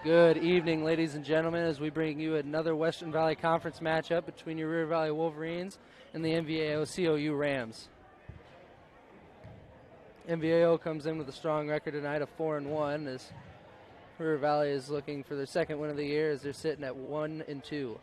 Good evening, ladies and gentlemen, as we bring you another Western Valley Conference matchup between your River Valley Wolverines and the MVAOCOU Rams. MVAO comes in with a strong record tonight of 4-1 as River Valley is looking for their second win of the year as they're sitting at 1-2.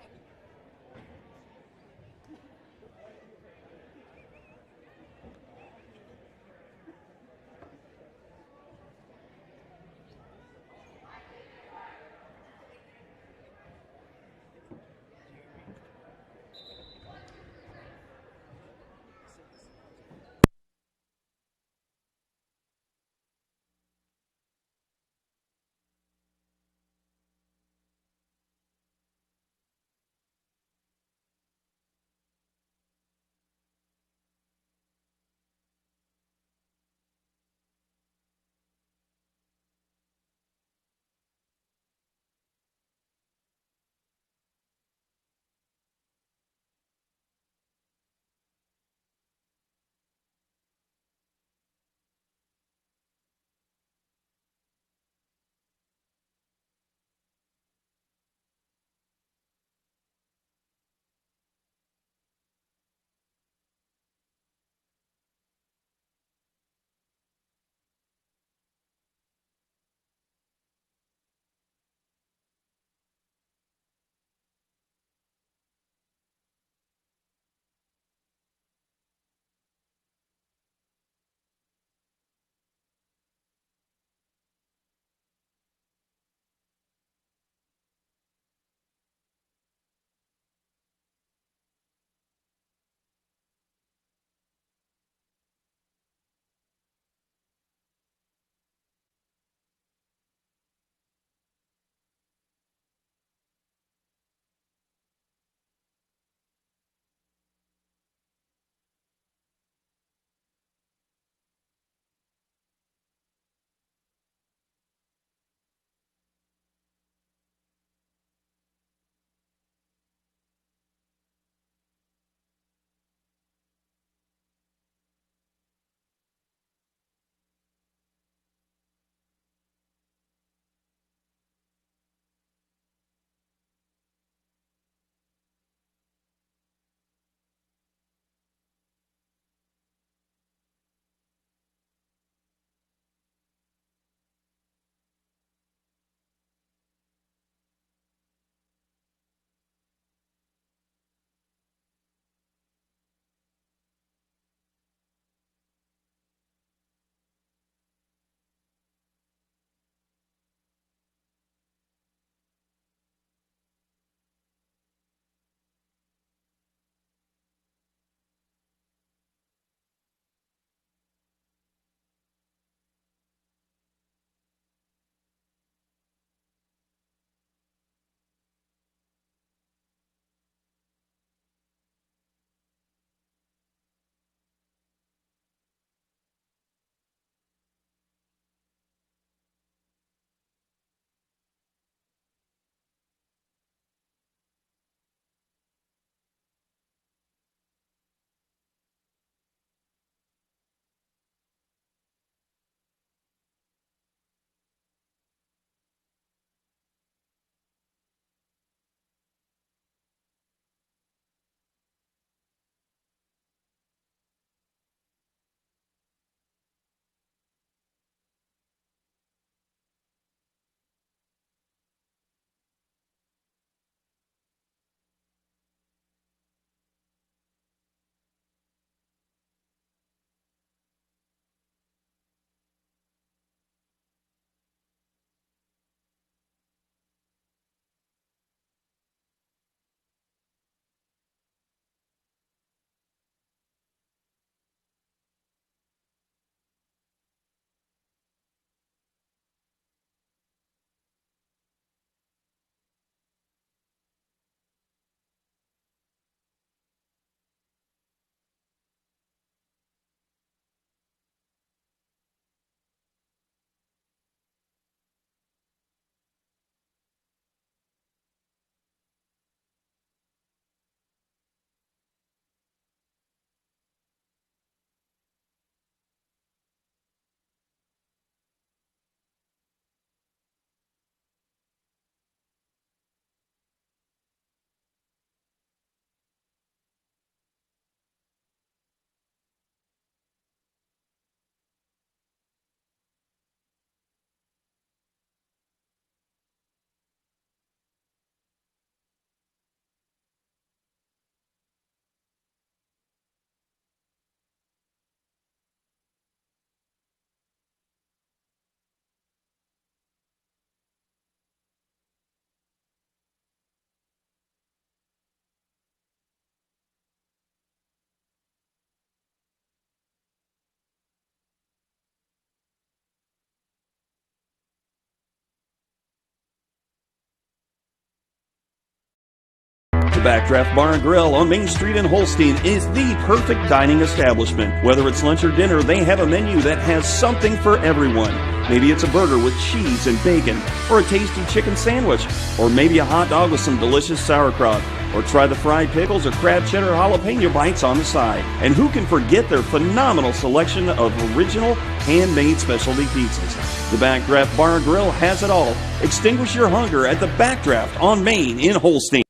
Backdraft Bar and Grill on Main Street in Holstein is the perfect dining establishment. Whether it's lunch or dinner, they have a menu that has something for everyone. Maybe it's a burger with cheese and bacon, or a tasty chicken sandwich, or maybe a hot dog with some delicious sauerkraut, or try the fried pickles or crab cheddar jalapeno bites on the side. And who can forget their phenomenal selection of original handmade specialty pizzas? The Backdraft Bar and Grill has it all. Extinguish your hunger at the Backdraft on Main in Holstein.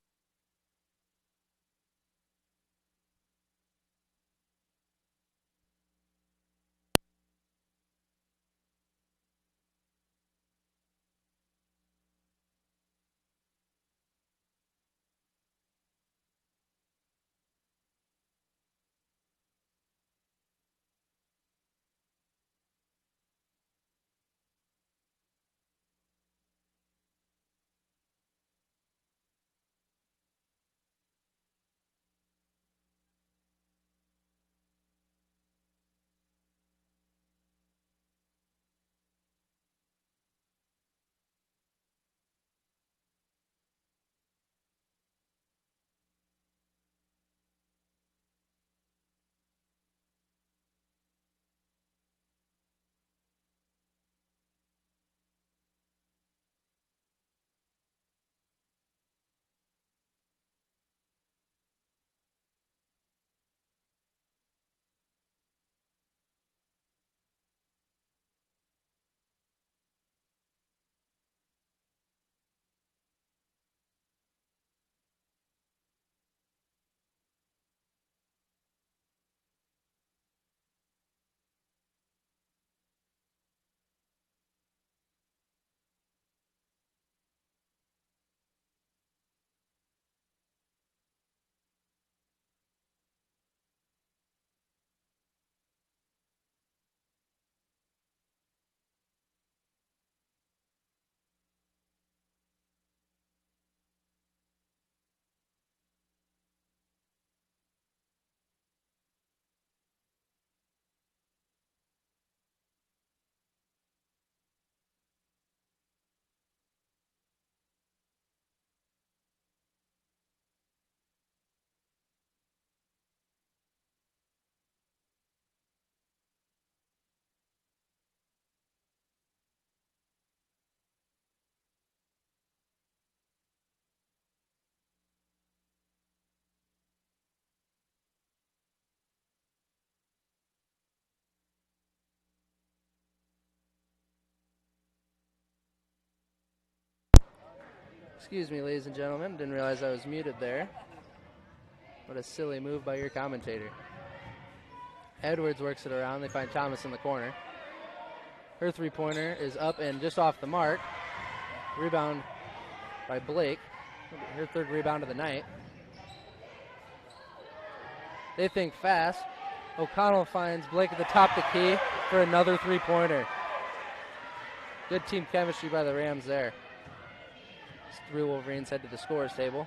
Excuse me, ladies and gentlemen. Didn't realize I was muted there. What a silly move by your commentator. Edwards works it around. They find Thomas in the corner. Her three-pointer is up and just off the mark. Rebound by Blake. Her third rebound of the night. They think fast. O'Connell finds Blake at the top of the key for another three-pointer. Good team chemistry by the Rams there. Three Wolverines head to the scorers table.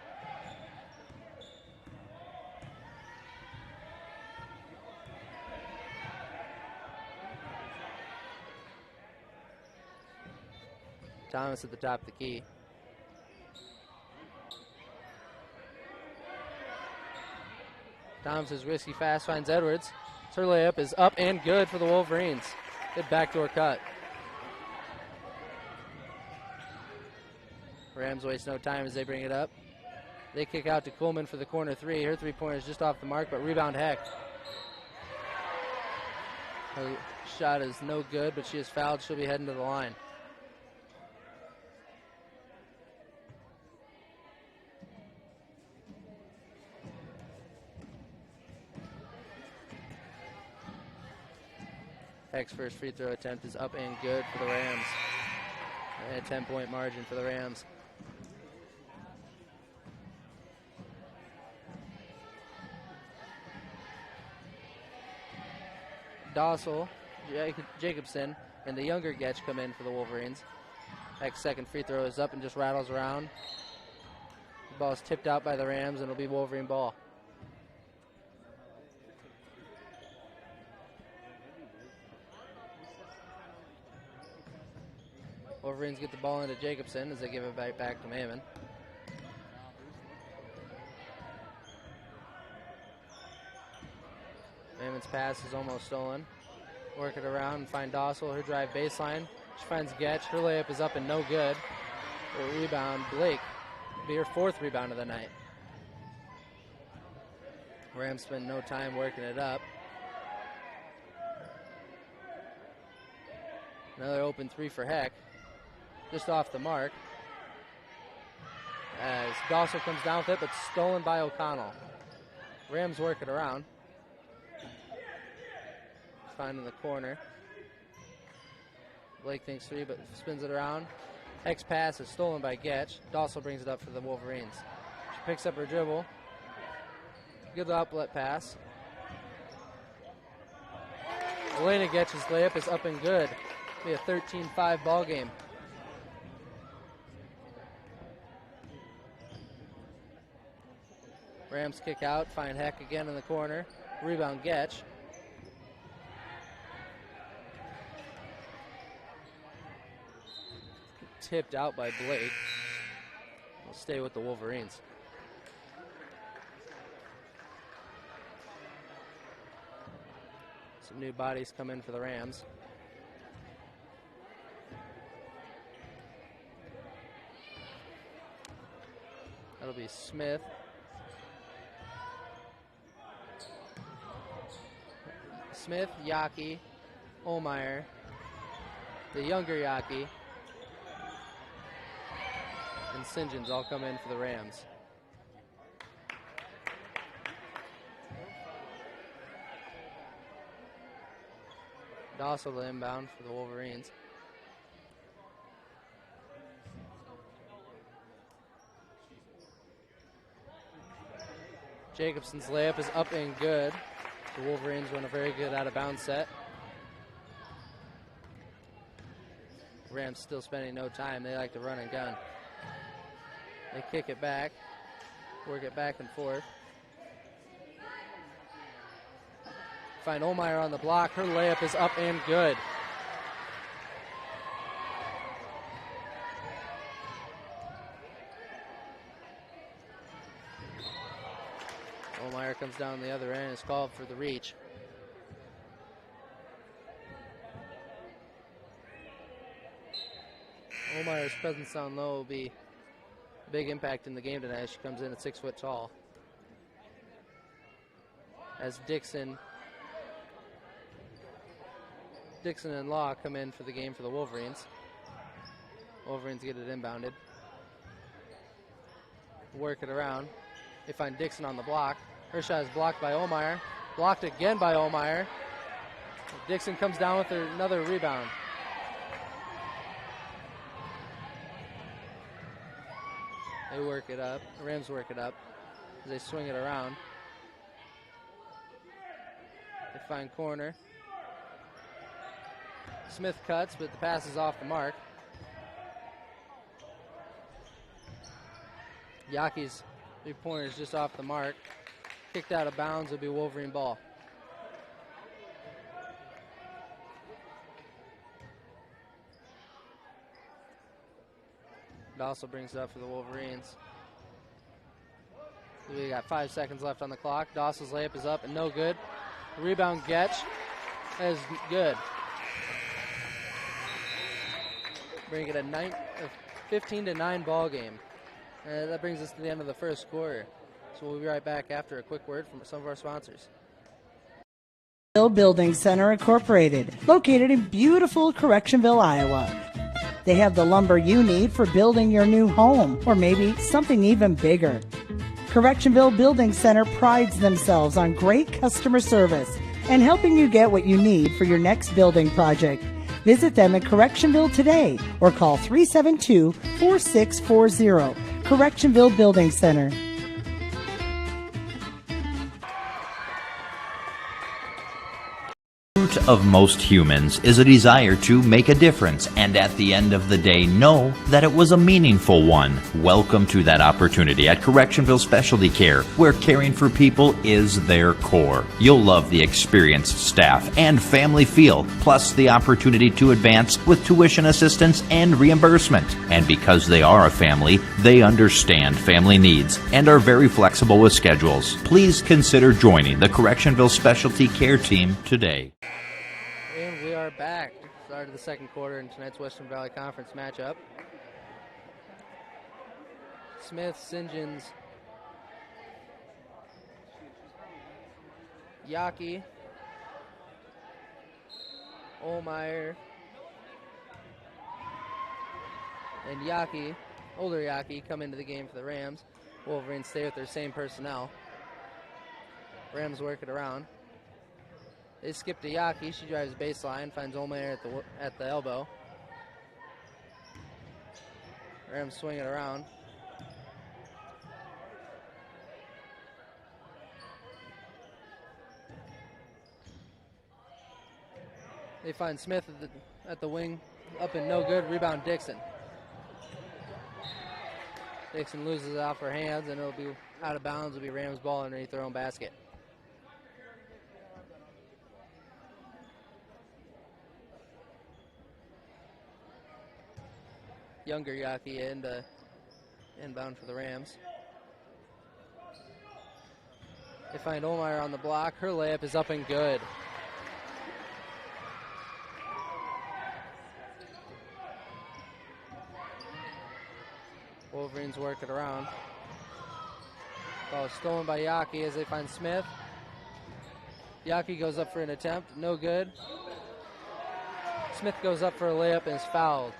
Thomas at the top of the key. Thomas is risky fast, finds Edwards. Her layup is up and good for the Wolverines. Good backdoor cut. Rams waste no time as they bring it up. They kick out to Coleman for the corner three. Her three-pointer is just off the mark, but rebound Heck. Her shot is no good, but she is fouled. She'll be heading to the line. Heck's first free throw attempt is up and good for the Rams. A 10-point margin for the Rams. Dossel, Jacobson, and the younger Getch come in for the Wolverines. Heck's second free throw is up and just rattles around. The ball is tipped out by the Rams, and it'll be Wolverine ball. Wolverines get the ball into Jacobson as they give it back to Mammon. Diamond's pass is almost stolen. Work it around and find Dossel. Her drive baseline. She finds Getch. Her layup is up and no good. Her rebound, Blake. It'll be her 4th rebound of the night. Rams spend no time working it up. Another open 3 for Heck. Just off the mark. As Dossel comes down with it, but stolen by O'Connell. Rams work it around. Finding the corner. Blake thinks 3, but spins it around. Heck's pass is stolen by Getch. Dossel brings it up for the Wolverines. She picks up her dribble. Good outlet pass. Elena Getch's layup is up and good. It'll be a 13-5 ball game. Rams kick out, find Heck again in the corner. Rebound Getch. Tipped out by Blake. We'll stay with the Wolverines. Some new bodies come in for the Rams. That'll be Smith. Smith, Yaki, Olmeyer, the younger Yaki, and St. John's all come in for the Rams. Dossel the inbound for the Wolverines. Jacobson's layup is up and good. The Wolverines run a very good out-of-bounds set. Rams still spending no time. They like to run and gun. They kick it back, work it back and forth. Find Olmeyer on the block. Her layup is up and good. Olmeyer comes down the other end and is called for the reach. Olmeyer's presence down low will be a big impact in the game tonight as she comes in at 6 foot tall. As Dixon and Law come in for the game for the Wolverines. Wolverines get it inbounded. Work it around. They find Dixon on the block. Her shot is blocked by Olmeyer. Blocked again by Olmeyer. Dixon comes down with another rebound. They work it up. The Rams work it up as they swing it around. They find corner. Smith cuts, but the pass is off the mark. Yaki's 3-pointer is just off the mark. Kicked out of bounds, will be Wolverine ball. Dossel brings it up for the Wolverines. We got 5 seconds left on the clock. Dossel's layup is up and no good. Rebound Getch. That is good. Bring it a 15-9 ball game. That brings us to the end of the first quarter. So we'll be right back after a quick word from some of our sponsors. Building Center Incorporated, located in beautiful Correctionville, Iowa. They have the lumber you need for building your new home, or maybe something even bigger. Correctionville Building Center prides themselves on great customer service and helping you get what you need for your next building project. Visit them in Correctionville today or call 372-4640. Correctionville Building Center. of most humans is a desire to make a difference, and at the end of the day, know that it was a meaningful one. Welcome to that opportunity at Correctionville Specialty Care, where caring for people is their core. You'll love the experienced staff and family feel, plus the opportunity to advance with tuition assistance and reimbursement. And because they are a family, they understand family needs and are very flexible with schedules. Please consider joining the Correctionville Specialty Care team today. And we are back. Start of the second quarter in tonight's Western Valley Conference matchup. Smith, St. John's, Yaki, Olmeyer, and Yaki, older Yaki, come into the game for the Rams. Wolverines stay with their same personnel. Rams work it around. They skip to Yaki. She drives baseline, finds Olmeyer at the elbow. Rams swing it around. They find Smith at the wing, up and no good. Rebound Dixon. Dixon loses it off her hands, and it'll be out of bounds. It'll be Rams ball underneath their own basket. Younger Yaki inbound for the Rams. They find Olmeyer on the block. Her layup is up and good. Wolverines work it around. Ball stolen by Yaki as they find Smith. Yaki goes up for an attempt, no good. Smith goes up for a layup and is fouled.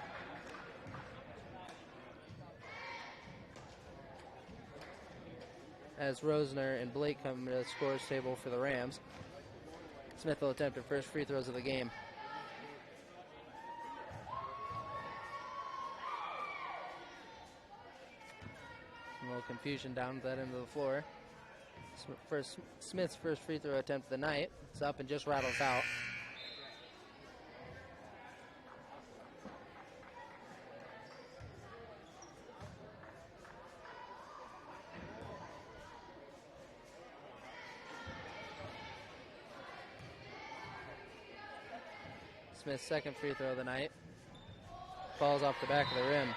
As Rosner and Blake come to the scores table for the Rams. Smith will attempt her first free throws of the game. A little confusion down at that end of the floor. Smith's first free throw attempt of the night. It's up and just rattles out. Smith's second free throw of the night. Falls off the back of the rim.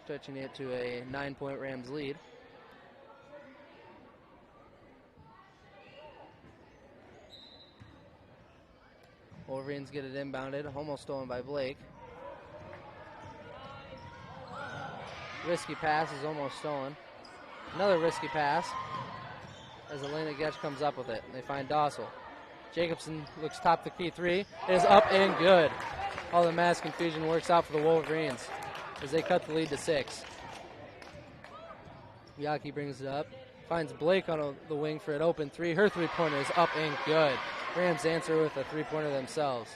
Stretching it to a 9-point Rams lead. Wolverines get it inbounded, almost stolen by Blake. Risky pass is almost stolen. Another risky pass as Elena Getch comes up with it. They find Dossel. Jacobson looks top the key three. It is up and good. All the mass confusion works out for the Wolverines as they cut the lead to 6. Yaki brings it up. Finds Blake on the wing for an open three. Her three-pointer is up and good. Rams answer with a three-pointer themselves.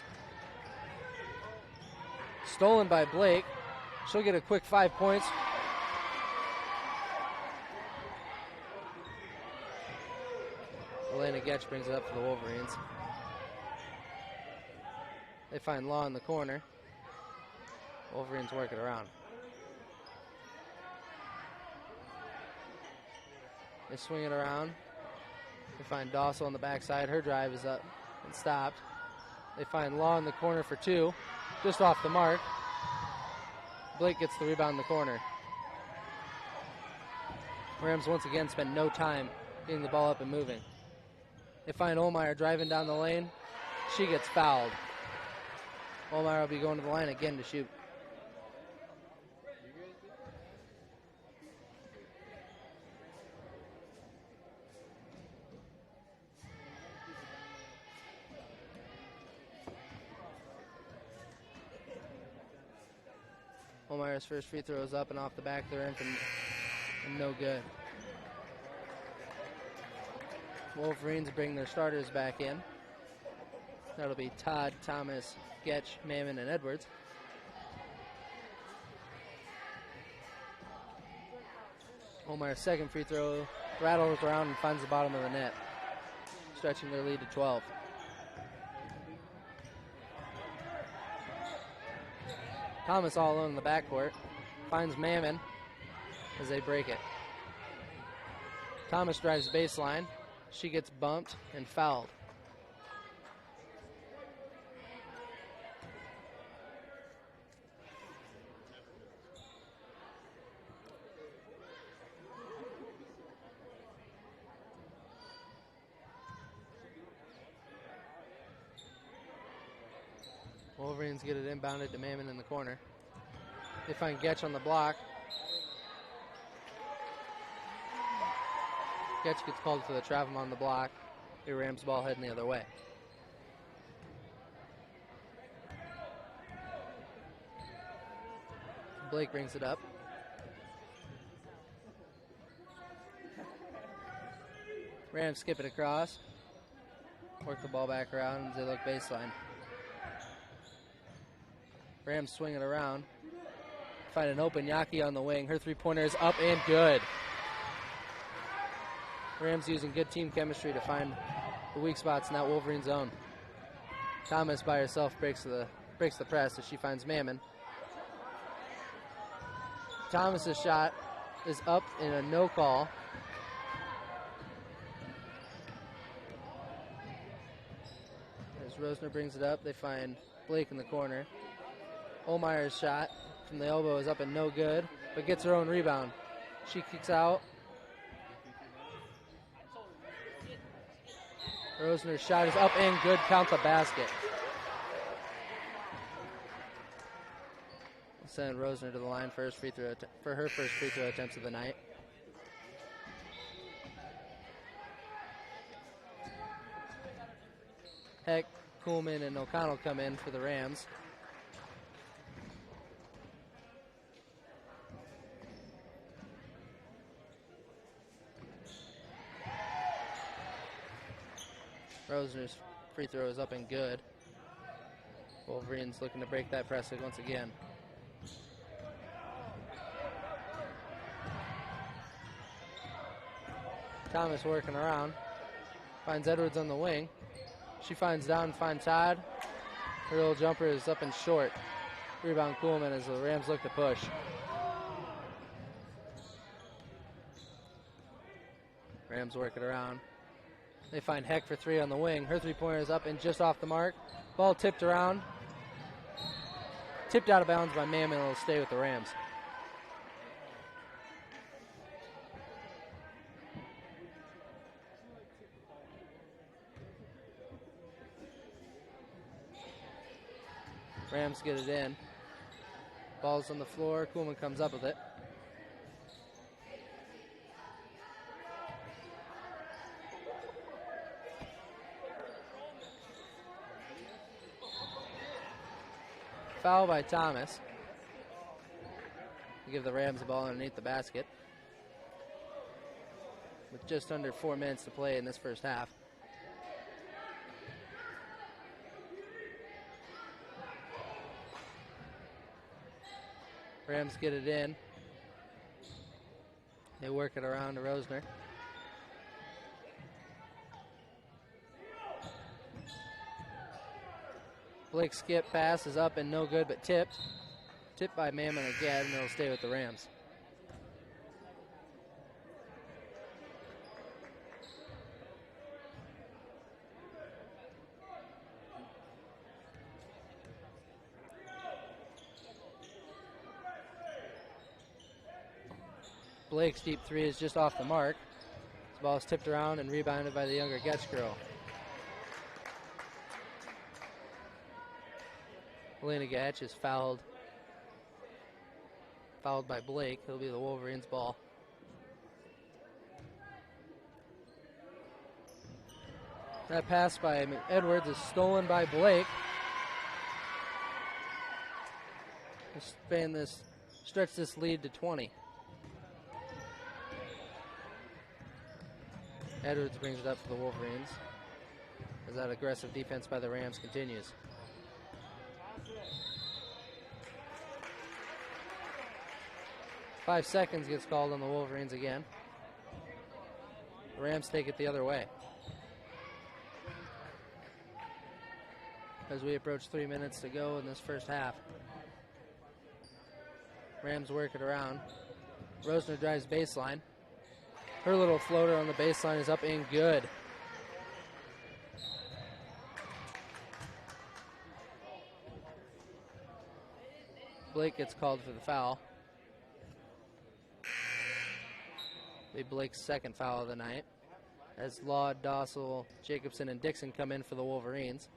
Stolen by Blake. She'll get a quick 5 points. Elena Getch brings it up for the Wolverines. They find Law in the corner. Wolverines work it around. They swing it around. They find Dossel on the backside. Her drive is up and stopped. They find Law in the corner for two. Just off the mark. Blake gets the rebound in the corner. Rams once again spend no time getting the ball up and moving. They find Olmeyer driving down the lane. She gets fouled. Olmeyer will be going to the line again to shoot. Olmeyer's first free throw is up and off the back of the rim and no good. Wolverines bring their starters back in. That'll be Todd, Thomas, Getch, Mammon, and Edwards. Olmeyer's second free throw rattles around and finds the bottom of the net. stretching their lead to 12. Thomas all alone in the backcourt. Finds Mammon as they break it. Thomas drives baseline. She gets bumped and fouled. Wolverines get it inbounded to Mammon in the corner. They find Getch on the block. Getch gets called for the travel on the block. The Rams ball heading the other way. Blake brings it up. Rams skip it across. Work the ball back around as they look baseline. Rams swing it around. Find an open Yaki on the wing. Her three-pointer is up and good. Rams using good team chemistry to find the weak spots in that Wolverine zone. Thomas by herself breaks the press as she finds Mammon. Thomas's shot is up in a no call. As Rosner brings it up, they find Blake in the corner. Olmeyer's shot from the elbow is up and no good, but gets her own rebound. She kicks out. Rosner's shot is up and good, count the basket. We'll send Rosner to the line for her first free throw attempts of the night. Heck, Kuhlman, and O'Connell come in for the Rams. Rosner's free throw is up and good. Wolverines looking to break that press once again. Thomas working around. Finds Edwards on the wing. She finds down, finds Todd. Her little jumper is up and short. Rebound Kuhlman as the Rams look to push. Rams work it around. They find Heck for three on the wing. Her three-pointer is up and just off the mark. Ball tipped around. Tipped out of bounds by Mammon. It'll stay with the Rams. Rams get it in. Ball's on the floor. Kuhlman comes up with it. Foul by Thomas. We give the Rams the ball underneath the basket. With just under 4 minutes to play in this first half. Rams get it in. They work it around to Rosner. Blake's skip pass is up and no good, but tipped. Tipped by Mammon again, and it'll stay with the Rams. Blake's deep three is just off the mark. This ball is tipped around and rebounded by the younger Getch girl. Elena Getch is fouled by Blake. It'll be the Wolverines' ball. That pass by Edwards is stolen by Blake. Stretch this lead to 20. Edwards brings it up for the Wolverines as that aggressive defense by the Rams continues. Five seconds gets called on the Wolverines again. The Rams take it the other way. as we approach 3 minutes to go in this first half. Rams work it around. Rosner drives baseline. Her little floater on the baseline is up and good. Blake gets called for the foul. Be Blake's second foul of the night, as Law, Dossel, Jacobson, and Dixon come in for the Wolverines.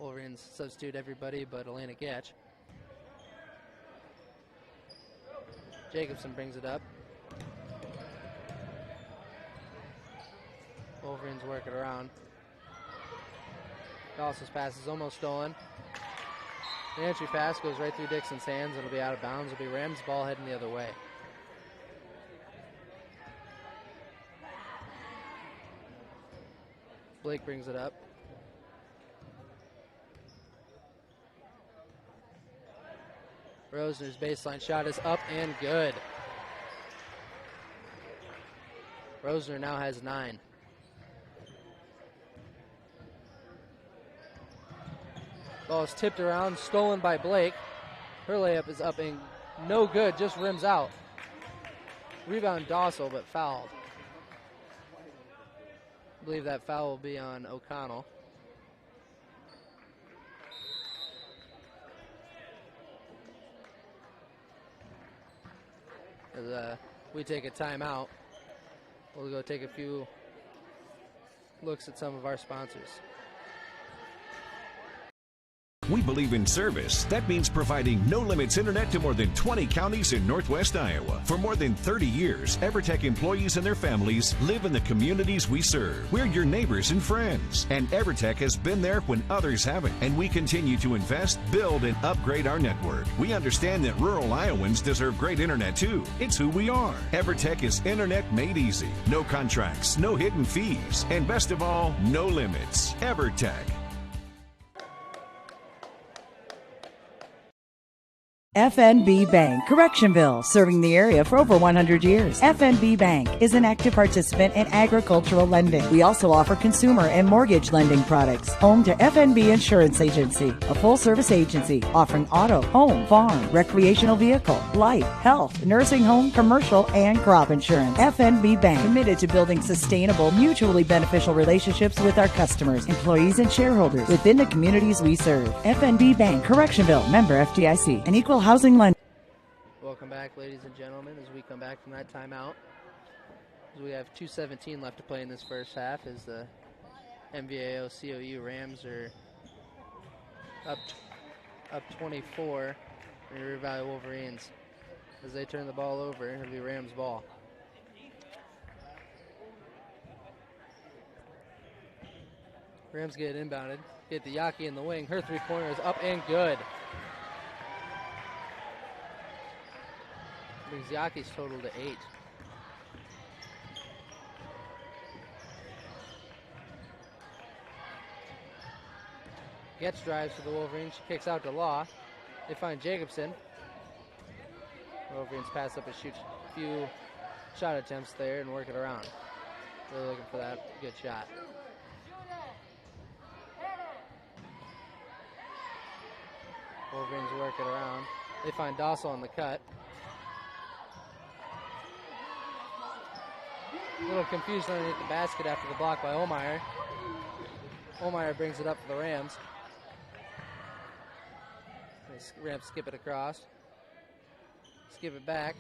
Wolverines substitute everybody but Elena Gatch. Jacobson brings it up. Wolverines work it around. Dawson's pass is almost stolen. The entry pass goes right through Dixon's hands. It'll be out of bounds. It'll be Rams' ball heading the other way. Blake brings it up. Rosner's baseline shot is up and good. Rosner now has 9. Ball is tipped around, stolen by Blake. Her layup is up and no good, just rims out. Rebound Dossel, but fouled. I believe that foul will be on O'Connell. As we take a timeout, we'll go take a few looks at some of our sponsors. We believe in service. That means providing no-limits internet to more than 20 counties in Northwest Iowa. For more than 30 years, EverTech employees and their families live in the communities we serve. We're your neighbors and friends. And EverTech has been there when others haven't. And we continue to invest, build, and upgrade our network. We understand that rural Iowans deserve great internet too. It's who we are. EverTech is internet made easy. No contracts, no hidden fees, and best of all, no limits. EverTech. FNB Bank, Correctionville, serving the area for over 100 years. FNB Bank is an active participant in agricultural lending. We also offer consumer and mortgage lending products. Home to FNB Insurance Agency, a full-service agency offering auto, home, farm, recreational vehicle, life, health, nursing home, commercial, and crop insurance. FNB Bank, committed to building sustainable, mutually beneficial relationships with our customers, employees, and shareholders within the communities we serve. FNB Bank, Correctionville, member FDIC, an equal housing lender. Welcome back, ladies and gentlemen, as we come back from that timeout. As we have 2:17 left to play in this first half, as the MVAOCOU Rams are up 24 in River Valley Wolverines. As they turn the ball over, it'll be Rams ball. Rams get it inbounded. Get the Yaki in the wing. Her three-pointer is up and good. Brings Yaki's total to 8. Getz drives for the Wolverines. She kicks out to Law. They find Jacobson. Wolverines pass up a few shot attempts there and work it around. Really looking for that good shot. Wolverines work it around. They find Dossel on the cut. A little confusion underneath the basket after the block by Olmeyer. Olmeyer brings it up for the Rams. Rams skip it across. Skip it back.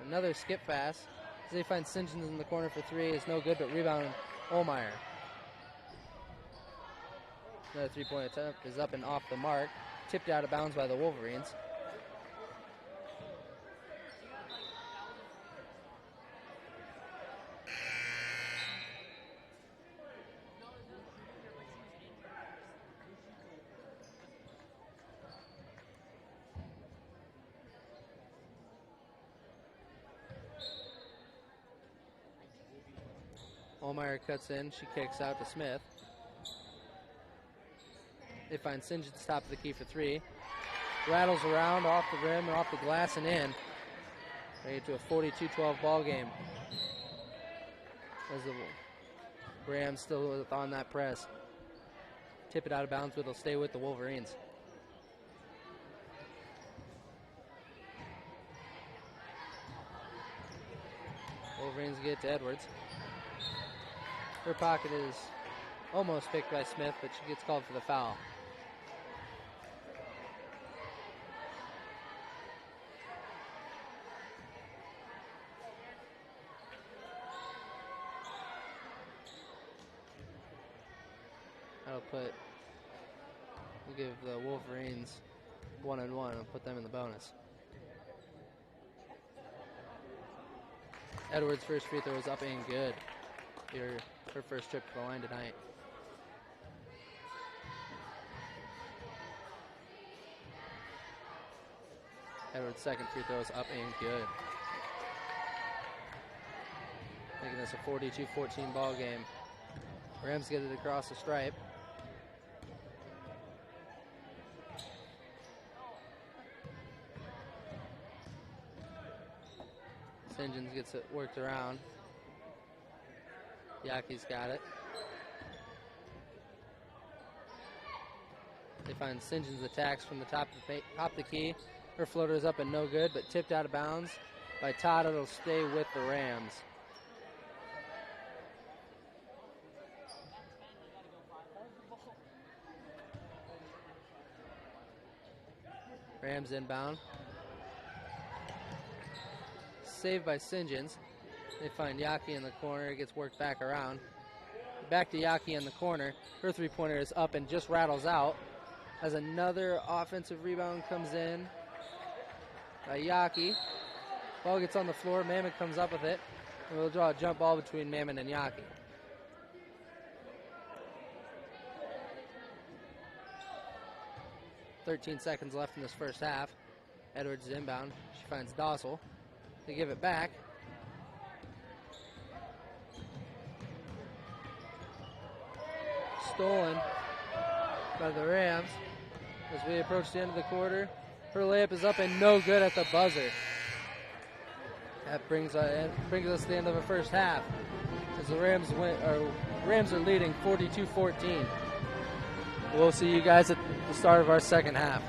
Another skip pass. As they find St. John's in the corner for 3. It's no good, but rebound Olmeyer. Another three-point attempt is up and off the mark. Tipped out of bounds by the Wolverines. Olmeyer cuts in. She kicks out to Smith. They find St. John's top of the key for 3. Rattles around off the rim and off the glass and in. They get to a 42-12 ball game. as the Rams still on that press. Tip it out of bounds, but it'll stay with the Wolverines. Wolverines get to Edwards. Her pocket is almost picked by Smith, but she gets called for the foul. We'll give the Wolverines 1-1 and put them in the bonus. Edwards' first free throw is up and good. Her first trip to the line tonight. Edwards' second free throw is up and good. Making this a 42-14 ball game. Rams get it across the stripe. St. John's gets it worked around. Yaki's got it. They find St. John's attacks from the top of the key. Her floater is up and no good, but tipped out of bounds by Todd. It'll stay with the Rams. Rams inbound. Saved by St. John's. They find Yaki in the corner. It gets worked back around. Back to Yaki in the corner. Her three-pointer is up and just rattles out. As another offensive rebound comes in by Yaki. Ball gets on the floor. Mammon comes up with it. And we'll draw a jump ball between Mammon and Yaki. .13 seconds left in this first half. Edwards is inbound. She finds Dossel. They give it back. Stolen by the Rams as we approach the end of the quarter. Her layup is up and no good at the buzzer. That brings us to the end of the first half as the Rams are leading 42-14. We'll see you guys at the start of our second half.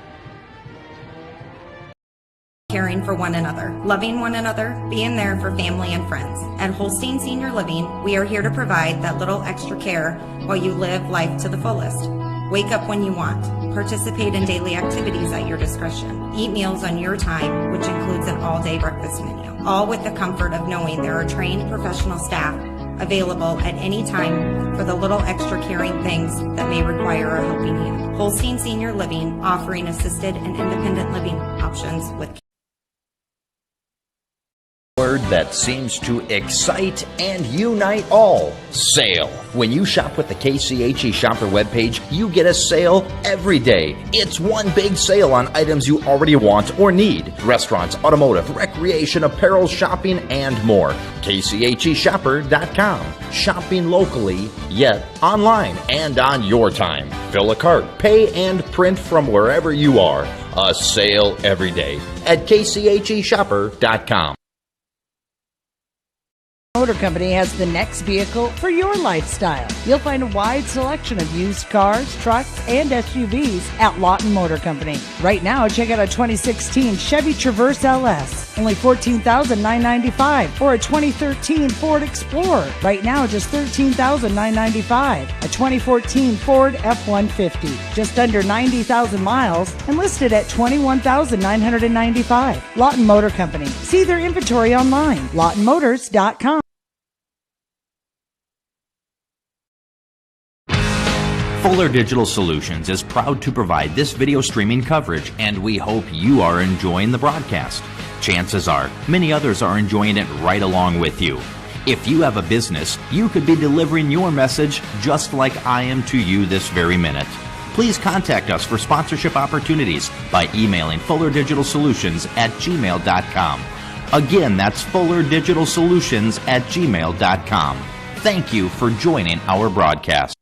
Caring for one another, loving one another, being there for family and friends. At Holstein Senior Living, we are here to provide that little extra care while you live life to the fullest. Wake up when you want. Participate in daily activities at your discretion. Eat meals on your time, which includes an all-day breakfast menu. All with the comfort of knowing there are trained professional staff available at any time for the little extra caring things that may require a helping hand. Holstein Senior Living, offering assisted and independent living options with Word that seems to excite and unite all. Sale. When you shop with the KCHE Shopper webpage, you get a sale every day. It's one big sale on items you already want or need. Restaurants, automotive, recreation, apparel, shopping, and more. KCHEshopper.com. Shopping locally, yet online and on your time. Fill a cart, pay, and print from wherever you are. A sale every day at KCHEshopper.com. Motor Company has the next vehicle for your lifestyle. You'll find a wide selection of used cars, trucks, and SUVs at Lawton Motor Company. Right now, check out a 2016 Chevy Traverse LS, only $14,995, or a 2013 Ford Explorer. Right now, just $13,995. A 2014 Ford F-150, just under 90,000 miles, and listed at $21,995. Lawton Motor Company. See their inventory online, lawtonmotors.com. Fuller Digital Solutions is proud to provide this video streaming coverage, and we hope you are enjoying the broadcast. Chances are, many others are enjoying it right along with you. If you have a business, you could be delivering your message just like I am to you this very minute. Please contact us for sponsorship opportunities by emailing fullerdigitalsolutions@gmail.com. Again, that's fullerdigitalsolutions@gmail.com. Thank you for joining our broadcast.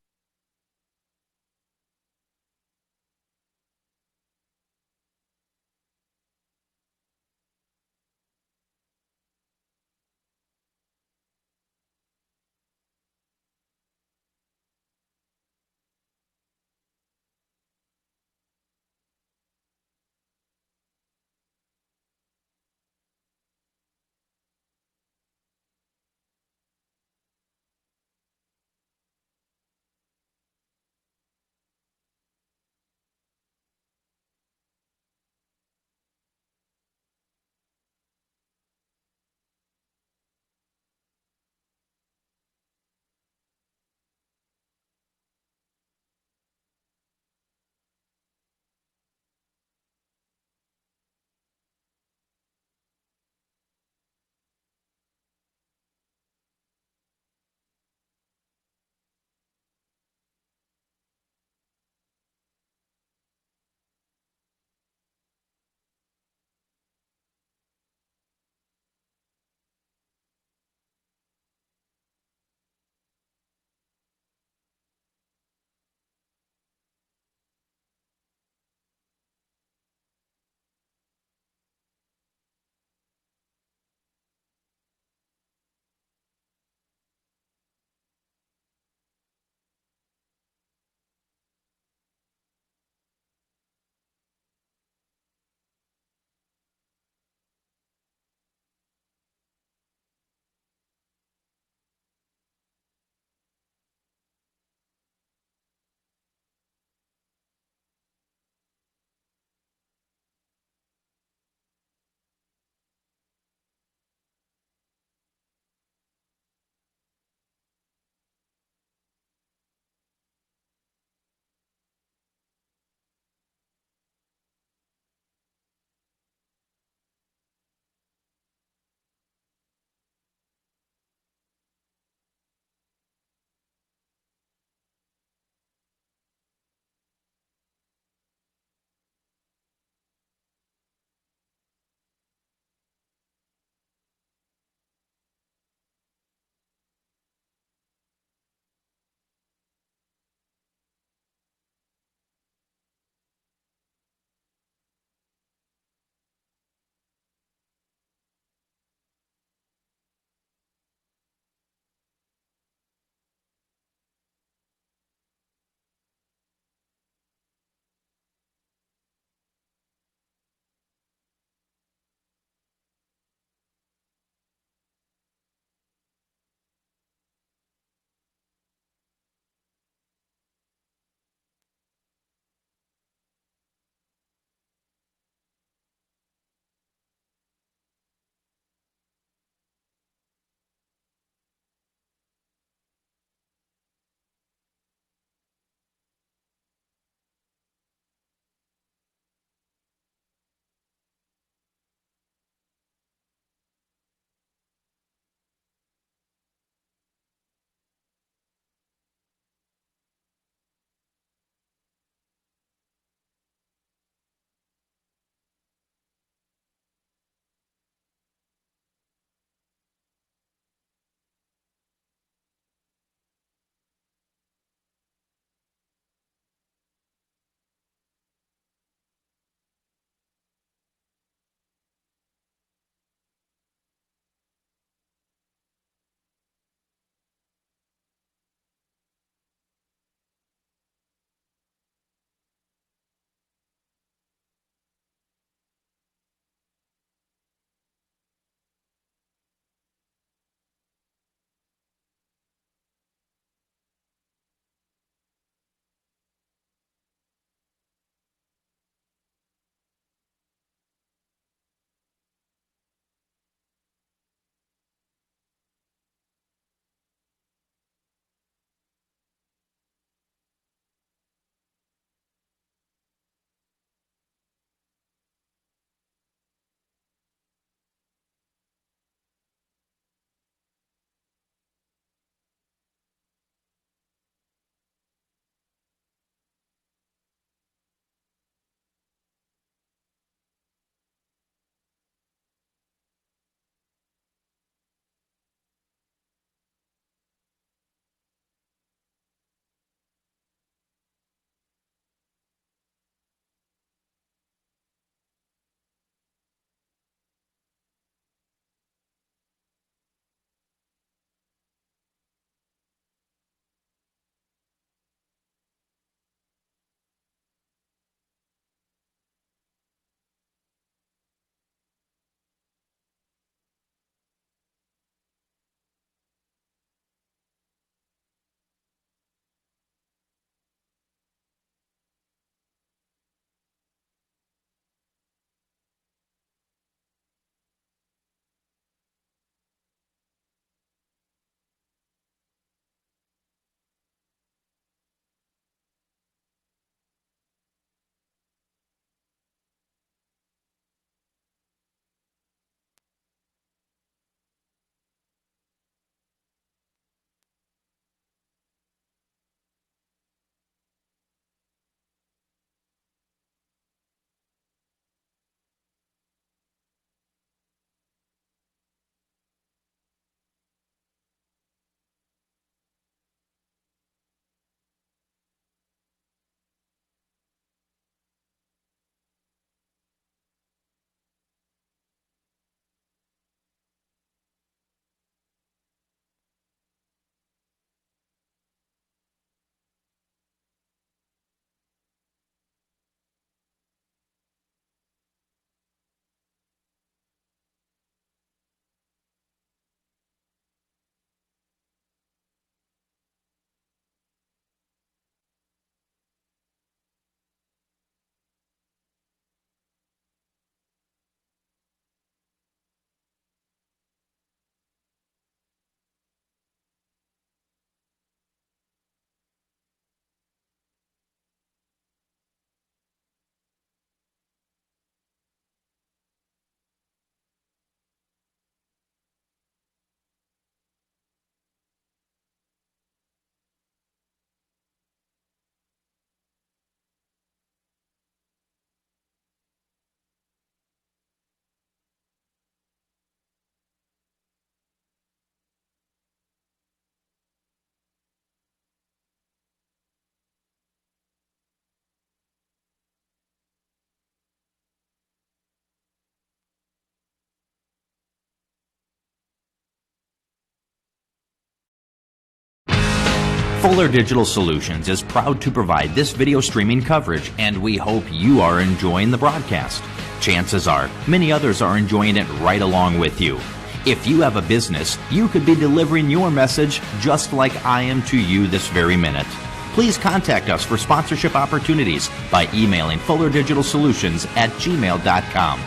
Fuller Digital Solutions is proud to provide this video streaming coverage, and we hope you are enjoying the broadcast. Chances are, many others are enjoying it right along with you. If you have a business, you could be delivering your message just like I am to you this very minute. Please contact us for sponsorship opportunities by emailing fullerdigitalsolutions@gmail.com.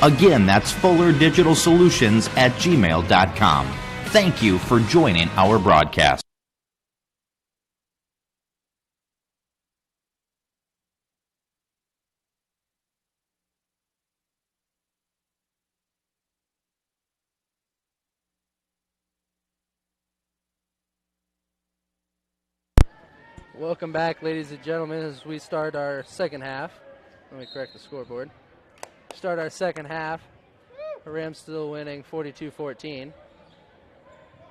Again, that's fullerdigitalsolutions@gmail.com. Thank you for joining our broadcast. Welcome back, ladies and gentlemen, as we start our second half. Let me correct the scoreboard. Start our second half. The Rams still winning 42-14.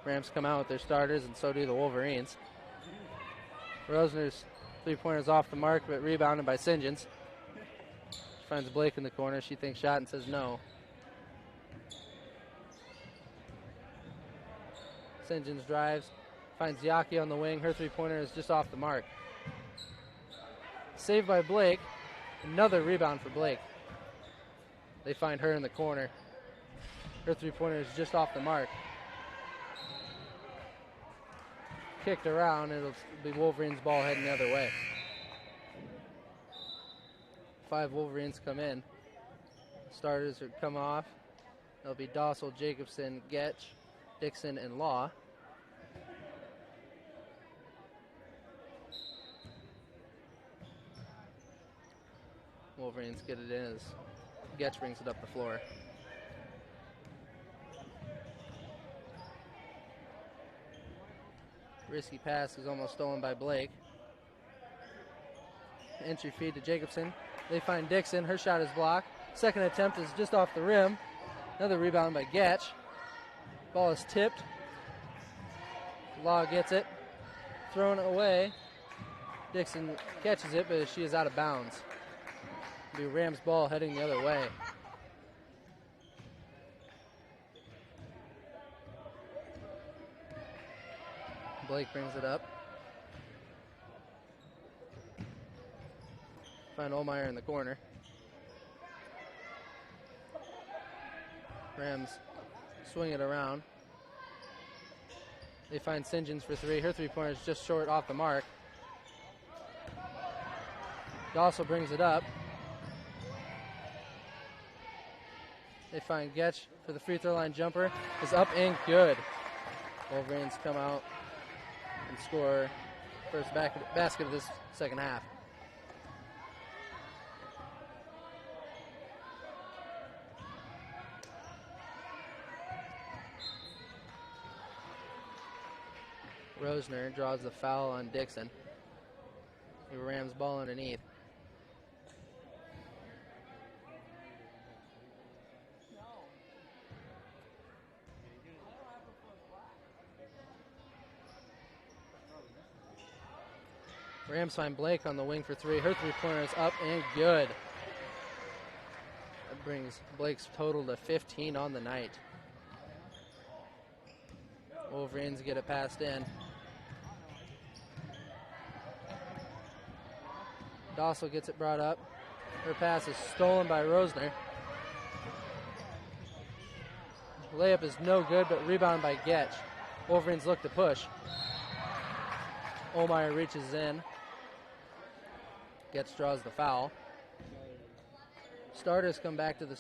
Rams come out with their starters, and so do the Wolverines. Rosner's three-pointer's off the mark, but rebounded by St. John's. She finds Blake in the corner. She thinks shot and says no. St. John's drives. Finds Yaki on the wing. Her three-pointer is just off the mark. Saved by Blake. Another rebound for Blake. They find her in the corner. Her three-pointer is just off the mark. Kicked around. It'll be Wolverines' ball heading the other way. 5 Wolverines come in. Starters are come off. It'll be Dossel, Jacobson, Getch, Dixon, and Law. Wolverines get it in as Getch brings it up the floor. Risky pass is almost stolen by Blake. Entry feed to Jacobson. They find Dixon. Her shot is blocked. Second attempt is just off the rim. Another rebound by Getch. Ball is tipped. Law gets it. Thrown away. Dixon catches it, but she is out of bounds. It'll be Rams' ball heading the other way. Blake brings it up. Find Olmeyer in the corner. Rams swing it around. They find St. John's for three. Her three-pointer is just short off the mark. Dossel brings it up. They find Getch for the free throw line jumper. Is up and good. Wolverines come out and score first basket of this second half. Rosner draws the foul on Dixon. The Rams ball underneath. Rams find Blake on the wing for three. Her three-pointer is up and good. That brings Blake's total to 15 on the night. Wolverines get it passed in. Dossel gets it brought up. Her pass is stolen by Rosner. Layup is no good, but rebound by Getch. Wolverines look to push. Olmeyer reaches in. Getch draws the foul. Starters come back to the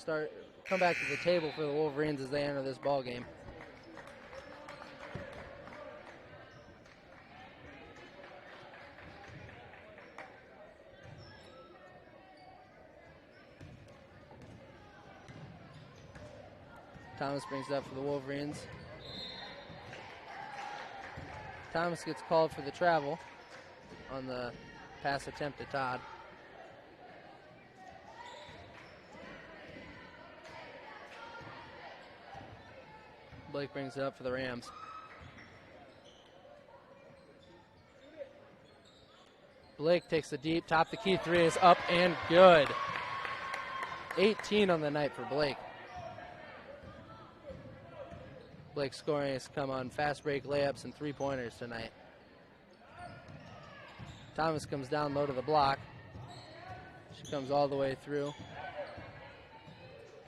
table for the Wolverines as they enter this ball game. Thomas brings it up for the Wolverines. Thomas gets called for the travel on the pass attempt to Todd. Blake brings it up for the Rams. Blake takes the deep, top the key three is up and good. 18 on the night for Blake. Blake's scoring has come on fast break layups and three-pointers tonight. Thomas comes down low to the block. She comes all the way through.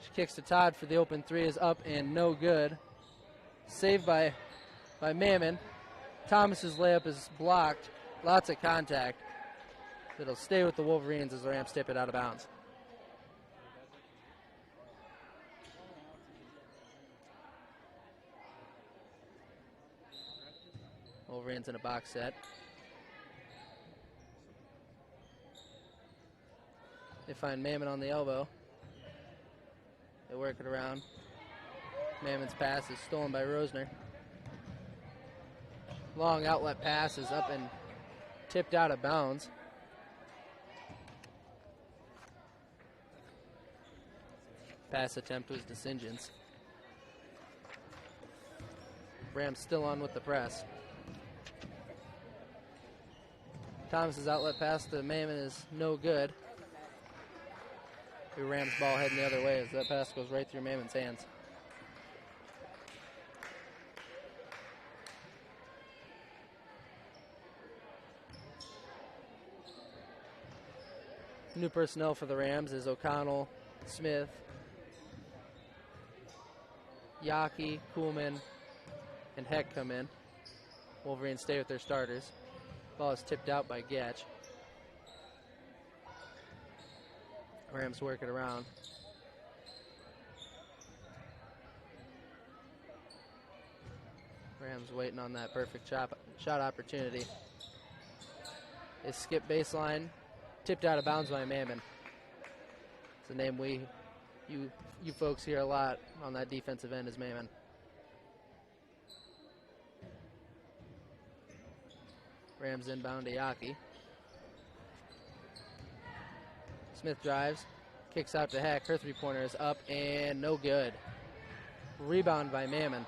She kicks to Todd for the open three, is up and no good. Saved by Mammon. Thomas's layup is blocked. Lots of contact. It'll stay with the Wolverines as the Rams tip it out of bounds. Wolverines in a box set. They find Mammon on the elbow. They work it around. Mammon's pass is stolen by Rosner. Long outlet pass is up and tipped out of bounds. Pass attempt was DeSingens. Rams still on with the press. Thomas's outlet pass to Mammon is no good. The Rams ball heading the other way as that pass goes right through Mammon's hands. New personnel for the Rams is O'Connell, Smith, Yaki, Kuhlman, and Heck come in. Wolverines stay with their starters. Ball is tipped out by Gatch. Rams work it around. Rams waiting on that perfect shot opportunity. They skip baseline. Tipped out of bounds by Mammon. It's a name you folks hear a lot on that defensive end is Mammon. Rams inbound to Yaki. Smith drives, kicks out to Heck. Her three-pointer is up and no good. Rebound by Mammon.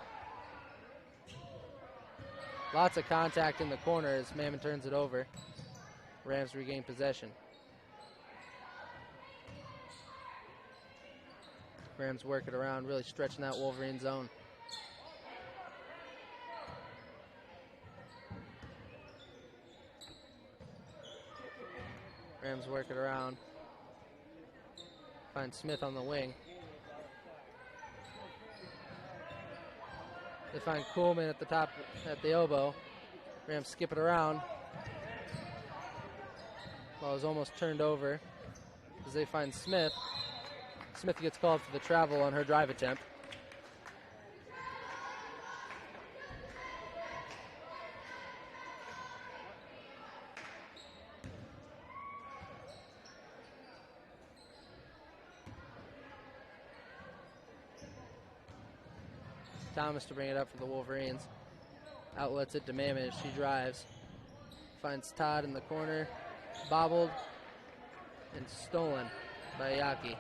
Lots of contact in the corner as Mammon turns it over. Rams regain possession. Rams work it around, really stretching that Wolverine zone. Rams work it around. Find Smith on the wing. They find Kuhlman at the top, at the elbow. Rams skip it around. Ball is almost turned over as they find Smith. Smith gets called for the travel on her drive attempt. Thomas to bring it up for the Wolverines. Outlets it to Mammon as she drives. Finds Todd in the corner. Bobbled and stolen by Yaki.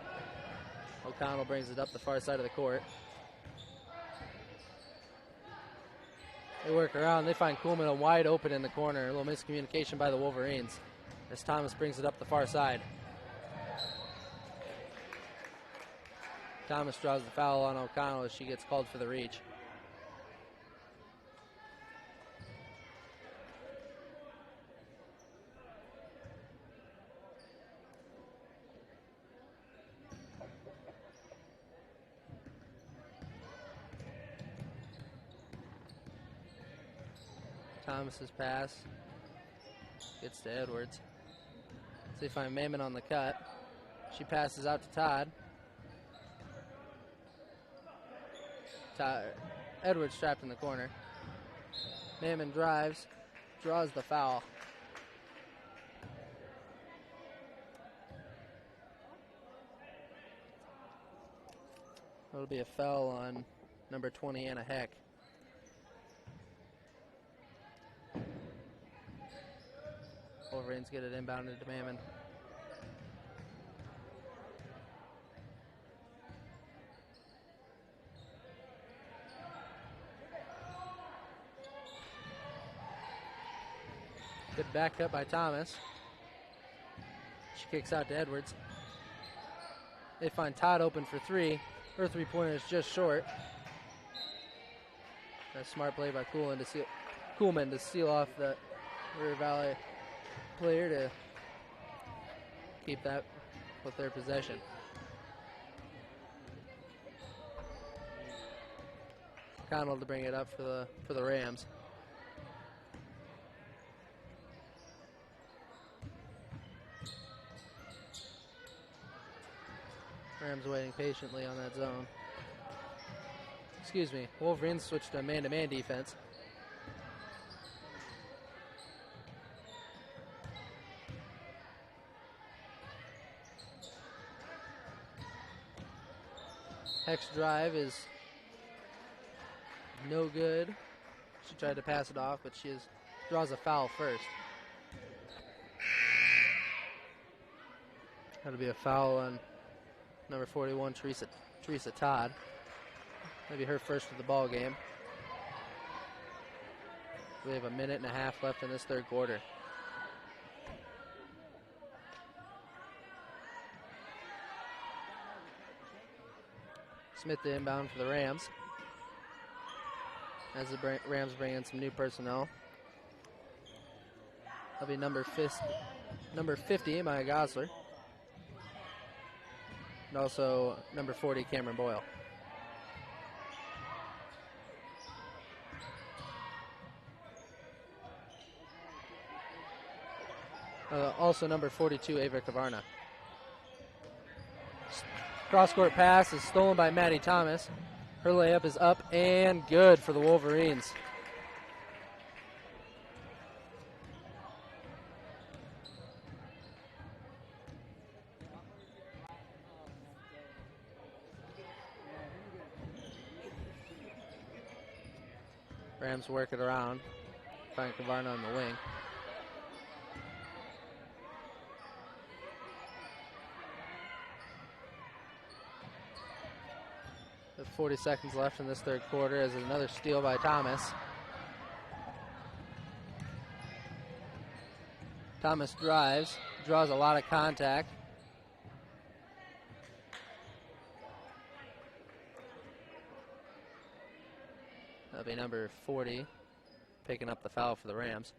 O'Connell brings it up the far side of the court. They work around. They find Kuhlman wide open in the corner. A little miscommunication by the Wolverines as Thomas brings it up the far side. Thomas draws the foul on O'Connell as she gets called for the reach. Thomas's pass gets to Edwards. So they find Mammon on the cut. She passes out to Todd. Edwards trapped in the corner. Mammon drives, draws the foul. It'll be a foul on number 20, Anna Heck. Wolverines get it inbounded to Mammon. Good back cut by Thomas. She kicks out to Edwards. They find Todd open for three. Her three-pointer is just short. A smart play by Kuhlman to seal off the River Valley player to keep that with their possession. Connell to bring it up for the Rams. Rams waiting patiently on that zone. Excuse me, Wolverines switched to man-to-man defense. Heck's drive is no good. She tried to pass it off, but draws a foul first. That'll be a foul on number 41, Teresa Todd. Maybe her first of the ball game. We have a minute and a half left in this third quarter. Smith the inbound for the Rams. As the Rams bring in some new personnel. That'll be number 50, Maya Gosler. And also number 40, Cameron Boyle. Also number 42, Ava Kavarna. Cross-court pass is stolen by Maddie Thomas. Her layup is up and good for the Wolverines. Rams work it around. Find Kavarna on the wing. With 40 seconds left in this third quarter as another steal by Thomas. Thomas drives, draws a lot of contact. That'll be number 40, picking up the foul for the Rams.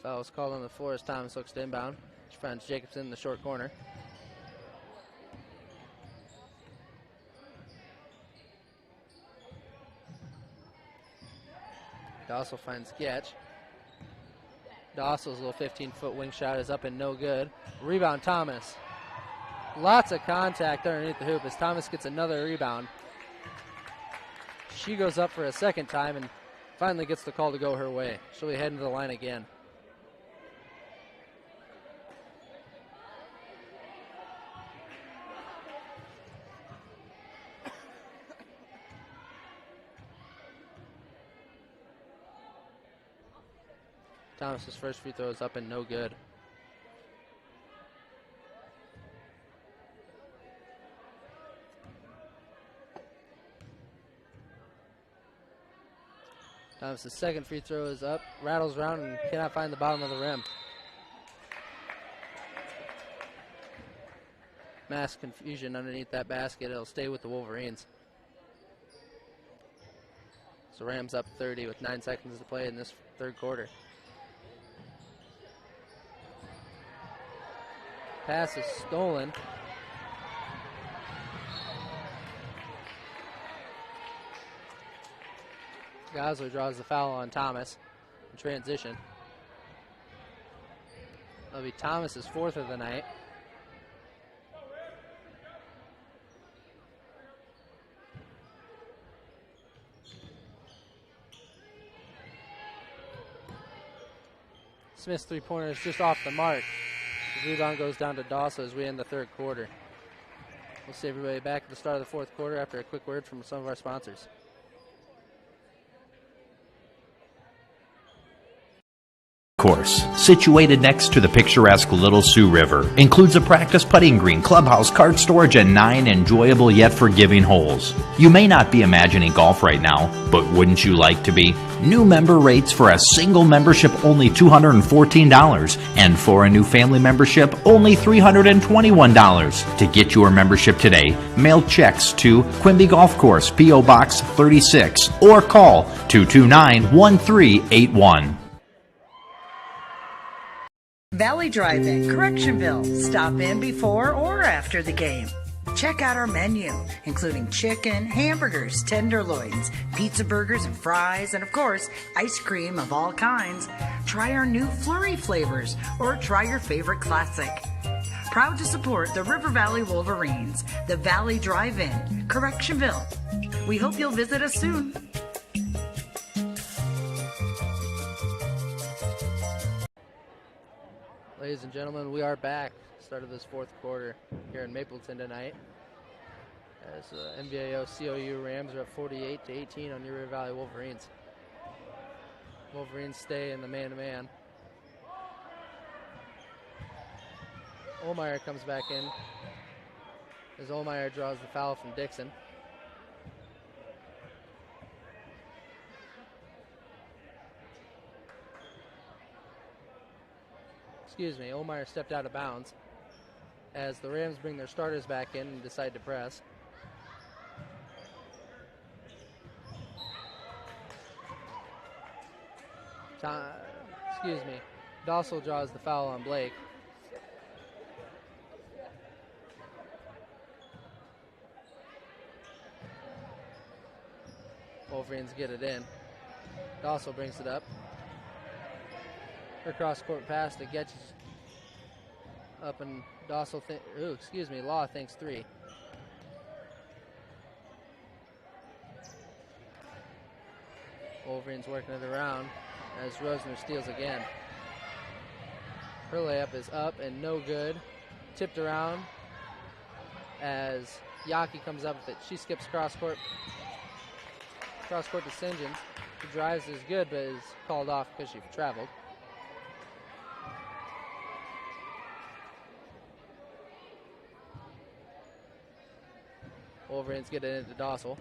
Foul is called on the floor as Thomas looks to inbound. She finds Jacobson in the short corner. Dossel finds Getch. Dossel's little 15-foot wing shot is up and no good. Rebound Thomas. Lots of contact underneath the hoop as Thomas gets another rebound. She goes up for a second time and finally gets the call to go her way. She'll be heading to the line again. Thomas's first free throw is up and no good. Thomas's second free throw is up, rattles around and cannot find the bottom of the rim. Mass confusion underneath that basket. It'll stay with the Wolverines. So Rams up 30 with 9 seconds to play in this third quarter. Pass is stolen. Gosler draws the foul on Thomas in transition. That'll be Thomas's fourth of the night. Smith's three-pointer is just off the mark. The rebound goes down to Dawson as we end the third quarter. We'll see everybody back at the start of the fourth quarter after a quick word from some of our sponsors. Course, situated next to the picturesque Little Sioux River, includes a practice putting green, clubhouse, cart storage, and 9 enjoyable yet forgiving holes. You may not be imagining golf right now, but wouldn't you like to be? New member rates for a single membership only $214, and for a new family membership only $321. To get your membership today, mail checks to Quimby Golf Course, P.O. Box 36, or call 229-1381. Valley Drive-In, Correctionville. Stop in before or after the game. Check out our menu, including chicken, hamburgers, tenderloins, pizza burgers and fries, and of course, ice cream of all kinds. Try our new flurry flavors or try your favorite classic. Proud to support the River Valley Wolverines, the Valley Drive-In, Correctionville. We hope you'll visit us soon. Ladies and gentlemen, we are back. Start of this fourth quarter here in Mapleton tonight. As MVAOCOU Rams are up 48-18 on your River Valley Wolverines. Wolverines stay in the man-to-man. Olmeyer comes back in as Olmeyer draws the foul from Dixon. Excuse me, Olmeyer stepped out of bounds as the Rams bring their starters back in and decide to press. Dossel draws the foul on Blake. Wolverines get it in. Dossel brings it up. Her cross-court pass to Getch up, and Dossel, Law thinks 3. Wolverines working it around as Rosner steals again. Her layup is up and no good. Tipped around as Yaki comes up with it. She skips cross-court to St. John's. The drives is good, but is called off because she traveled. Wolverines get it into Dossel.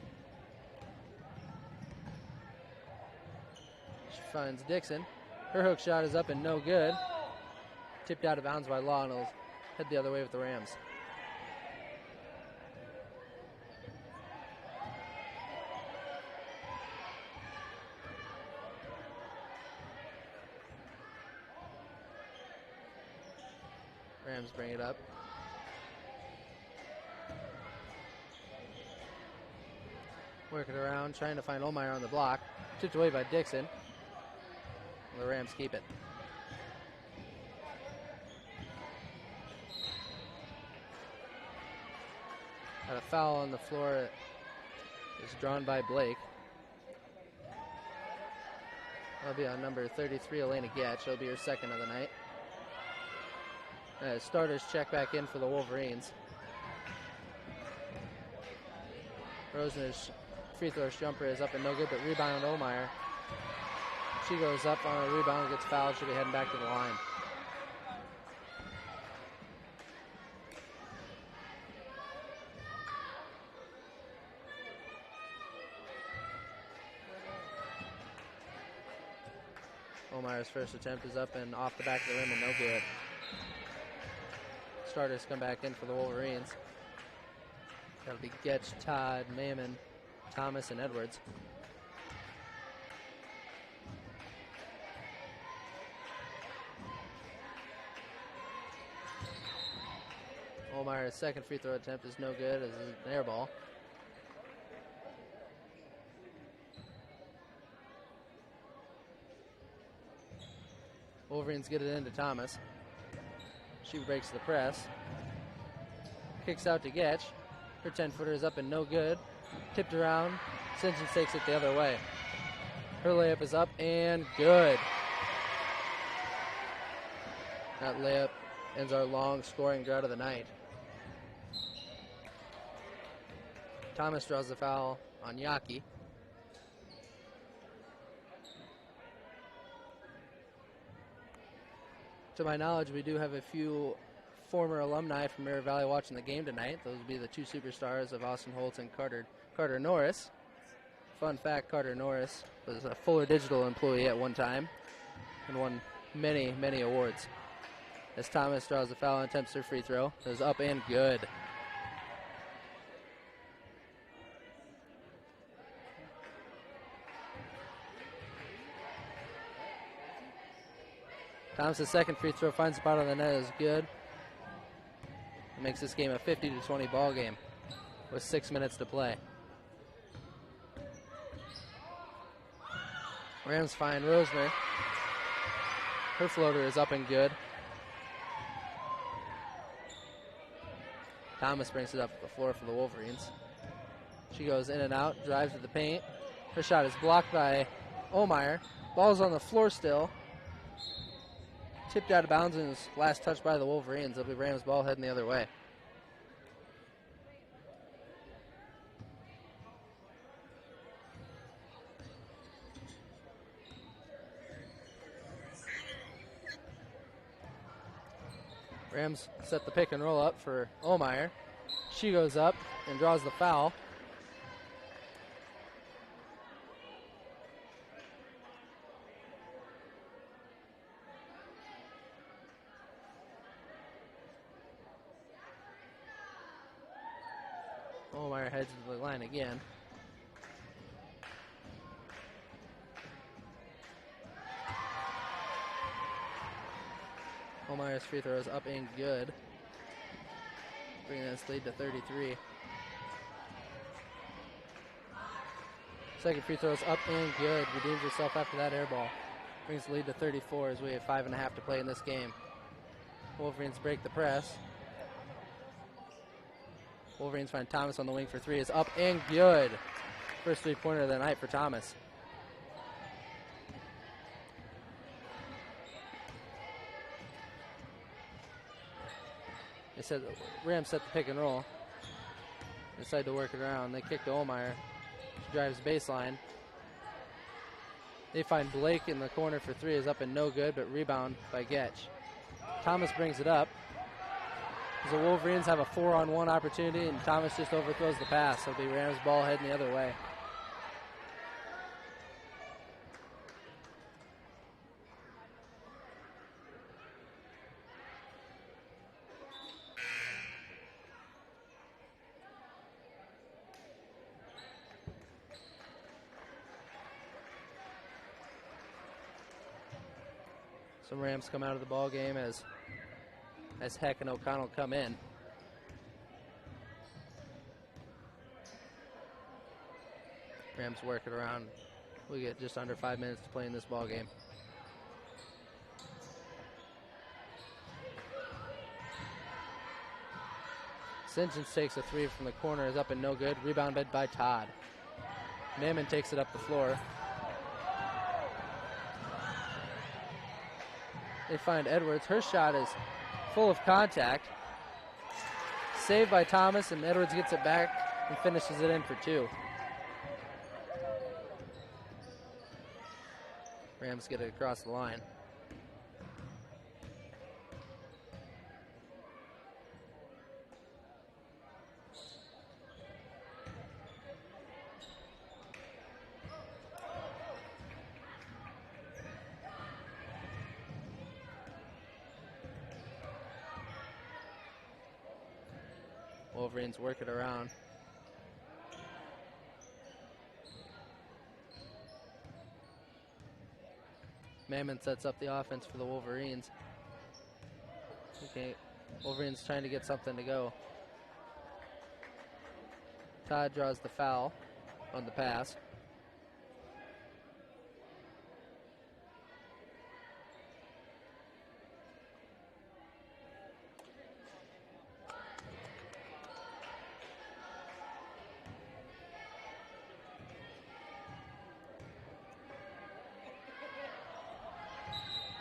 She finds Dixon. Her hook shot is up and no good. Tipped out of bounds by Law, and will head the other way with the Rams. Rams bring it up. Working around, trying to find Olmeyer on the block. Tipped away by Dixon. The Rams keep it. Got a foul on the floor. It's drawn by Blake. That'll be on number 33, Elena Getch. She'll be her second of the night. Starters check back in for the Wolverines. Rosner's free throw jumper is up and no good, but rebound Olmeyer. She goes up on a rebound, gets fouled. She'll be heading back to the line. Olmeyer's first attempt is up and off the back of the rim and no good. Starters come back in for the Wolverines. That'll be Getch, Todd, Mammon, Thomas, and Edwards. Olmeyer's second free throw attempt is no good as it's an air ball. Wolverines get it into Thomas. She breaks the press. Kicks out to Getch. Her 10-footer is up and no good. Tipped around. St. John's takes it the other way. Her layup is up and good. That layup ends our long scoring drought of the night. Thomas draws the foul on Yaki. To my knowledge, we do have a few former alumni from Mirror Valley watching the game tonight. Those would be the two superstars of Austin Holtz and Carter Norris. Fun fact, Carter Norris was a Fuller Digital employee at one time and won many, many awards. As Thomas draws the foul and attempts their free throw. It was up and good. Thomas' second free throw finds the bottom of the net. Is good. It makes this game a 50-20 ball game with 6 minutes to play. Rams find Rosner. Her floater is up and good. Thomas brings it up the floor for the Wolverines. She goes in and out, drives to the paint. Her shot is blocked by Omeyer. Ball's on the floor still. Tipped out of bounds and is last touched by the Wolverines. It'll be Rams ball heading the other way. Rams set the pick and roll up for Omeyer. She goes up and draws the foul. Omeyer heads to the line again. Omeyer's free throw is up and good, bringing this lead to 33. Second free throw is up and good. Redeems herself after that air ball. Brings the lead to 34 as we have 5.5 to play in this game. Wolverines break the press. Wolverines find Thomas on the wing for three. Is up and good. First three-pointer of the night for Thomas. They said Rams set the pick and roll. Decide to work it around. They kick to Omeyer. She drives baseline. They find Blake in the corner for three. Is up and no good, but rebound by Getch. Thomas brings it up. The Wolverines have a 4-on-1 opportunity, and Thomas just overthrows the pass. It'll be Rams ball heading the other way. Some Rams come out of the ball game as Heck and O'Connell come in. Rams work it around. We get just under 5 minutes to play in this ball game. Sinjins takes a three from the corner, is up and no good. Rebounded by Todd. Mammon takes it up the floor. They find Edwards. Her shot is full of contact. Saved by Thomas, and Edwards gets it back and finishes it in for two. Rams get it across the line. Wolverines work it around. Mammon sets up the offense for the Wolverines. Okay, Wolverines trying to get something to go. Todd draws the foul on the pass.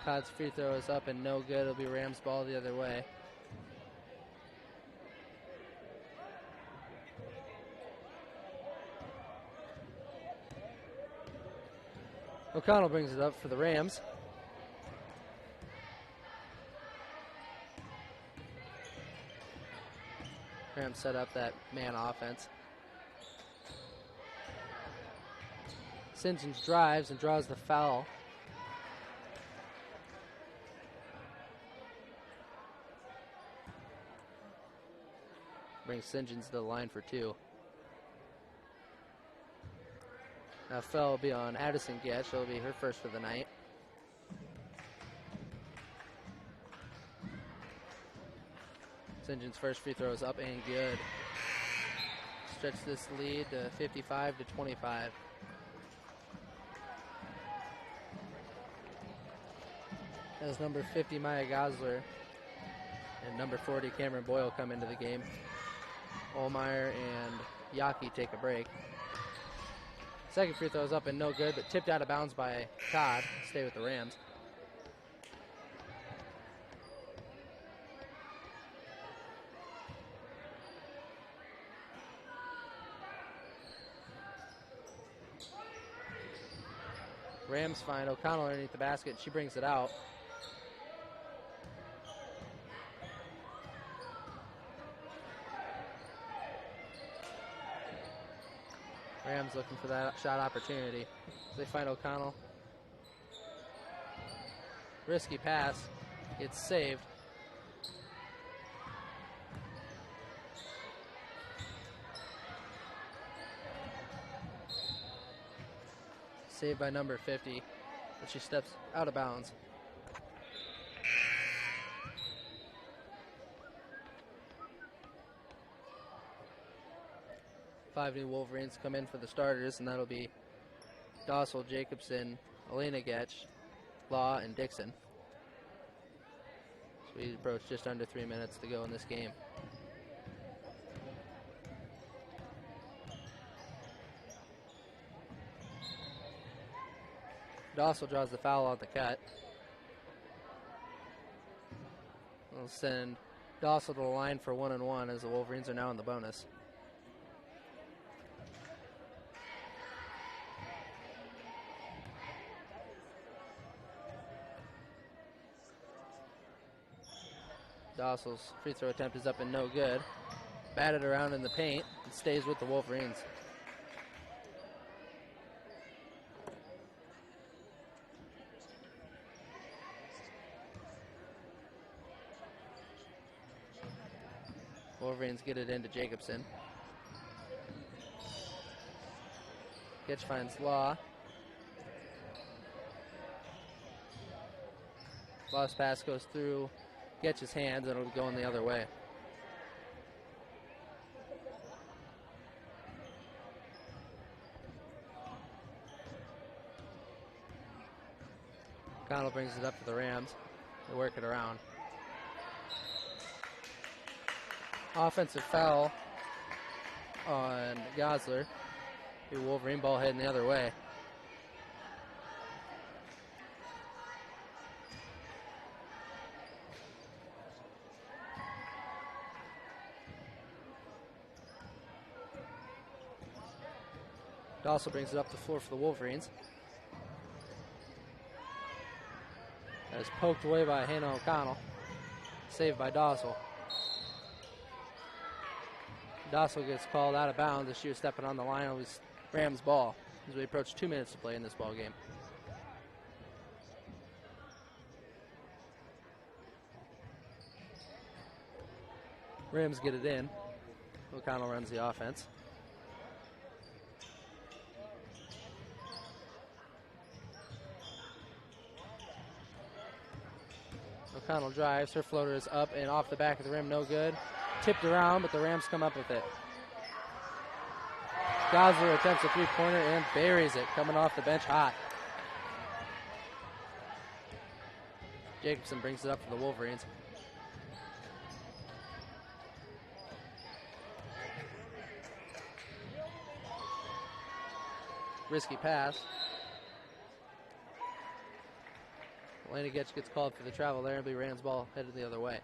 Todd's free throw is up and no good. It'll be Rams ball the other way. O'Connell brings it up for the Rams. Rams set up that man offense. St. John's drives and draws the foul. Brings St. John's to the line for 2. Now foul will be on Addison Getch. It'll be her first for the night. St. John's first free throw is up and good. Stretch this lead to 55 to 25. As number 50 Maya Gosler and number 40 Cameron Boyle come into the game. Olmeyer and Yaki take a break. Second free throw is up and no good, but tipped out of bounds by Todd. Stay with the Rams. Rams find O'Connell underneath the basket. She brings it out. Rams looking for that shot opportunity. They find O'Connell. Risky pass. It's saved. Saved by number 50, but she steps out of bounds. Five new Wolverines come in for the starters, and that'll be Dossel, Jacobson, Elena Getch, Law, and Dixon. So we approach just under 3 minutes to go in this game. Dossel draws the foul on the cut. We'll send Dossel to the line for 1-and-1 as the Wolverines are now in the bonus. Dossel's free throw attempt is up and no good. Batted around in the paint and stays with the Wolverines. Wolverines get it into Jacobson. Getch finds Law. Law's pass goes through Getch's hands and it'll go in the other way. Connell brings it up to the Rams. They work it around. Offensive foul on Gosler. The Wolverine ball heading the other way. Dossel brings it up the floor for the Wolverines. That is poked away by Hannah O'Connell. Saved by Dossel. Dossel gets called out of bounds as she was stepping on the line. It was Rams' ball as we approach 2 minutes to play in this ball game. Rams get it in. O'Connell runs the offense. O'Connell drives. Her floater is up and off the back of the rim. No good. Tipped around, but the Rams come up with it. Gosler attempts a three-pointer and buries it, coming off the bench hot. Jacobson brings it up for the Wolverines. Risky pass. Elena Getch gets called for the travel there. It'll be Rams' ball headed the other way.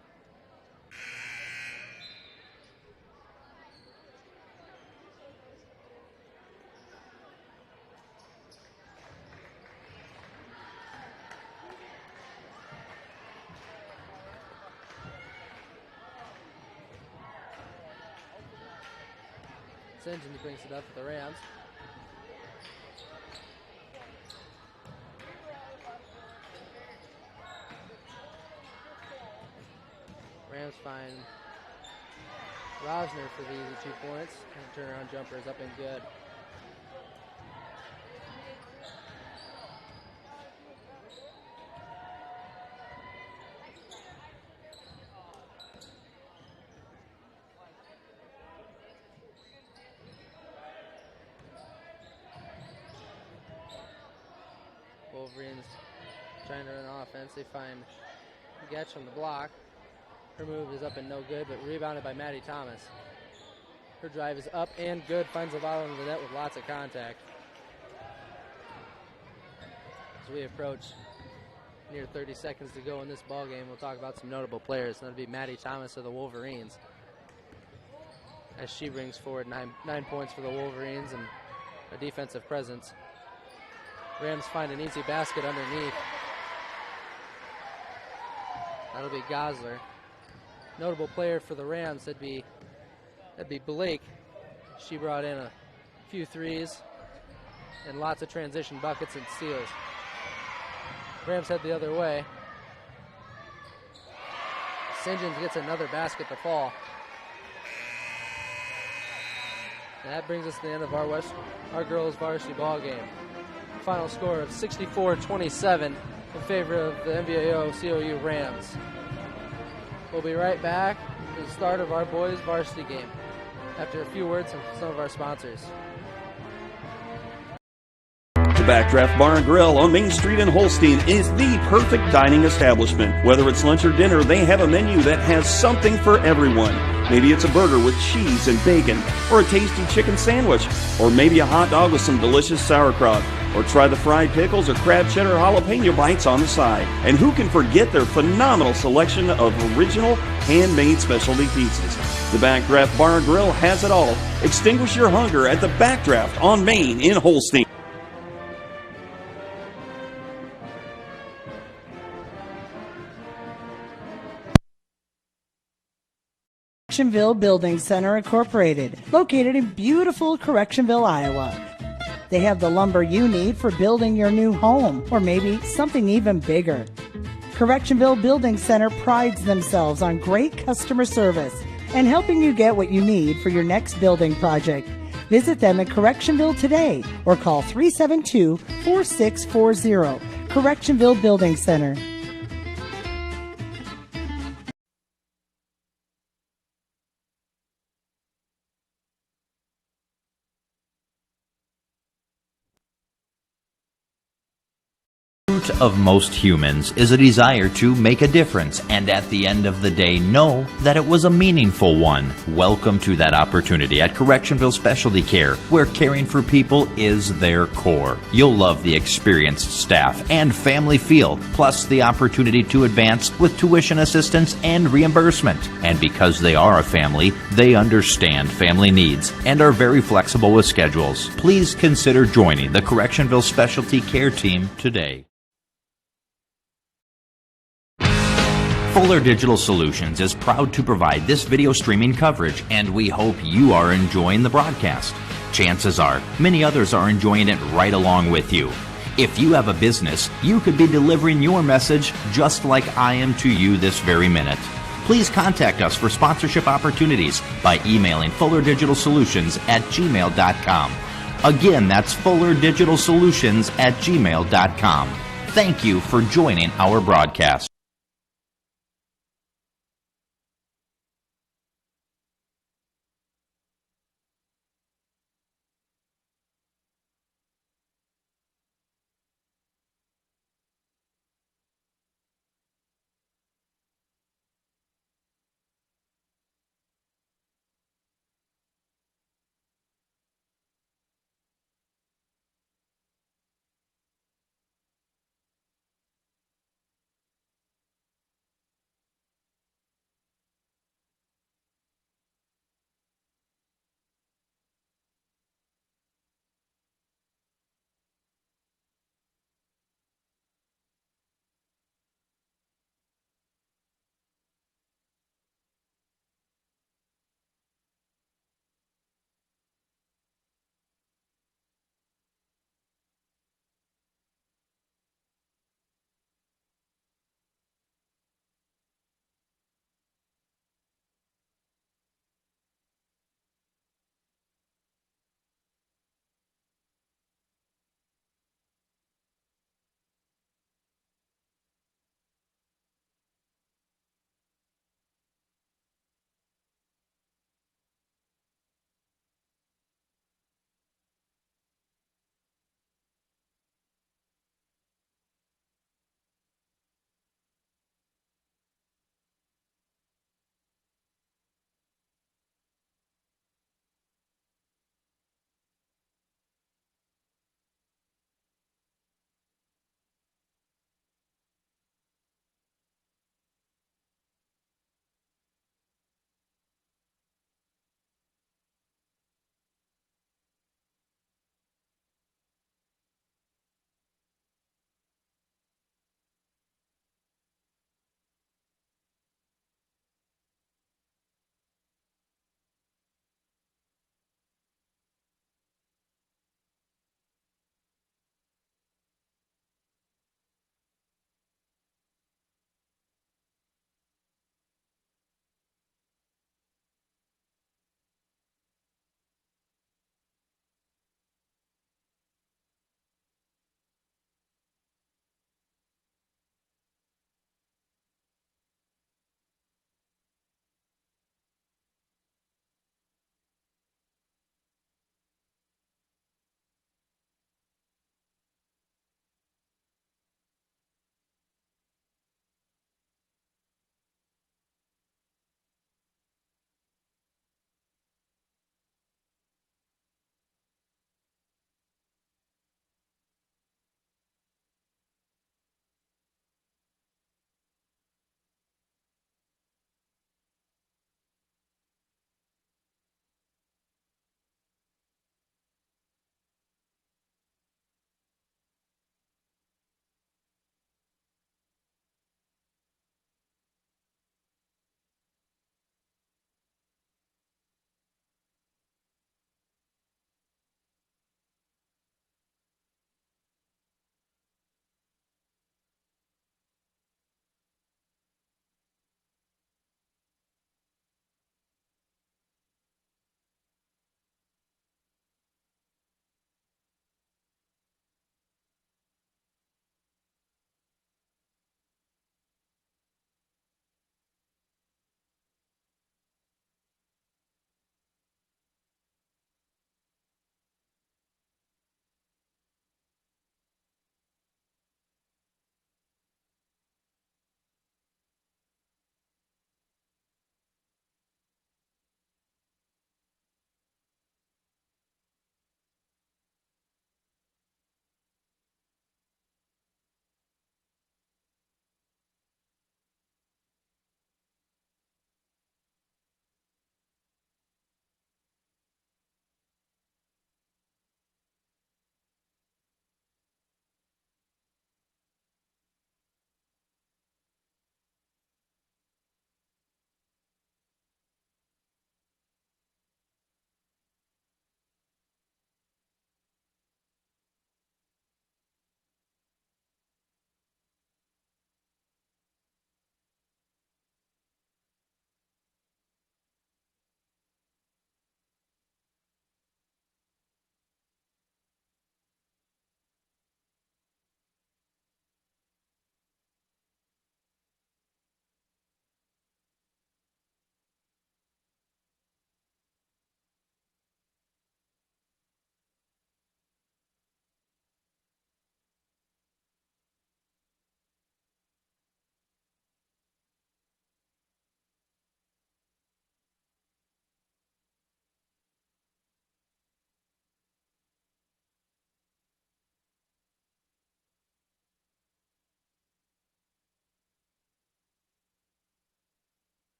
St. John's brings it up for the Rams. Rams find Rosner for the easy 2 points. And turnaround jumper is up and good. Wolverines trying to run offense. They find Getch on the block. Her move is up and no good, but rebounded by Maddie Thomas. Her drive is up and good. Finds the bottom of the net with lots of contact. As we approach near 30 seconds to go in this ball game, we'll talk about some notable players. That'll be Maddie Thomas of the Wolverines, as she brings forward nine points for the Wolverines and a defensive presence. Rams find an easy basket underneath. That'll be Gosler. Notable player for the Rams, that'd be Blake. She brought in a few threes and lots of transition buckets and steals. Rams head the other way. St. John's gets another basket to fall. And that brings us to the end of our girls varsity ball game. Final score of 64-27 in favor of the MVAOCOU Rams. We'll be right back to the start of our boys varsity game after a few words from some of our sponsors. The Backdraft Bar and Grill on Main Street in Holstein is the perfect dining establishment. Whether it's lunch or dinner, they have a menu that has something for everyone. Maybe it's a burger with cheese and bacon, or a tasty chicken sandwich, or maybe a hot dog with some delicious sauerkraut, or try the fried pickles or crab cheddar jalapeno bites on the side. And who can forget their phenomenal selection of original handmade specialty pizzas? The Backdraft Bar and Grill has it all. Extinguish your hunger at the Backdraft on Main in Holstein. Correctionville Building Center Incorporated, located in beautiful Correctionville, Iowa. They have the lumber you need for building your new home, or maybe something even bigger. Correctionville Building Center prides themselves on great customer service and helping you get what you need for your next building project. Visit them in Correctionville today or call 372-4640. Correctionville Building Center. Of most humans is a desire to make a difference and at the end of the day know that it was a meaningful one. Welcome to that opportunity at Correctionville Specialty Care, where caring for people is their core. You'll love the experienced staff and family feel, plus the opportunity to advance with tuition assistance and reimbursement. And because they are a family, they understand family needs and are very flexible with schedules. Please consider joining the Correctionville Specialty Care team today. Fuller Digital Solutions is proud to provide this video streaming coverage, and we hope you are enjoying the broadcast. Chances are, many others are enjoying it right along with you. If you have a business, you could be delivering your message just like I am to you this very minute. Please contact us for sponsorship opportunities by emailing fullerdigitalsolutions@gmail.com. Again, that's fullerdigitalsolutions@gmail.com. Thank you for joining our broadcast.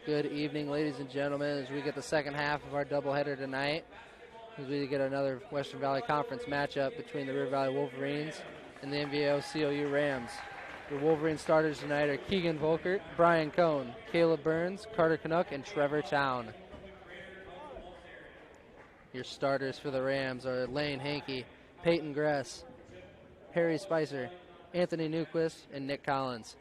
Good evening, ladies and gentlemen, as we get the second half of our doubleheader tonight, as we get another Western Valley Conference matchup between the River Valley Wolverines and the MVAOCOU Rams. The Wolverine starters tonight are Keegan Volkert, Brian Cohn, Caleb Burns, Carter Canuck, and Trevor Town. Your starters for the Rams are Lane Hankey, Peyton Gress, Harry Spicer, Anthony Newquist, and Nick Collins.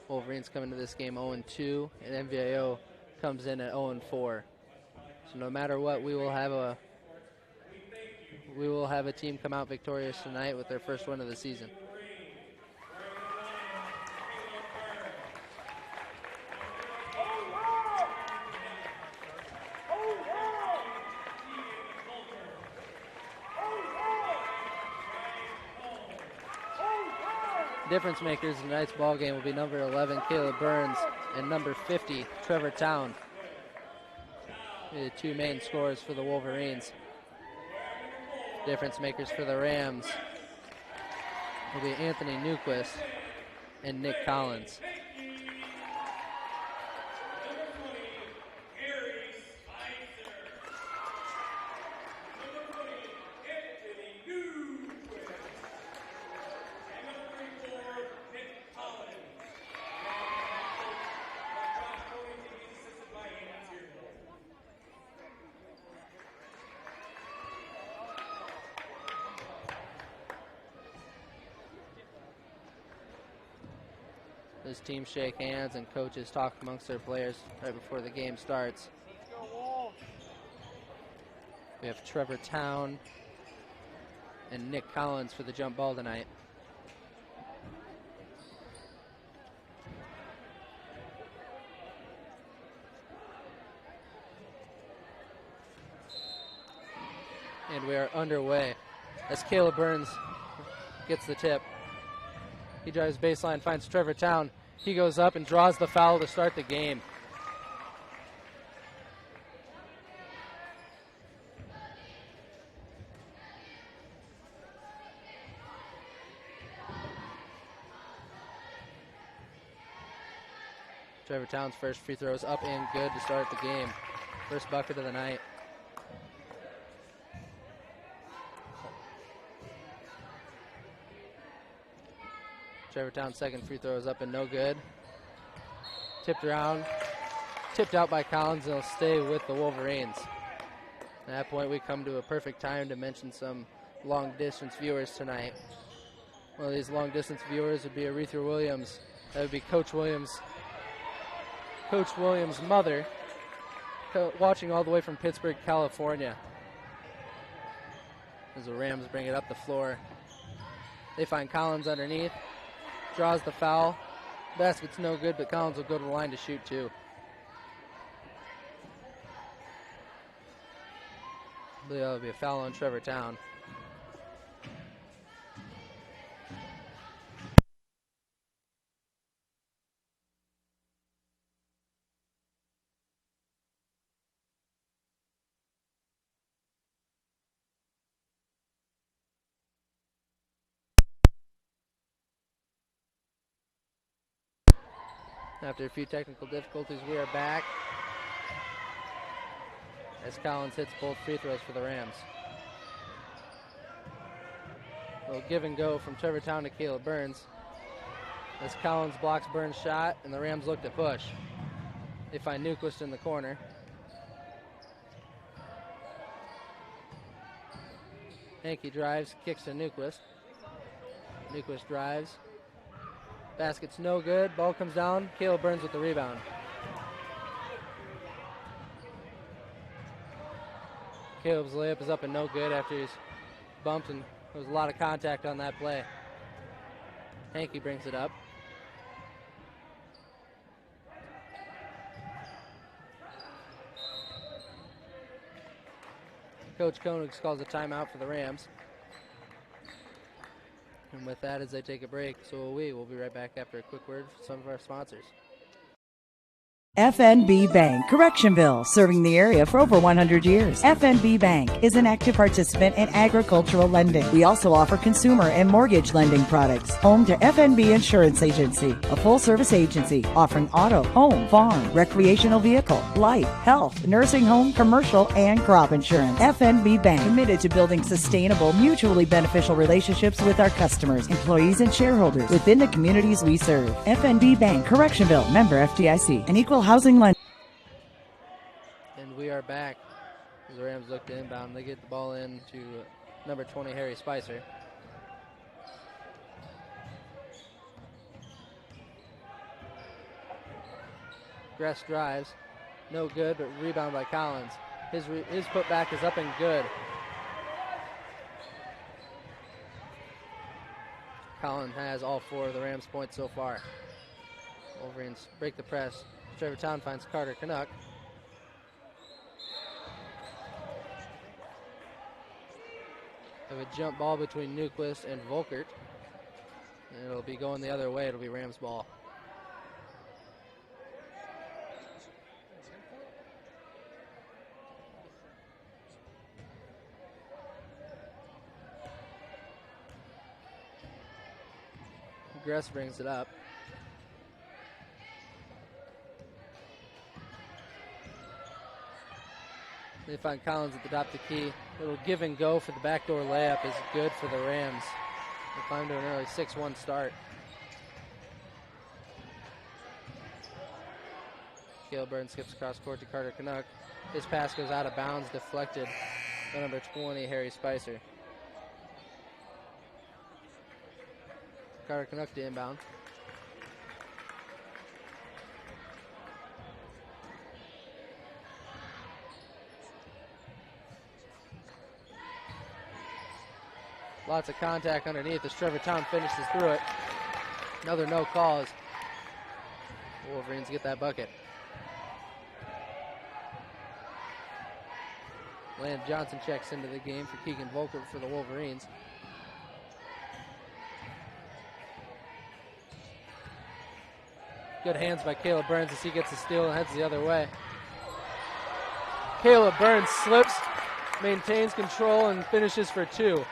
Wolverines come into this game 0-2, and MVAO comes in at 0-4. So no matter what, we will have a team come out victorious tonight with their first win of the season. Difference makers in tonight's ball game will be number 11, Caleb Burns, and number 50, Trevor Town. The two main scorers for the Wolverines. Difference makers for the Rams will be Anthony Newquist and Nick Collins. As teams shake hands and coaches talk amongst their players right before the game starts. We have Trevor Town and Nick Collins for the jump ball tonight. And we are underway as Caleb Burns gets the tip. He drives baseline, finds Trevor Town. He goes up and draws the foul to start the game. Trevor Town's first free throw is up and good to start the game. First bucket of the night. Trevor Town's second free throw is up and no good. Tipped around, tipped out by Collins, and he'll stay with the Wolverines. At that point, we come to a perfect time to mention some long-distance viewers tonight. One of these long-distance viewers would be Aretha Williams. That would be Coach Williams' mother, watching all the way from Pittsburgh, California. As the Rams bring it up the floor, they find Collins underneath. Draws the foul. Basket's no good, but Collins will go to the line to shoot two. I believe that would be a foul on Trevor Town. After a few technical difficulties, we are back as Collins hits both free throws for the Rams. A little give and go from Trevor Town to Caleb Burns as Collins blocks Burns' shot and the Rams look to push. They find Newquist in the corner. Hankey drives, kicks to Newquist. Newquist drives. Basket's no good. Ball comes down. Caleb Burns with the rebound. Caleb's layup is up and no good after he's bumped, and there was a lot of contact on that play. Hankey brings it up. Coach Koenig calls a timeout for the Rams. And with that, as they take a break, so will we. We'll be right back after a quick word from some of our sponsors. FNB Bank, Correctionville, serving the area for over 100 years. FNB Bank is an active participant in agricultural lending. We also offer consumer and mortgage lending products. Home to FNB Insurance Agency, a full-service agency offering auto, home, farm, recreational vehicle, life, health, nursing home, commercial, and crop insurance. FNB Bank, committed to building sustainable, mutually beneficial relationships with our customers, employees, and shareholders within the communities we serve. FNB Bank, Correctionville, member FDIC, an equal housing lender. And we are back as the Rams look to inbound. They get the ball in to number 20, Harry Spicer. Gress drives. No good, but rebound by Collins. His putback is up and good. Collins has all 4 of the Rams' points so far. Wolverines break the press. Trevor Town finds Carter Canuck. Have a jump ball between Newquist and Volkert. And it'll be going the other way. It'll be Rams ball. Gress brings it up. They find Collins at the top of the key. Little give and go for the backdoor layup is good for the Rams. They climb to an early 6-1 start. Caleb Burns skips across court to Carter Canuck. His pass goes out of bounds, deflected by number 20, Harry Spicer. Carter Canuck to inbound. Lots of contact underneath as Trevor Town finishes through it. Another no calls. Wolverines get that bucket. Landon Johnson checks into the game for Keegan Volkert for the Wolverines. Good hands by Caleb Burns as he gets a steal and heads the other way. Caleb Burns slips, maintains control, and finishes for 2.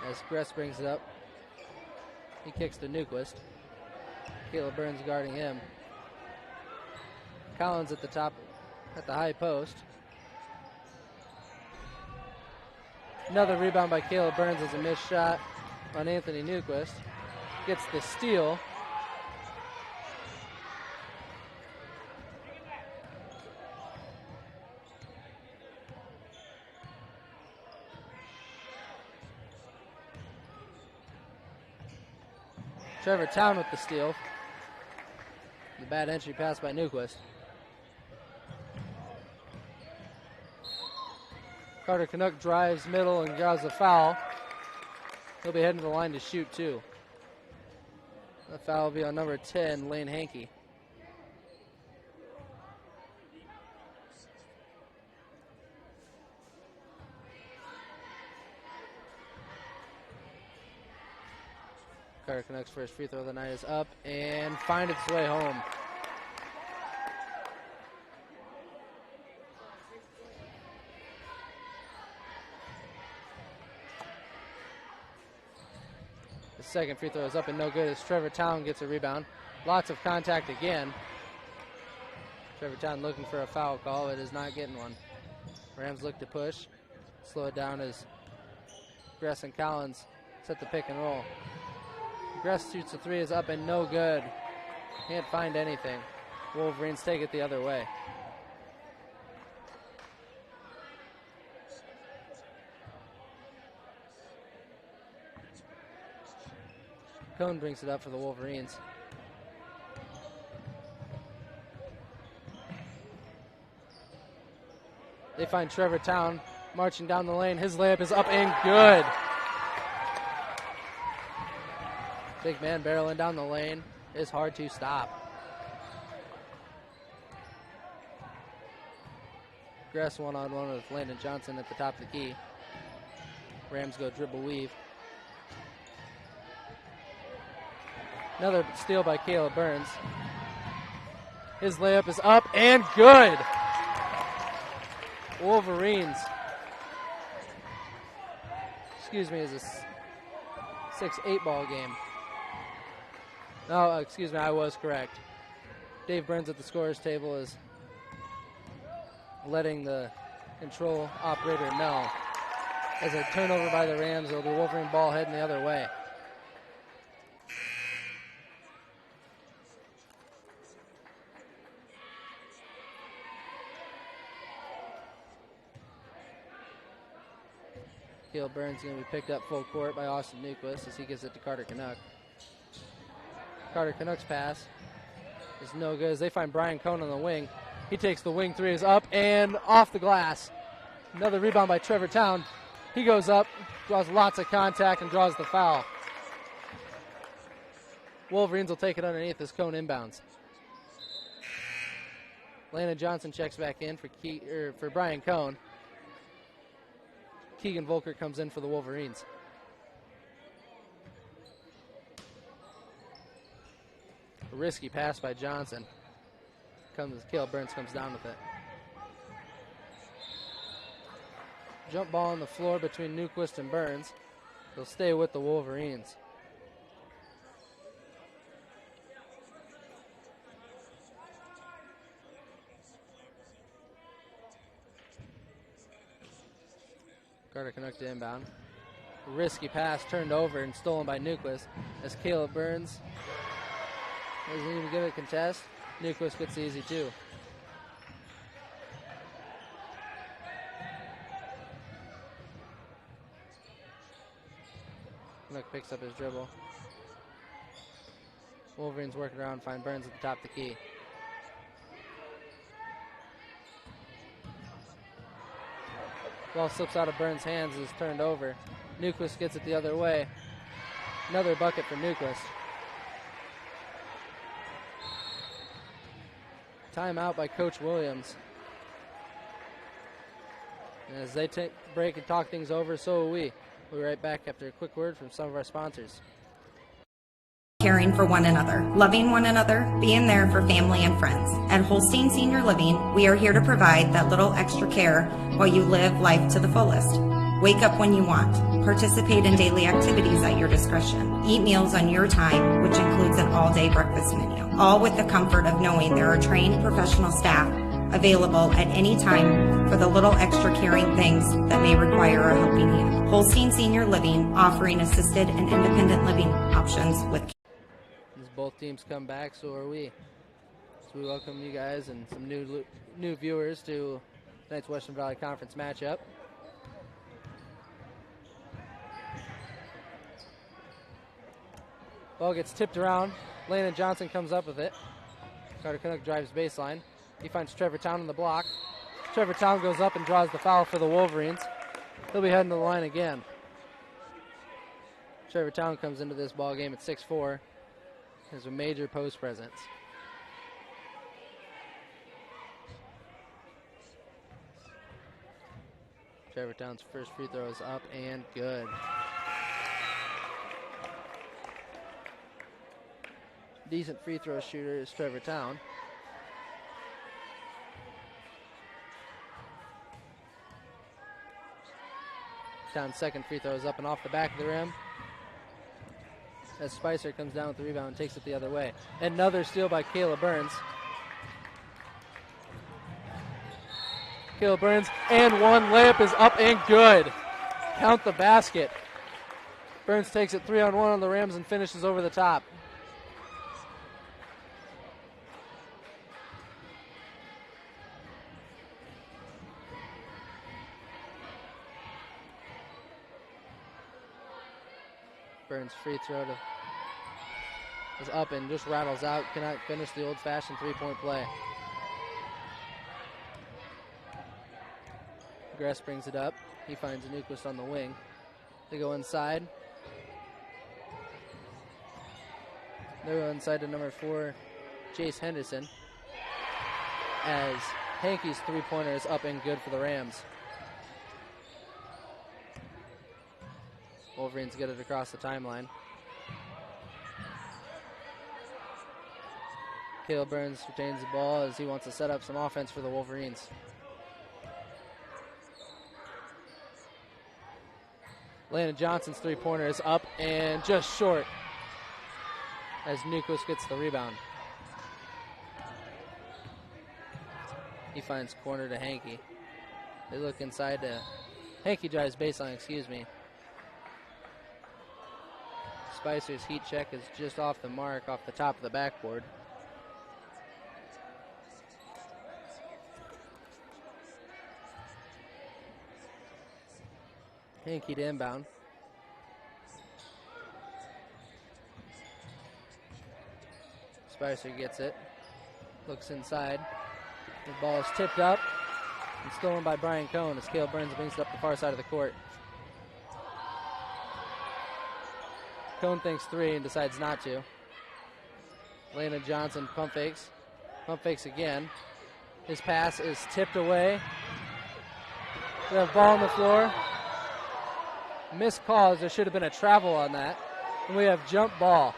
As Gress brings it up, he kicks to Newquist. Caleb Burns guarding him. Collins at the top, at the high post. Another rebound by Caleb Burns as a missed shot on Anthony Newquist. Gets the steal. Trevor Town with the steal. The bad entry pass by Newquist. Carter Canuck drives middle and draws a foul. He'll be heading to the line to shoot 2. The foul will be on number 10, Lane Hankey. Carter Canuck's first free throw of the night is up and finds its way home. The second free throw is up and no good as Trevor Town gets a rebound. Lots of contact again. Trevor Town looking for a foul call, but is not getting one. Rams look to push. Slow it down as Gress and Collins set the pick and roll. Gress shoots the 3, is up and no good. Can't find anything. Wolverines take it the other way. Cone brings it up for the Wolverines. They find Trevor Town marching down the lane. His layup is up and good. Big man barreling down the lane is hard to stop. Gress one-on-one with Landon Johnson at the top of the key. Rams go dribble weave. Another steal by Caleb Burns. His layup is up and good. Wolverines. Excuse me, is a 6-8 ball game. No, excuse me, I was correct. Dave Burns at the scorer's table is letting the control operator know. As a turnover by the Rams, it'll be Wolverine ball heading the other way. Caleb Burns is going to be picked up full court by Austin Newquist as he gives it to Carter Canuck. Carter Canuck's pass is no good as they find Brian Cohn on the wing. He takes the wing three, is up and off the glass. Another rebound by Trevor Town. He goes up, draws lots of contact, and draws the foul. Wolverines will take it underneath as Cohn inbounds. Landon Johnson checks back in for Brian Cohn. Keegan Volker comes in for the Wolverines. A risky pass by Johnson. Caleb Burns comes down with it. Jump ball on the floor between Newquist and Burns. They'll stay with the Wolverines. Carter Canuck to inbound. A risky pass turned over and stolen by Newquist as Caleb Burns doesn't even give it a contest. Newquist gets the easy two. Canuck picks up his dribble. Wolverines work around, find Burns at the top of the key. Ball slips out of Burns' hands and is turned over. Newquist gets it the other way. Another bucket for Newquist. Timeout by Coach Williams. And as they take a break and talk things over, so will we. We'll be right back after a quick word from some of our sponsors. Caring for one another, loving one another, being there for family and friends. At Holstein Senior Living, we are here to provide that little extra care while you live life to the fullest. Wake up when you want. Participate in daily activities at your discretion. Eat meals on your time, which includes an all-day breakfast menu. All with the comfort of knowing there are trained professional staff available at any time for the little extra caring things that may require a helping hand. Holstein Senior Living, offering assisted and independent living options with As both teams come back, so are we. So we welcome you guys and some new viewers to tonight's Western Valley Conference matchup. Ball gets tipped around. Landon Johnson comes up with it. Carter Canuck drives baseline. He finds Trevor Town on the block. Trevor Town goes up and draws the foul for the Wolverines. He'll be heading to the line again. Trevor Town comes into this ball game at 6'4". Has a major post presence. Trevor Town's first free throw is up and good. Decent free throw shooter is Trevor Town. Town's second free throw is up and off the back of the rim. As Spicer comes down with the rebound and takes it the other way. Another steal by Caleb Burns. Caleb Burns, and one layup is up and good. Count the basket. Burns takes it 3-on-1 on the Rams and finishes over the top. Burns' free throw is up and just rattles out. Cannot finish the old-fashioned three-point play. Gress brings it up. He finds Newquist on the wing. They go inside. They go inside to number 4, Chase Henderson. As Hankey's three-pointer is up and good for the Rams. Wolverines get it across the timeline. Caleb Burns retains the ball as he wants to set up some offense for the Wolverines. Landon Johnson's three-pointer is up and just short as Newquist gets the rebound. He finds corner to Hankey. They look inside to Hankey drives baseline, excuse me. Spicer's heat check is just off the mark, off the top of the backboard. Hankey to inbound. Spicer gets it. Looks inside. The ball is tipped up and stolen by Brian Cohn as Caleb Burns brings it up the far side of the court. Cohn thinks three and decides not to. Landon Johnson pump fakes. Pump fakes again. His pass is tipped away. We have ball on the floor. Missed call, as there should have been a travel on that. And we have jump ball.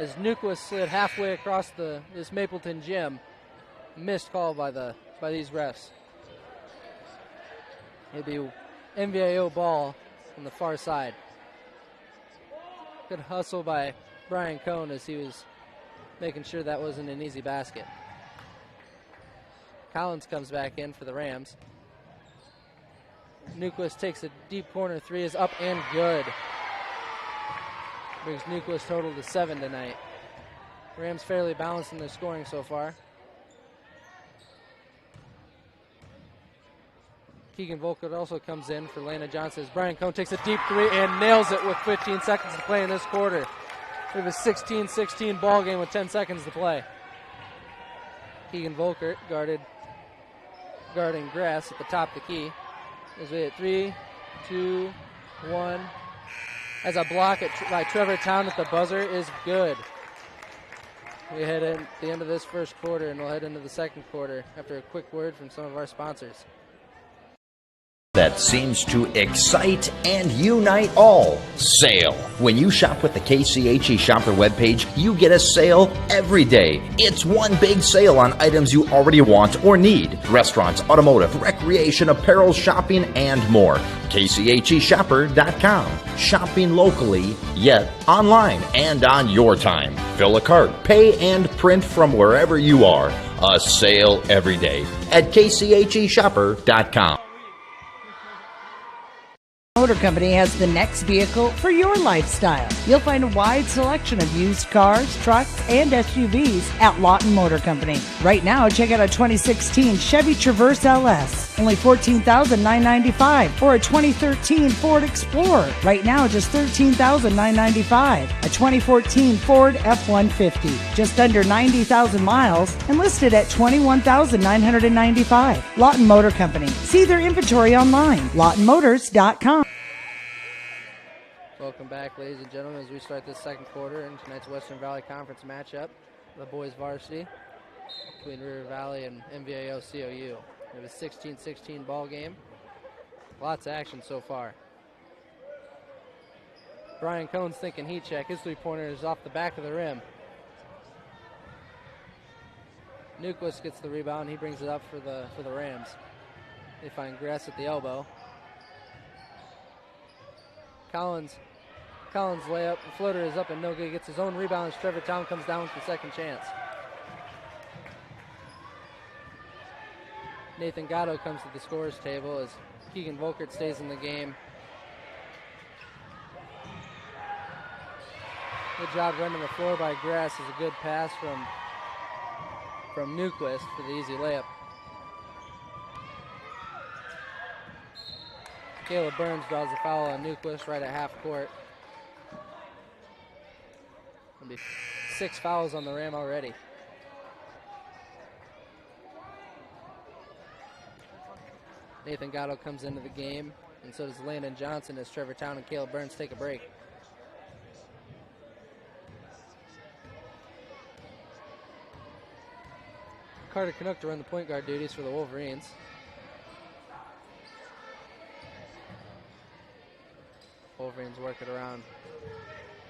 As Newquist slid halfway across this Mapleton gym. Missed call by these refs. It'll be MVAO ball on the far side. Good hustle by Brian Cohn as he was making sure that wasn't an easy basket. Collins comes back in for the Rams. Newquist takes a deep corner three, is up and good. Brings Newquist total to 7 tonight. Rams fairly balanced in their scoring so far. Keegan Volkert also comes in for Landon Johnson. Brian Cohn takes a deep three and nails it with 15 seconds to play in this quarter. We have a 16-16 ball game with 10 seconds to play. Keegan Volkert guarding Grass at the top of the key. As we hit 3, 2, 1. As a block by Trevor Town at the buzzer is good. We head in at the end of this first quarter, and we'll head into the second quarter after a quick word from some of our sponsors. That seems to excite and unite all. Sale. When you shop with the KCHE Shopper webpage, you get a sale every day. It's one big sale on items you already want or need. Restaurants, automotive, recreation, apparel, shopping, and more. KCHEshopper.com. Shopping locally, yet online and on your time. Fill a cart, pay, and print from wherever you are. A sale every day at KCHEshopper.com. Motor Company has the next vehicle for your lifestyle. You'll find a wide selection of used cars, trucks, and SUVs at Lawton Motor Company. Right now, check out a 2016 Chevy Traverse LS, only $14,995, or a 2013 Ford Explorer. Right now, just $13,995. A 2014 Ford F-150, just under 90,000 miles, and listed at $21,995. Lawton Motor Company. See their inventory online, lawtonmotors.com. Welcome back, ladies and gentlemen, as we start this second quarter in tonight's Western Valley Conference matchup, the boys varsity between River Valley and MVAOCOU. We have a 16-16 ball game. Lots of action so far. Brian Cohn's thinking heat check. His three-pointer is off the back of the rim. Newquist gets the rebound. He brings it up for the Rams. They find Gress at the elbow. Collins layup, the floater is up and no good. Gets his own rebound as Trevor Town comes down with the second chance. Nathan Gatto comes to the scorer's table as Keegan Volkert stays in the game. Good job running the floor by Grass. Is a good pass from Newquist for the easy layup. Caleb Burns draws the foul on Newquist right at half court. There'll be 6 fouls on the Ram already. Nathan Gatto comes into the game, and so does Landon Johnson as Trevor Town and Caleb Burns take a break. Carter Canuck to run the point guard duties for the Wolverines. Wolverines work it around.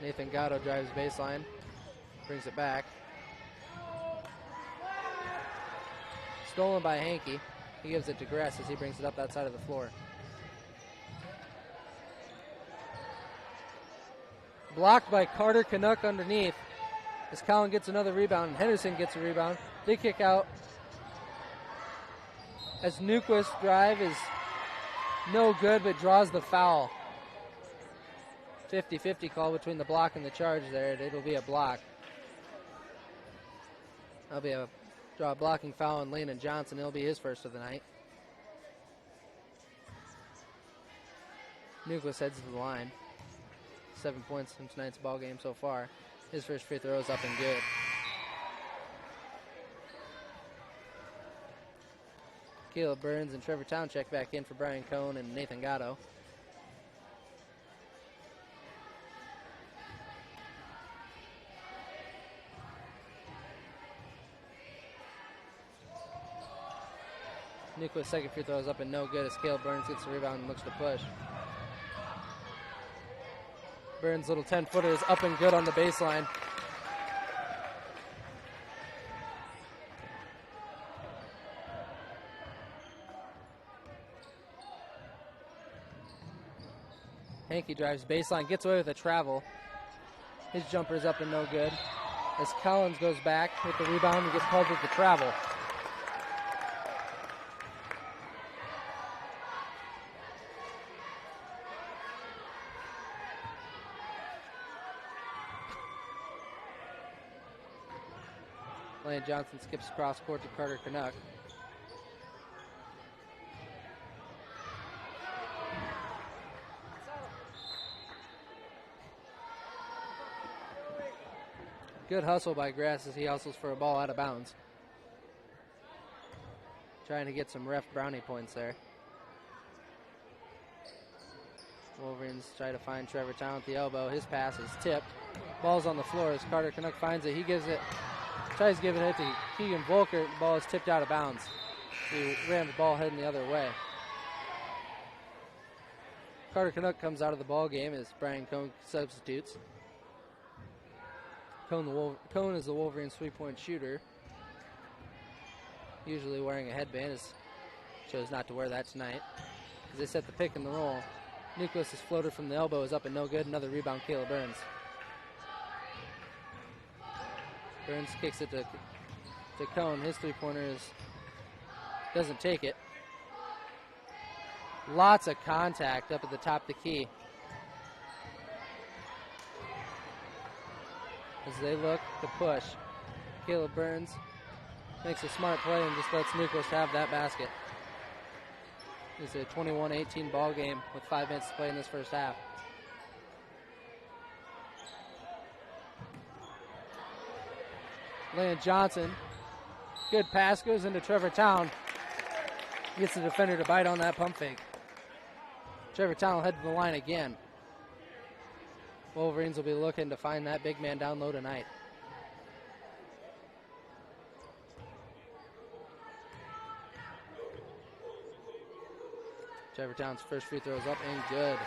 Nathan Gatto drives baseline. Brings it back. Stolen by Hankey. He gives it to Gress as he brings it up that side of the floor. Blocked by Carter Canuck underneath. As Collin gets another rebound and Henderson gets a rebound. They kick out. As Newquist's drive is no good but draws the foul. 50-50 call between the block and the charge there. It'll be a block. That'll be a blocking foul on Landon Johnson. It'll be his first of the night. Newquist heads to the line. 7 points in tonight's ball game so far. His first free throw is up and good. Caleb Burns and Trevor Town check back in for Brian Cohn and Nathan Gatto. Newquist's second free throw is up and no good as Caleb Burns gets the rebound and looks to push. Burns' little 10-footer is up and good on the baseline. Hankey drives baseline, gets away with a travel. His jumper is up and no good. As Collins goes back with the rebound and gets called with the travel. Lane Johnson skips across court to Carter Canuck. Good hustle by Grass as he hustles for a ball out of bounds. Trying to get some ref brownie points there. Wolverines try to find Trevor Town at the elbow. His pass is tipped. Ball's on the floor as Carter Canuck finds it. He gives it, tries giving it to Keegan Volker. The ball is tipped out of bounds. He ran the ball heading the other way. Carter Canuck comes out of the ball game as Brian Cohn substitutes. Cohn is the Wolverines' three-point shooter. Usually wearing a headband. Chose not to wear that tonight. As they set the pick and the roll. Newquist's floater from the elbow is up and no good. Another rebound, Caleb Burns. Burns kicks it to Cohn. His three-pointer doesn't take it. Lots of contact up at the top of the key. As they look to push. Caleb Burns makes a smart play and just lets Newquist have that basket. It's a 21-18 ball game with 5 minutes to play in this first half. Landon Johnson, good pass, goes into Trevor Town. Gets the defender to bite on that pump fake. Trevor Town will head to the line again. Wolverines will be looking to find that big man down low tonight. Trevor Town's first free throw is up and good.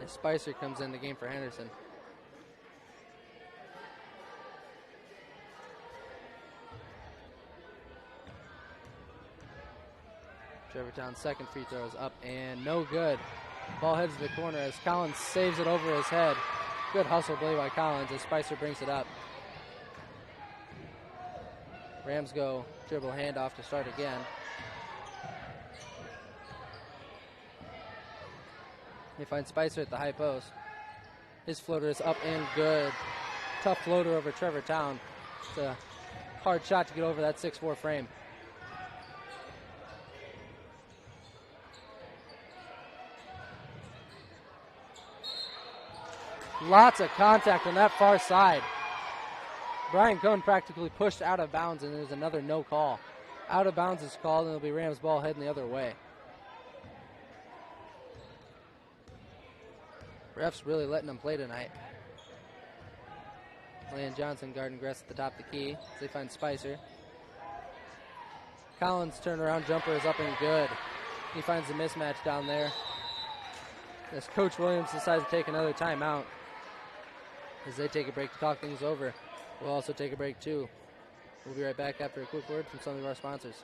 And Spicer comes in the game for Henderson. Trevor Town's second free throw is up and no good. Ball heads to the corner as Collins saves it over his head. Good hustle play by Collins as Spicer brings it up. Rams go dribble handoff to start again. They find Spicer at the high post. His floater is up and good. Tough floater over Trevor Town. It's a hard shot to get over that 6'4" frame. Lots of contact on that far side. Brian Cohn practically pushed out of bounds, and there's another no call. Out of bounds is called, and it'll be Rams ball heading the other way. Refs really letting them play tonight. Landon Johnson guarding Gress at the top of the key as they find Spicer. Collins' turnaround jumper is up and good. He finds the mismatch down there as Coach Williams decides to take another timeout. as they take a break to talk things over. We'll also take a break too. We'll be right back after a quick word from some of our sponsors.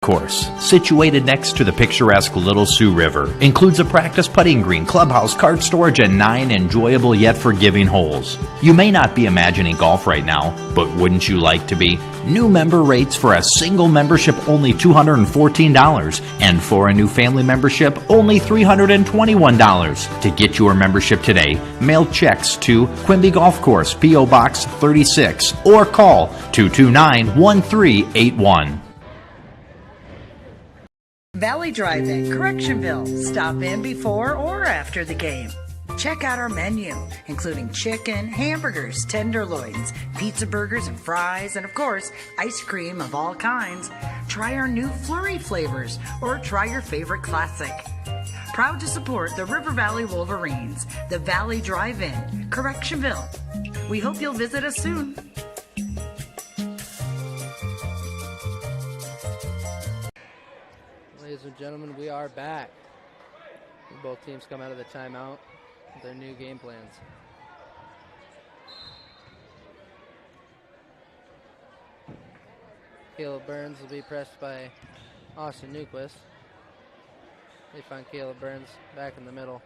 Course, situated next to the picturesque Little Sioux River, includes a practice putting green, clubhouse, cart storage, and 9 enjoyable yet forgiving holes. You may not be imagining golf right now, but wouldn't you like to be? New member rates for a single membership only $214, and for a new family membership only $321. To get your membership today, mail checks to Quimby Golf Course, P.O. Box 36, or call 229-1381. Valley Drive-In, Correctionville. Stop in before or after the game. Check out our menu, including chicken, hamburgers, tenderloins, pizza burgers and fries, and of course, ice cream of all kinds. Try our new flurry flavors or try your favorite classic. Proud to support the River Valley Wolverines, the Valley Drive-In, Correctionville. We hope you'll visit us soon. Ladies and gentlemen, we are back. Both teams come out of the timeout with their new game plans. Caleb Burns will be pressed by Austin Newquist. They find Caleb Burns back in the middle.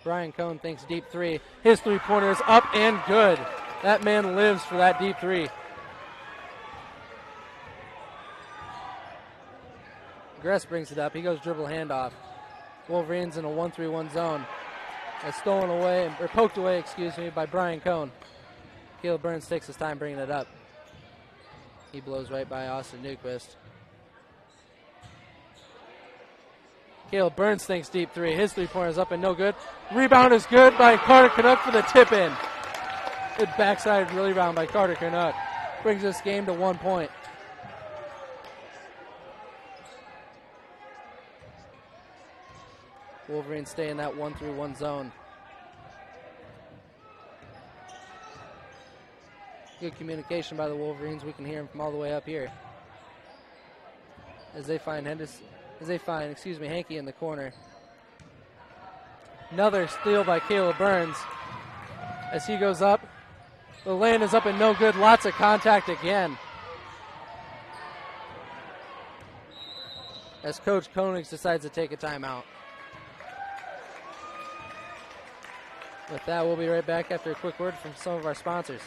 Brian Cohn thinks deep three. His three-pointer is up and good. That man lives for that deep three. Gress brings it up. He goes dribble handoff. Wolverines in a 1-3-1 zone. That's stolen away, or poked away, by Brian Cohn. Caleb Burns takes his time bringing it up. He blows right by Austin Newquist. Caleb Burns thinks deep three. His three-pointer is up and no good. Rebound is good by Carter Canuck for the tip-in. Good backside rebound by Carter Canuck. Brings this game to 1 point. Wolverines stay in that 1-3-1 zone. Good communication by the Wolverines. We can hear them from all the way up here. As they find Hankey in the corner. Another steal by Caleb Burns. As he goes up, the lane is up and no good. Lots of contact again. As Coach Koenigs decides to take a timeout. With that, we'll be right back after a quick word from some of our sponsors.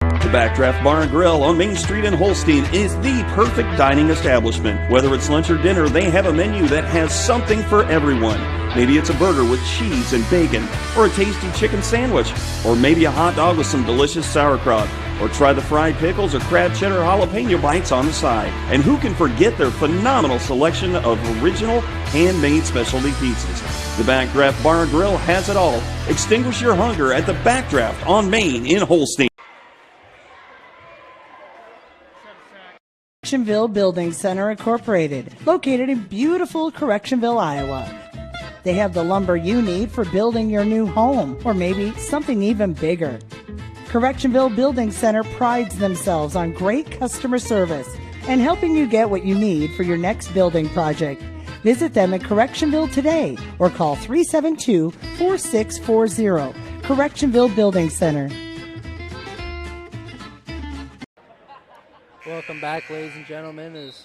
The Backdraft Bar and Grill on Main Street in Holstein is the perfect dining establishment. Whether it's lunch or dinner, they have a menu that has something for everyone. Maybe it's a burger with cheese and bacon, or a tasty chicken sandwich, or maybe a hot dog with some delicious sauerkraut, or try the fried pickles or crab cheddar jalapeno bites on the side. And who can forget their phenomenal selection of original handmade specialty pizzas? The Backdraft Bar and Grill has it all. Extinguish your hunger at the Backdraft on Main in Holstein. Correctionville Building Center Incorporated, located in beautiful Correctionville, Iowa. They have the lumber you need for building your new home, or maybe something even bigger. Correctionville Building Center prides themselves on great customer service and helping you get what you need for your next building project. Visit them at Correctionville today or call 372-4640. Correctionville Building Center. Welcome back, ladies and gentlemen, as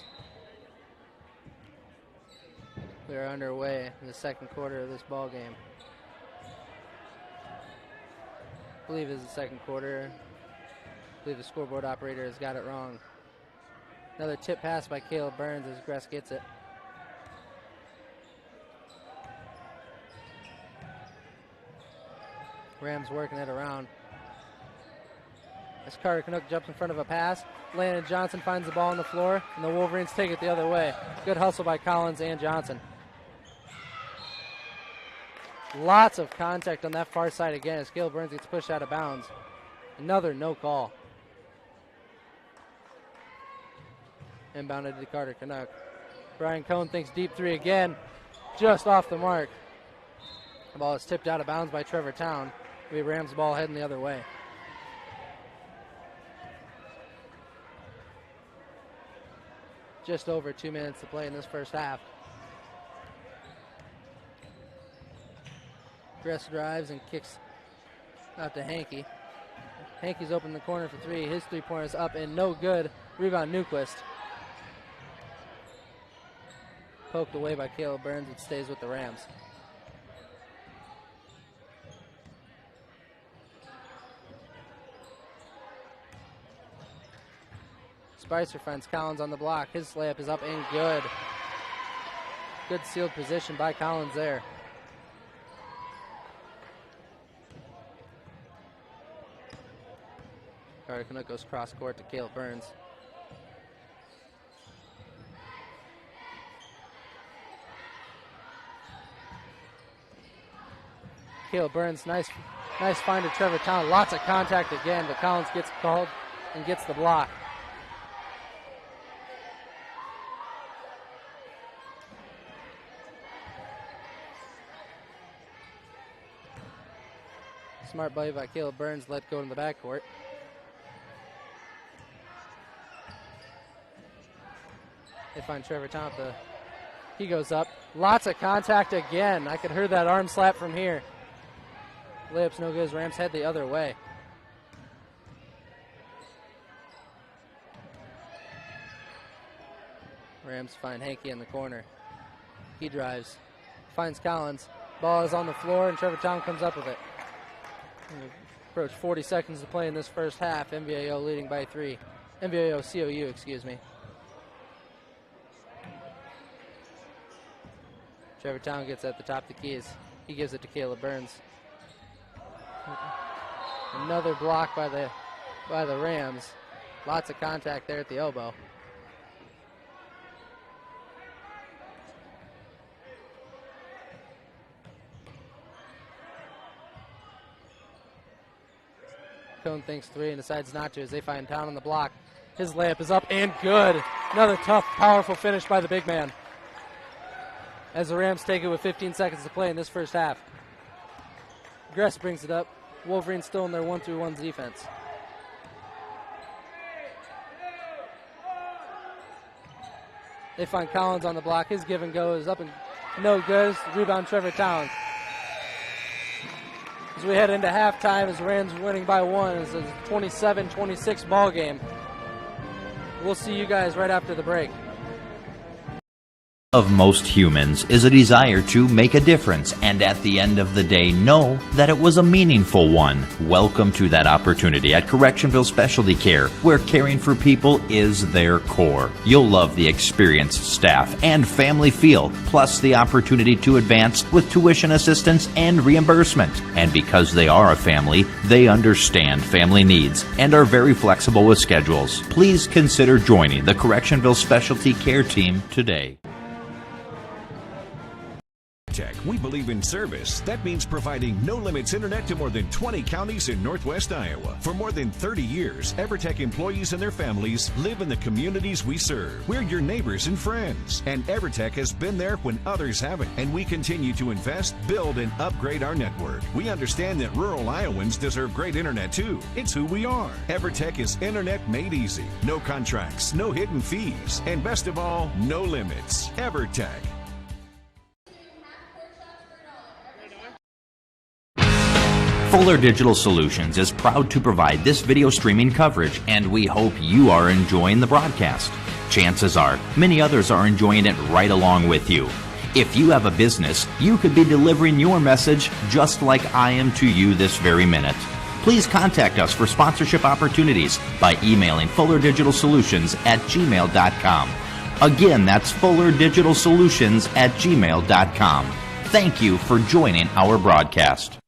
we are underway in the second quarter of this ball game. I believe it's the second quarter. I believe the scoreboard operator has got it wrong. Another tip pass by Caleb Burns as Gress gets it. Rams working it around. As Carter Canuck jumps in front of a pass, Landon Johnson finds the ball on the floor, and the Wolverines take it the other way. Good hustle by Collins and Johnson. Lots of contact on that far side again as Caleb Burns gets pushed out of bounds. Another no call. Inbounded to Carter Canuck. Brian Cohn thinks deep three again, just off the mark. The ball is tipped out of bounds by Trevor Town. We Rams ball heading the other way. just over 2 minutes to play in this first half. Gress drives and kicks out to Hankey. Hankey's open the corner for three. His three-pointer's up and no good. Rebound Newquist. Poked away by Caleb Burns. It stays with the Rams. Spicer finds Collins on the block. His layup is up and good. Good sealed position by Collins there. Carter Canuck goes cross court to Caleb Burns. Caleb Burns, nice find to Trevor Town. Lots of contact again, but Collins gets called and gets the block. Smart play by Caleb Burns, let go in the backcourt. They find Trevor Town. He goes up. Lots of contact again. I could hear that arm slap from here. Layup's no good. Rams head the other way. Rams find Hankey in the corner. He drives. Finds Collins. Ball is on the floor, and Trevor Town comes up with it. Approach 40 seconds to play in this first half. MVAO leading by 3. MVAOCOU, excuse me. Trevor Town gets at the top of the keys. He gives it to Caleb Burns. Another block by the Rams. Lots of contact there at the elbow. Cone thinks three and decides not to as they find Town on the block. His layup is up and good. Another tough, powerful finish by the big man. As the Rams take it with 15 seconds to play in this first half. Gress brings it up. Wolverines still in their 1-through-1 defense. They find Collins on the block. His give and go is up and no good. Rebound Trevor Town. As we head into halftime, as the Rams are winning by 1, it's a 27-26 ball game. We'll see you guys right after the break. Of most humans is a desire to make a difference and at the end of the day know that it was a meaningful one. Welcome to that opportunity at Correctionville Specialty Care, where caring for people is their core. You'll love the experienced staff and family feel, plus the opportunity to advance with tuition assistance and reimbursement. And because they are a family, they understand family needs and are very flexible with schedules. Please consider joining the Correctionville Specialty Care team today. We believe in service. That means providing no-limits internet to more than 20 counties in Northwest Iowa. For more than 30 years, EverTech employees and their families live in the communities we serve. We're your neighbors and friends. And EverTech has been there when others haven't. And we continue to invest, build, and upgrade our network. We understand that rural Iowans deserve great internet too. It's who we are. EverTech is internet made easy. No contracts, no hidden fees, and best of all, no limits. EverTech. Fuller Digital Solutions is proud to provide this video streaming coverage, and we hope you are enjoying the broadcast. Chances are, many others are enjoying it right along with you. If you have a business, you could be delivering your message just like I am to you this very minute. Please contact us for sponsorship opportunities by emailing fullerdigitalsolutions@gmail.com. Again, that's fullerdigitalsolutions@gmail.com. Thank you for joining our broadcast.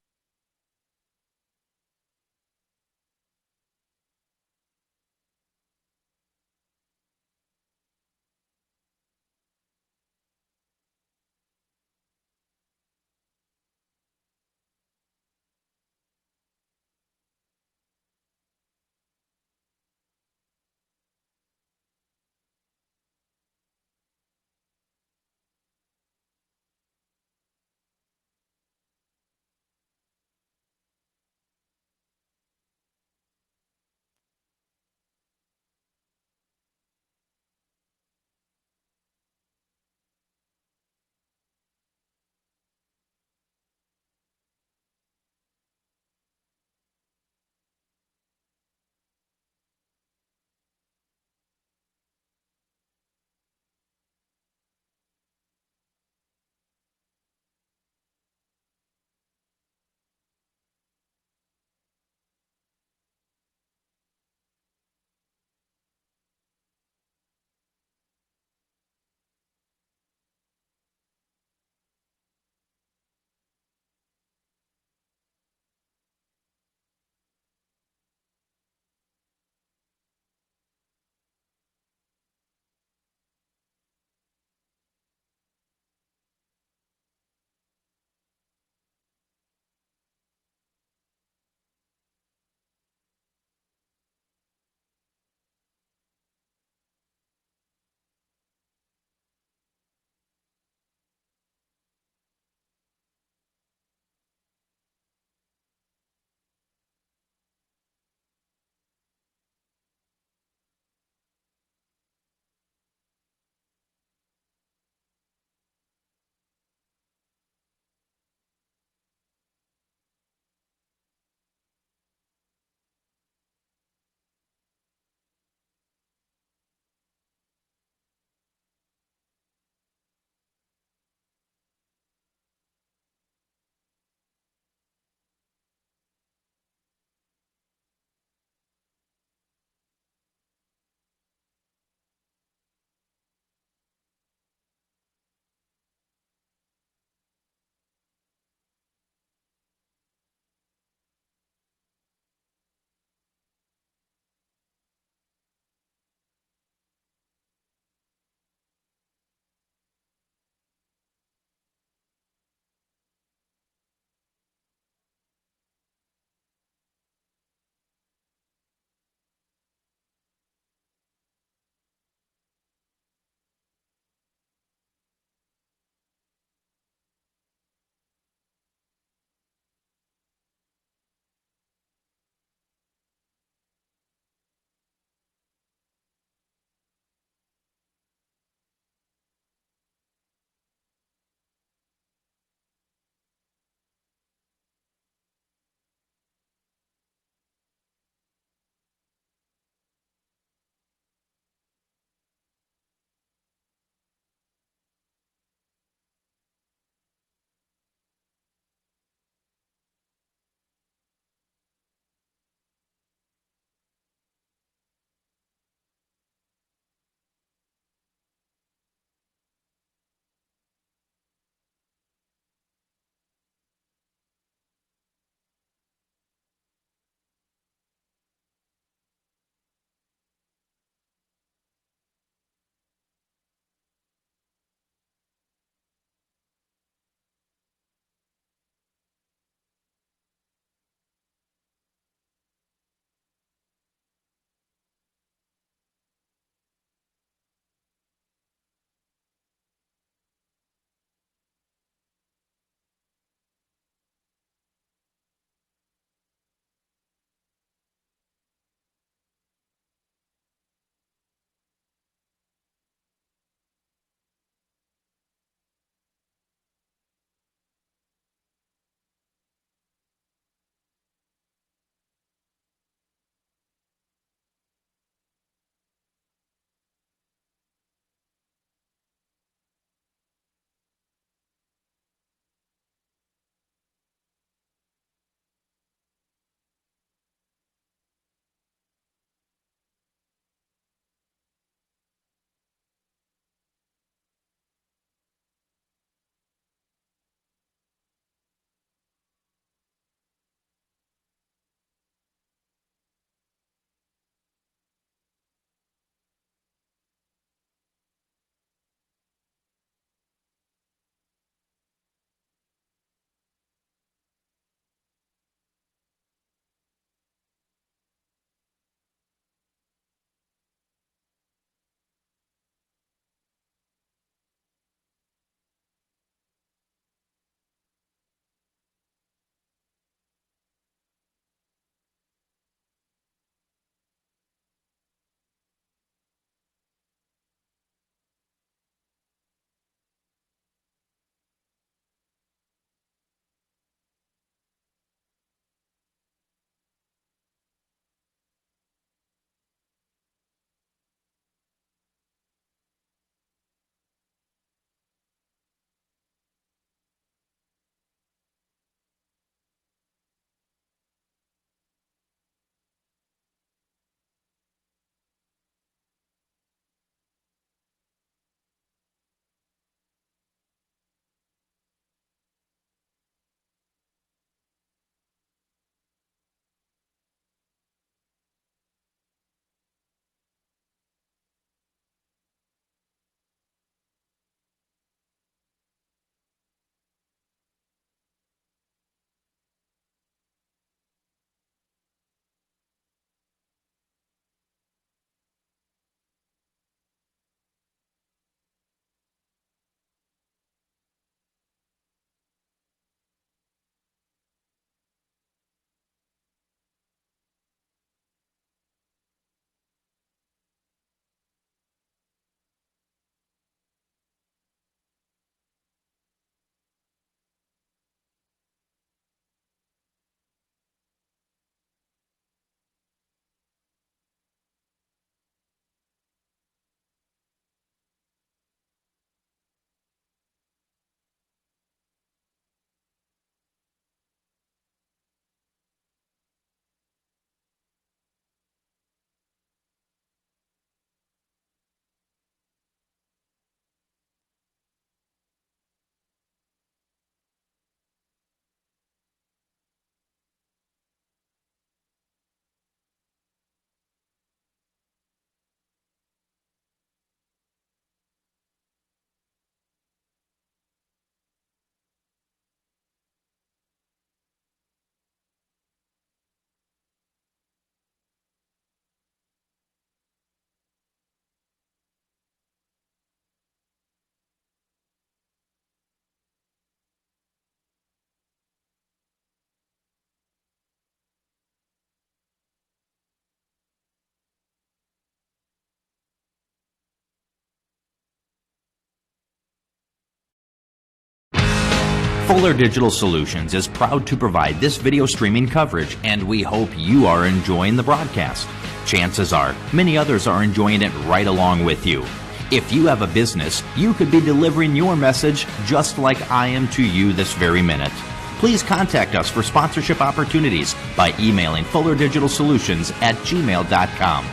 Fuller Digital Solutions is proud to provide this video streaming coverage, and we hope you are enjoying the broadcast. Chances are, many others are enjoying it right along with you. If you have a business, you could be delivering your message just like I am to you this very minute. Please contact us for sponsorship opportunities by emailing fullerdigitalsolutions@gmail.com.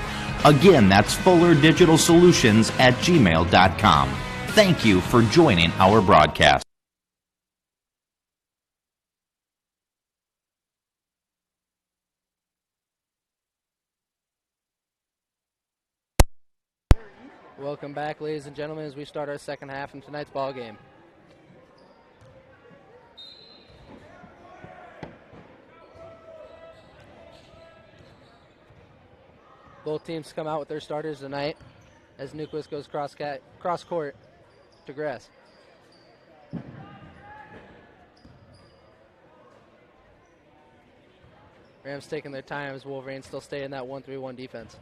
Again, that's fullerdigitalsolutions@gmail.com. Thank you for joining our broadcast. Welcome back, ladies and gentlemen, as we start our second half in tonight's ball game. Both teams come out with their starters tonight as Newquist goes cross court to grass. Rams taking their time as Wolverines still stay in that 1-3-1 defense.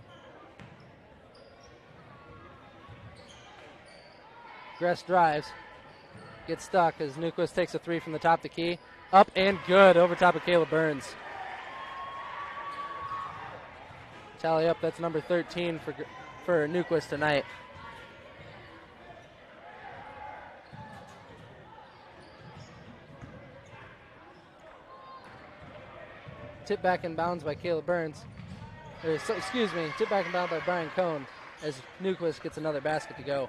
Gress drives, gets stuck as Newquist takes a three from the top of the key. Up and good over top of Caleb Burns. Tally up, that's number 13 for Newquist tonight. Tip back in bounds by Caleb Burns. Tip back in bounds by Brian Cohn as Newquist gets another basket to go.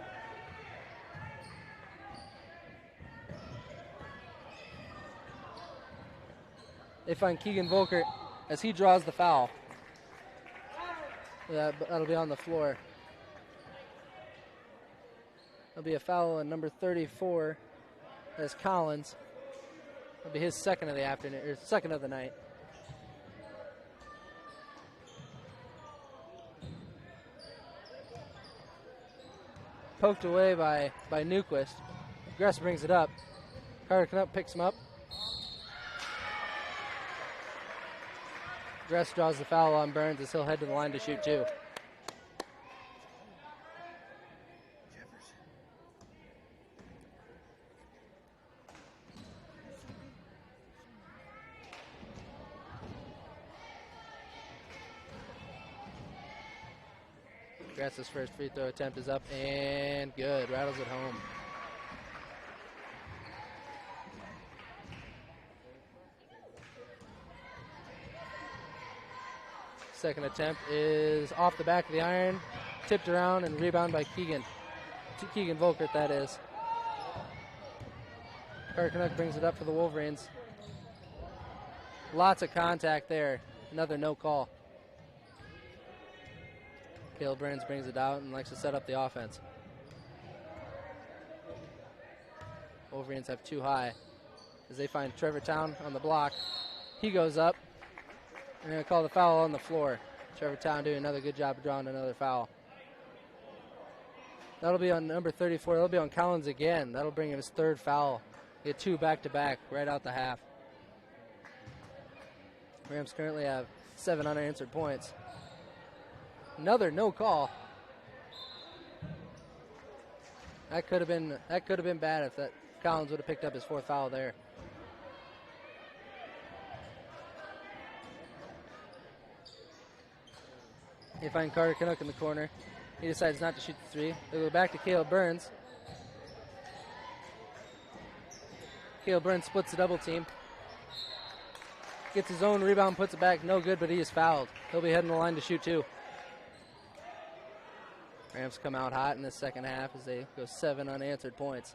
They find Keegan Volkert as he draws the foul. That'll be on the floor. That'll be a foul on number 34. That's Collins. That'll be his second of the afternoon, or second of the night. Poked away by Newquist. Gress brings it up. Carter Knupp picks him up. Gress draws the foul on Burns as he'll head to the line to shoot two. Gress's first free throw attempt is up and good. Rattles it home. Second attempt is off the back of the iron, tipped around and rebound by Keegan Volkert, that is. Carter Knupp brings it up for the Wolverines. Lots of contact there. Another no call. Caleb Burns brings it out and likes to set up the offense. Wolverines have too high as they find Trevor Town on the block. He goes up. They're going to call the foul on the floor. Trevor Town doing another good job of drawing another foul. That'll be on number 34. That'll be on Collins again. That'll bring him his third foul. Get two back-to-back right out the half. Rams currently have 7 unanswered points. Another no call. That could have been bad if that Collins would have picked up his fourth foul there. They find Carter Canuck in the corner. He decides not to shoot the three. They go back to Caleb Burns. Caleb Burns splits the double team. Gets his own rebound, puts it back. No good, but he is fouled. He'll be heading the line to shoot two. Rams come out hot in the second half as they go 7 unanswered points.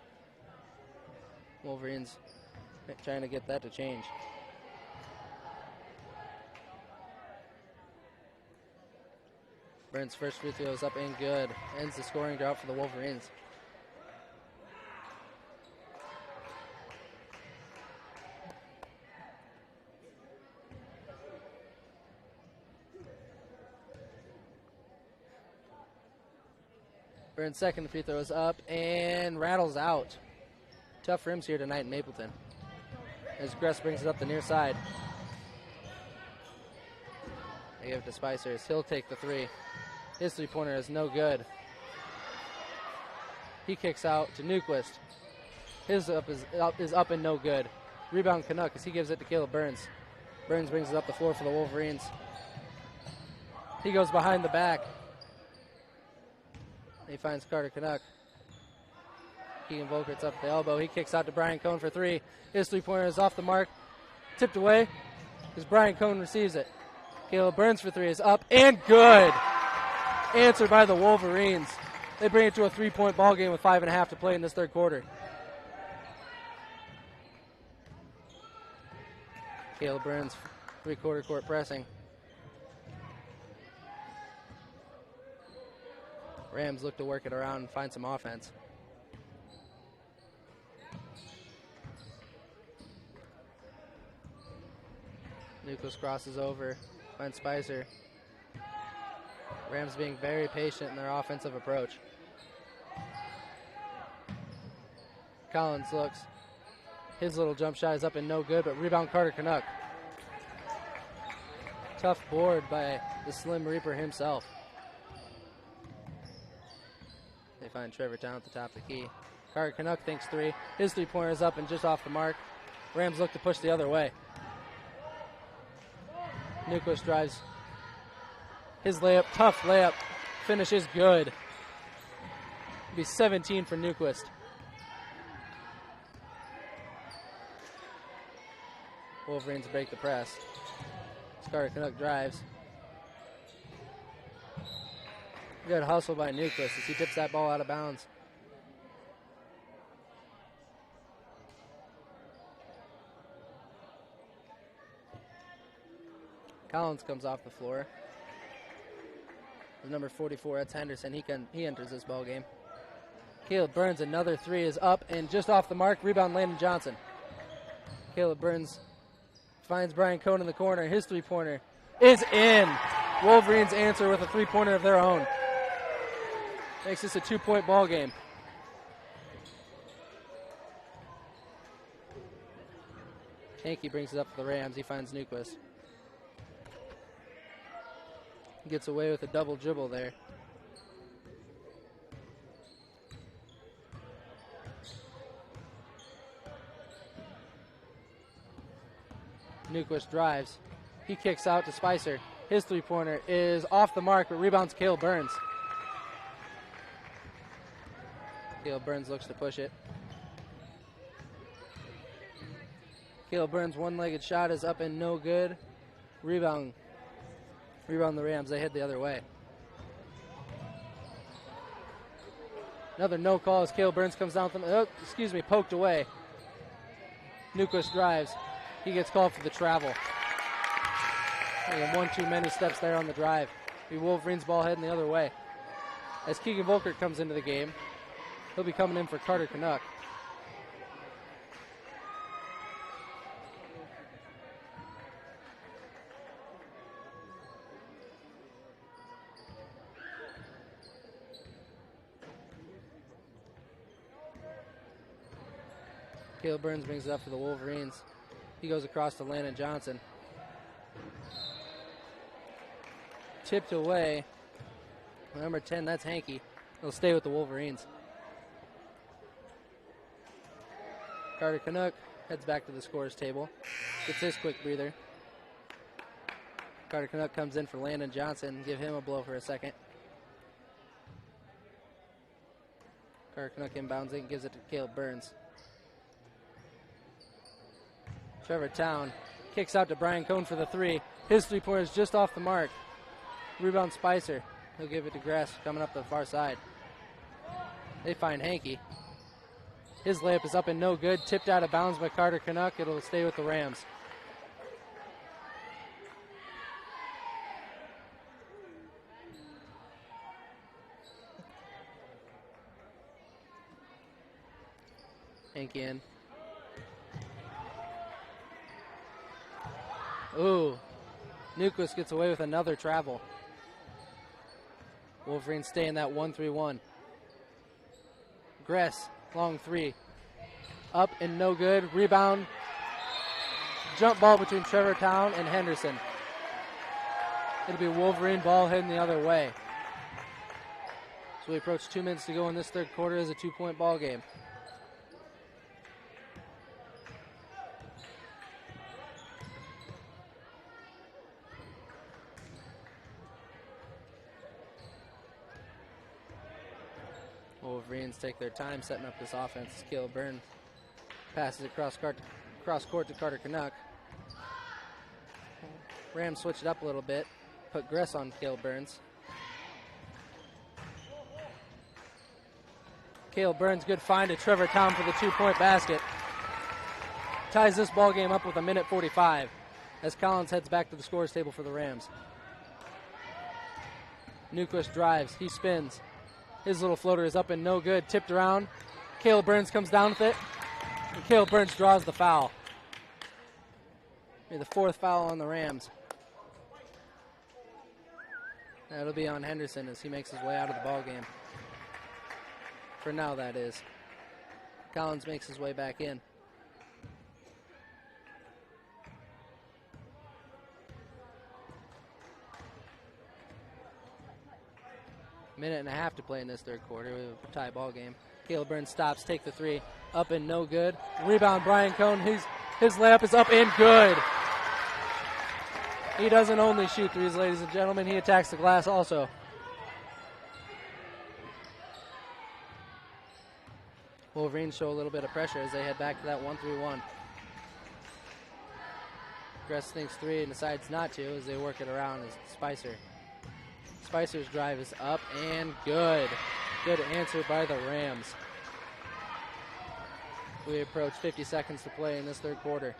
Wolverines trying to get that to change. Burns' first free throw is up and good. Ends the scoring drought for the Wolverines. Burns' second free throw is up and rattles out. Tough rims here tonight in Mapleton. As Gress brings it up the near side. They give it to Spicers. He'll take the three. His three-pointer is no good. He kicks out to Newquist. His is up and no good. Rebound Canuck as he gives it to Caleb Burns. Burns brings it up the floor for the Wolverines. He goes behind the back. He finds Carter Canuck. Keegan Volkert's up at the elbow. He kicks out to Brian Cohn for three. His three-pointer is off the mark. Tipped away as Brian Cohn receives it. Caleb Burns for three is up and good. Answered by the Wolverines. They bring it to a 3-point ball game with 5.5 to play in this third quarter. Caleb Burns, three-quarter court pressing. Rams look to work it around and find some offense. Nucleus crosses over, finds Spicer. Rams being very patient in their offensive approach. Collins looks. His little jump shot is up and no good, but rebound Carter Canuck. Tough board by the Slim Reaper himself. They find Trevor Town at the top of the key. Carter Canuck thinks three. His three-pointer is up and just off the mark. Rams look to push the other way. Nucleus drives. His layup, tough layup, finish is good. It'll be 17 for Nucleus. Wolverines break the press. Carter Canuck drives. Good hustle by Nucleus as he tips that ball out of bounds. Collins comes off the floor. The number 44, that's Henderson. He enters this ball game. Caleb Burns, another three is up and just off the mark. Rebound Landon Johnson. Caleb Burns finds Brian Cohn in the corner. His three-pointer is in. Wolverines answer with a three-pointer of their own. Makes this a 2-point ball game. Hankey brings it up for the Rams. He finds Nucleus. Gets away with a double dribble there. Nucleus drives. He kicks out to Spicer. His three-pointer is off the mark, but rebounds Caleb Burns. Caleb Burns looks to push it. Caleb Burns' one-legged shot is up and no good. Rebound the Rams. They head the other way. Another no call as Caleb Burns comes down from, poked away. Nucleus drives. He gets called for the travel. And one too many steps there on the drive. The Wolverines ball heading the other way. As Keegan Volkert comes into the game, he'll be coming in for Carter Canuck. Caleb Burns brings it up for the Wolverines. He goes across to Landon Johnson. Tipped away. Number 10, that's Hankey. He'll stay with the Wolverines. Carter Canuck heads back to the scorer's table. Gets his quick breather. Carter Canuck comes in for Landon Johnson. Give him a blow for a second. Carter Canuck inbounds it and gives it to Caleb Burns. Trevor Town kicks out to Brian Cohn for the three. His three-pointer is just off the mark. Rebound Spicer. He'll give it to Gress coming up the far side. They find Hankey. His layup is up and no good. Tipped out of bounds by Carter Canuck. It'll stay with the Rams. Hankey in. Ooh. Nucleus gets away with another travel. Wolverines stay in that 1-3-1. Gress, long three. Up and no good. Rebound. Jump ball between Trevor Town and Henderson. It'll be Wolverine ball heading the other way. So we approach 2 minutes to go in this third quarter as a 2-point ball game. Wolverines take their time setting up this offense. Caleb Byrne passes it cross court to Carter Canuck. Rams switch it up a little bit. Put Gress on Caleb Burns. Caleb Burns, good find to Trevor Town for the 2-point basket. Ties this ball game up with 1:45 as Collins heads back to the scores table for the Rams. Newquist drives, he spins. His little floater is up and no good, tipped around. Caleb Burns comes down with it, and Caleb Burns draws the foul. The 4th foul on the Rams. That'll be on Henderson as he makes his way out of the ball game. For now, that is. Collins makes his way back in. Minute and a half to play in this third quarter. We have a tie ball game. Caleb Burns stops, take the 3. Up and no good. Rebound, Brian Cohn. His layup is up and good. He doesn't only shoot threes, ladies and gentlemen. He attacks the glass also. Wolverines show a little bit of pressure as they head back to that 1-3-1. Gress thinks 3 and decides not to as they work it around as Spicer. Spicer's drive is up and good. Good answer by the Rams. We approach 50 seconds to play in this third quarter.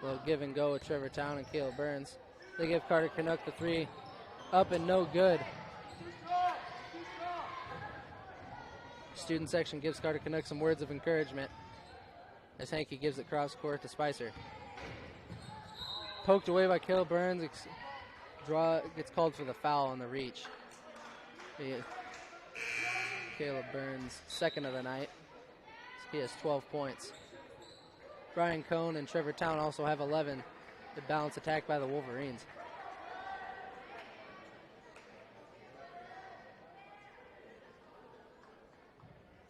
A little give and go with Trevor Town and Caleb Burns. They give Carter Canuck the 3. Up and no good. Student section gives Carter Canuck some words of encouragement as Hankey gives it cross court to Spicer. Poked away by Caleb Burns. Gets called for the foul on the reach. Caleb Burns, 2nd of the night. He has 12 points. Brian Cohn and Trevor Town also have 11. The balance attack by the Wolverines.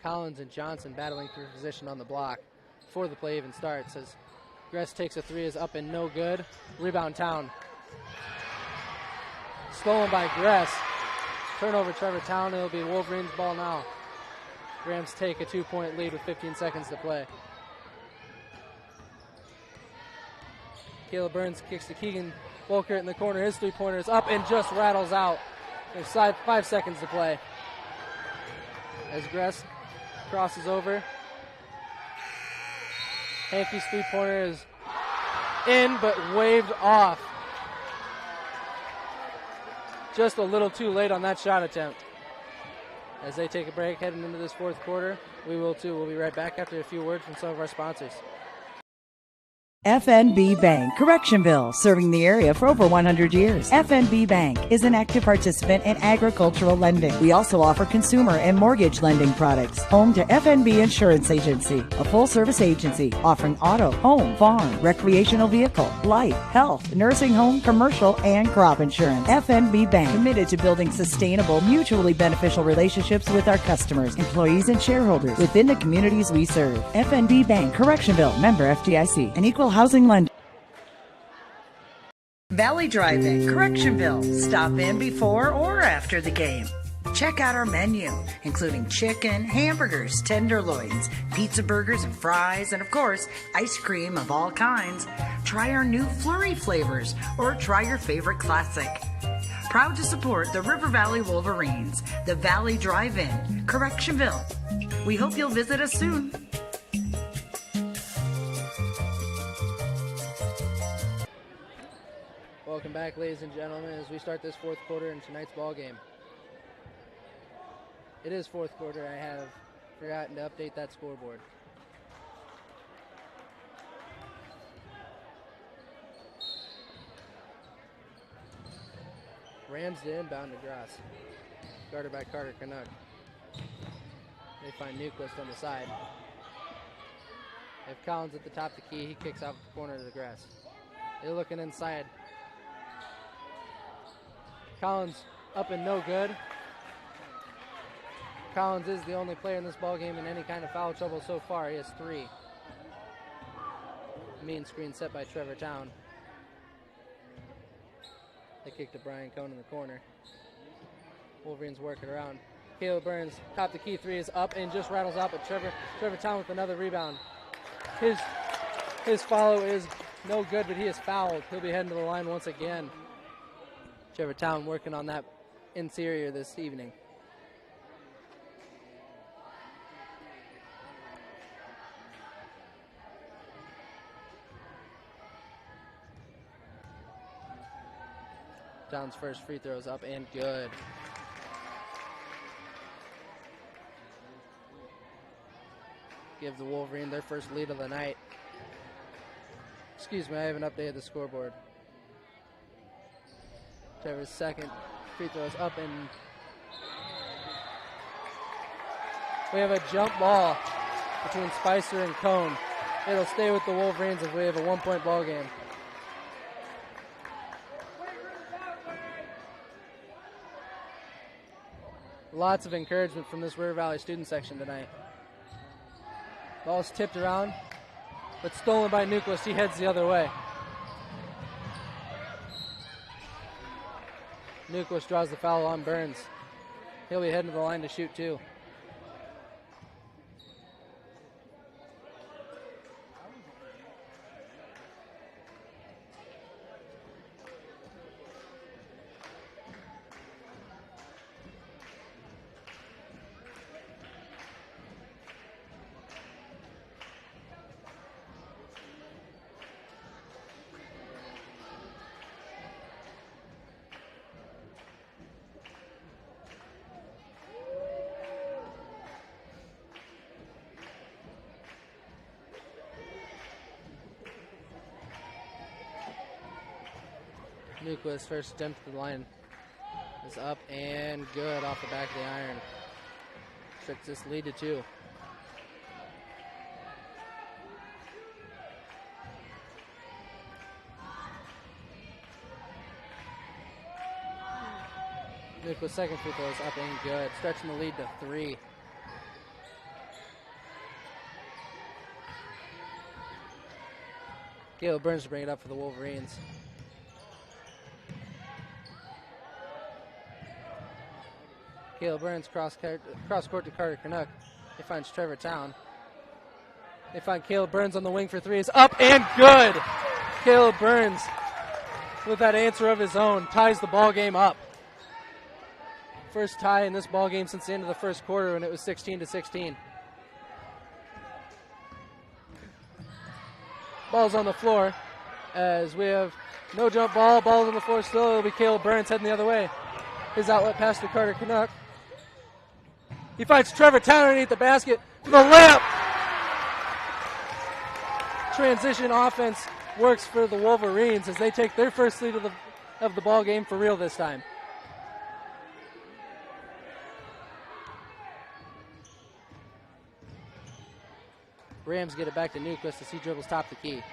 Collins and Johnson battling for position on the block before the play even starts as Gress takes a 3, is up and no good. Rebound Town. Stolen by Gress. Turnover Trevor Town. It'll be Wolverines ball now. Rams take a 2-point lead with 15 seconds to play. Caleb Burns kicks to Keegan Volkert in the corner. His 3-pointer is up and just rattles out. There's 5 seconds to play. As Gress crosses over. Hankey's 3-pointer is in but waved off. Just a little too late on that shot attempt. As they take a break heading into this 4th quarter, we will too. We'll be right back after a few words from some of our sponsors. FNB Bank, Correctionville, serving the area for over 100 years. FNB Bank is an active participant in agricultural lending. We also offer consumer and mortgage lending products. Home to FNB Insurance Agency, a full-service agency offering auto, home, farm, recreational vehicle, life, health, nursing home, commercial, and crop insurance. FNB Bank, committed to building sustainable, mutually beneficial relationships with our customers, employees, and shareholders within the communities we serve. FNB Bank, Correctionville, member FDIC, an equal housing lender. Valley Drive-In, Correctionville. Stop in before or after the game. Check out our menu, including chicken, hamburgers, tenderloins, pizza burgers and fries, and of course, ice cream of all kinds. Try our new flurry flavors or try your favorite classic. Proud to support the River Valley Wolverines, the Valley Drive-In, Correctionville. We hope you'll visit us soon. Welcome back, ladies and gentlemen, as we start this 4th quarter in tonight's ball game. It is 4th quarter. I have forgotten to update that scoreboard. Rams to inbound to Gross. Guarded by Carter Canuck. They find Newquist on the side. They have Collins at the top of the key. He kicks out the corner to the grass. They're looking inside. Collins up and no good. Collins is the only player in this ballgame in any kind of foul trouble so far. He has 3. Mean screen set by Trevor Town. They kick to Brian Cohn in the corner. Wolverines work it around. Caleb Burns, top the key three is up and just rattles out, but Trevor Town with another rebound. His follow is no good, but he is fouled. He'll be heading to the line once again. Trevor Town working on that interior this evening. Town's first free throw is up and good. Give the Wolverine their first lead of the night. Excuse me, I haven't updated the scoreboard. Trevor's second free throw is up, and we have a jump ball between Spicer and Cone. It'll stay with the Wolverines if we have a 1-point ball game. Lots of encouragement from this River Valley student section tonight. Ball's tipped around, but stolen by Nucleus. He heads the other way. Nucleus draws the foul on Burns. He'll be heading to the line to shoot too. Nucleus first attempt to the line is up and good off the back of the iron. Tricks this lead to 2. Nucleus' second free throw is up and good, stretching the lead to 3. Caleb Burns to bring it up for the Wolverines. Caleb Burns cross court to Carter Canuck. He finds Trevor Town. They find Caleb Burns on the wing for 3. It's up and good. Caleb Burns, with that answer of his own, ties the ball game up. First tie in this ball game since the end of the first quarter when it was 16-16. Ball's on the floor as we have no jump ball. Ball's on the floor still. It'll be Caleb Burns heading the other way. His outlet pass to Carter Canuck. He finds Trevor Town underneath the basket for the layup. Transition offense works for the Wolverines as they take their first lead of the ball game for real this time. Rams get it back to Nucleus as he dribbles top the key.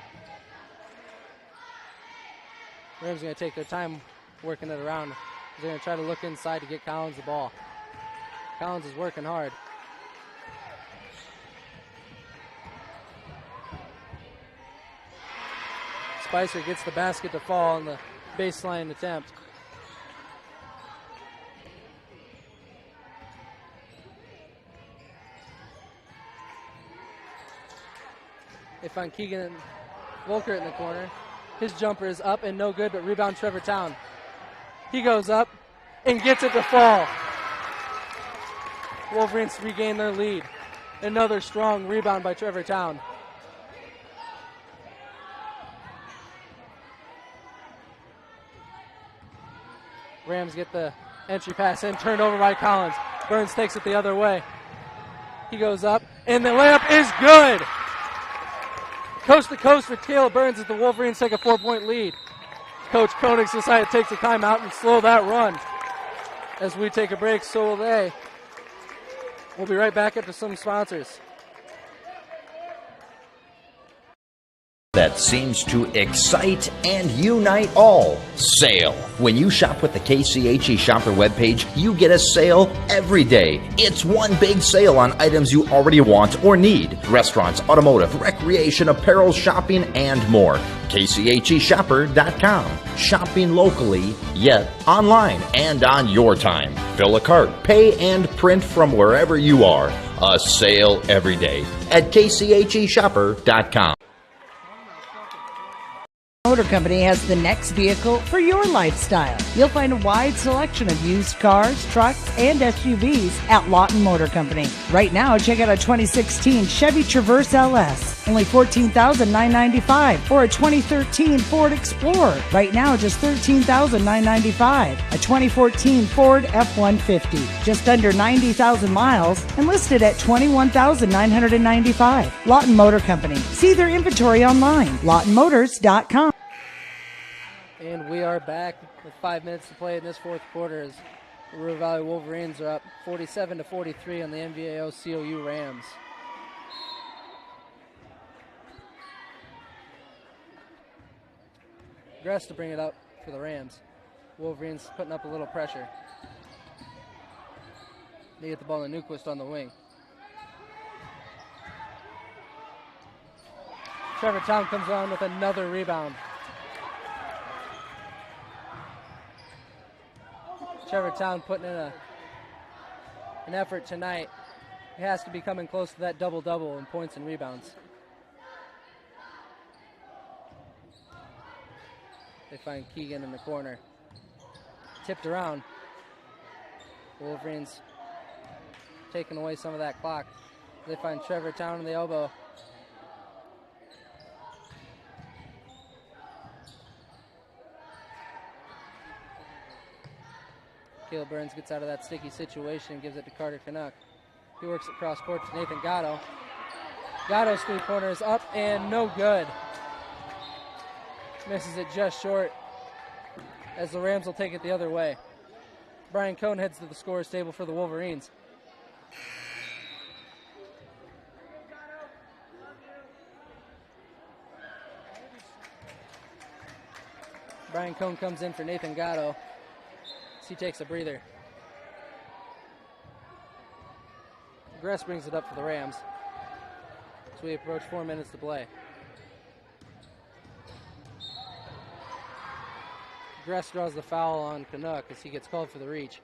Rams going to take their time working it around. They're going to try to look inside to get Collins the ball. Collins is working hard. Spicer gets the basket to fall on the baseline attempt. They find Keegan Volker in the corner. His jumper is up and no good, but rebound Trevor Town. He goes up and gets it to fall. Wolverines regain their lead. Another strong rebound by Trevor Town. Rams get the entry pass in, turned over by Collins. Burns takes it the other way. He goes up, and the layup is good. Coast to coast for Caleb Burns as the Wolverines take a 4-point lead. Coach Koenig's decided to take the timeout and slow that run. As we take a break, so will they. We'll be right back after some sponsors. that seems to excite and unite all. Sale. When you shop with the KCHE Shopper webpage, you get a sale every day. It's one big sale on items you already want or need. Restaurants, automotive, recreation, apparel, shopping, and more. KCHEshopper.com. Shopping locally, yet online and on your time. Fill a cart, pay, and print from wherever you are. A sale every day at KCHEshopper.com. Motor Company has the next vehicle for your lifestyle. You'll find a wide selection of used cars, trucks, and SUVs at Lawton Motor Company. Right now, check out a 2016 Chevy Traverse LS, only $14,995, or a 2013 Ford Explorer. Right now, just $13,995. A 2014 Ford F-150, just under 90,000 miles, and listed at $21,995. Lawton Motor Company. See their inventory online. LawtonMotors.com. And we are back with 5 minutes to play in this fourth quarter as the River Valley Wolverines are up 47-43 on the MVAOCOU Rams. Gress to bring it up for the Rams. Wolverines putting up a little pressure. They get the ball to Newquist on the wing. Trevor Town comes on with another rebound. Trevor Town putting in an effort tonight. He has to be coming close to that double-double in points and rebounds. They find Keegan in the corner. Tipped around. Wolverines taking away some of that clock. They find Trevor Town in the elbow. Caleb Burns gets out of that sticky situation and gives it to Carter Canuck. He works it cross court to Nathan Gatto. Gatto's three-pointer is up and no good. Misses it just short as the Rams will take it the other way. Brian Cohn heads to the scorer's table for the Wolverines. Brian Cohn comes in for Nathan Gatto. He takes a breather. Gress brings it up for the Rams. So we approach 4 minutes to play. Gress draws the foul on Canuck as he gets called for the reach.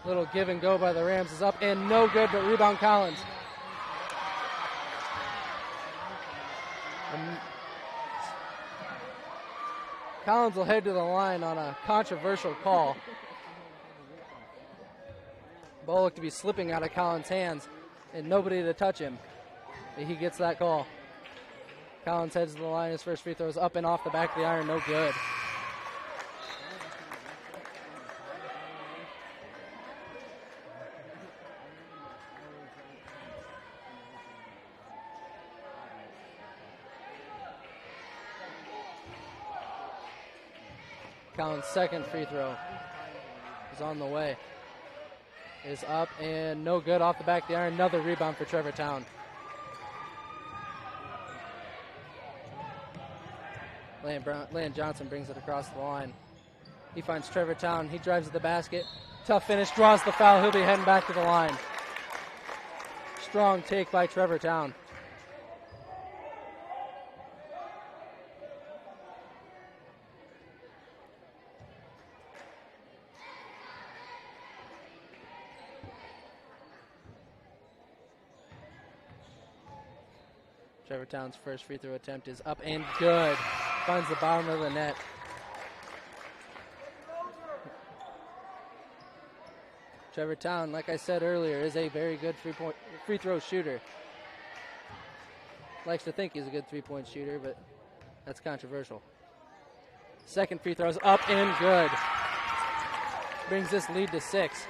Little give and go by the Rams is up and no good, but rebound Collins. Collins will head to the line on a controversial call. Ball looked to be slipping out of Collins' hands and nobody to touch him. He gets that call. Collins heads to the line. His first free throw is up and off the back of the iron, no good. Collins' second free throw is on the way. Is up and no good off the back of the iron. Another rebound for Trevor Town. Land Johnson brings it across the line. He finds Trevor Town. He drives to the basket. Tough finish, draws the foul. He'll be heading back to the line. Strong take by Trevor Town. Trevor Town's first free throw attempt is up and good. Finds the bottom of the net. Trevor Town, like I said earlier, is a very good free throw shooter. Likes to think he's a good three-point shooter, but that's controversial. Second free throw is up and good. Brings this lead to 6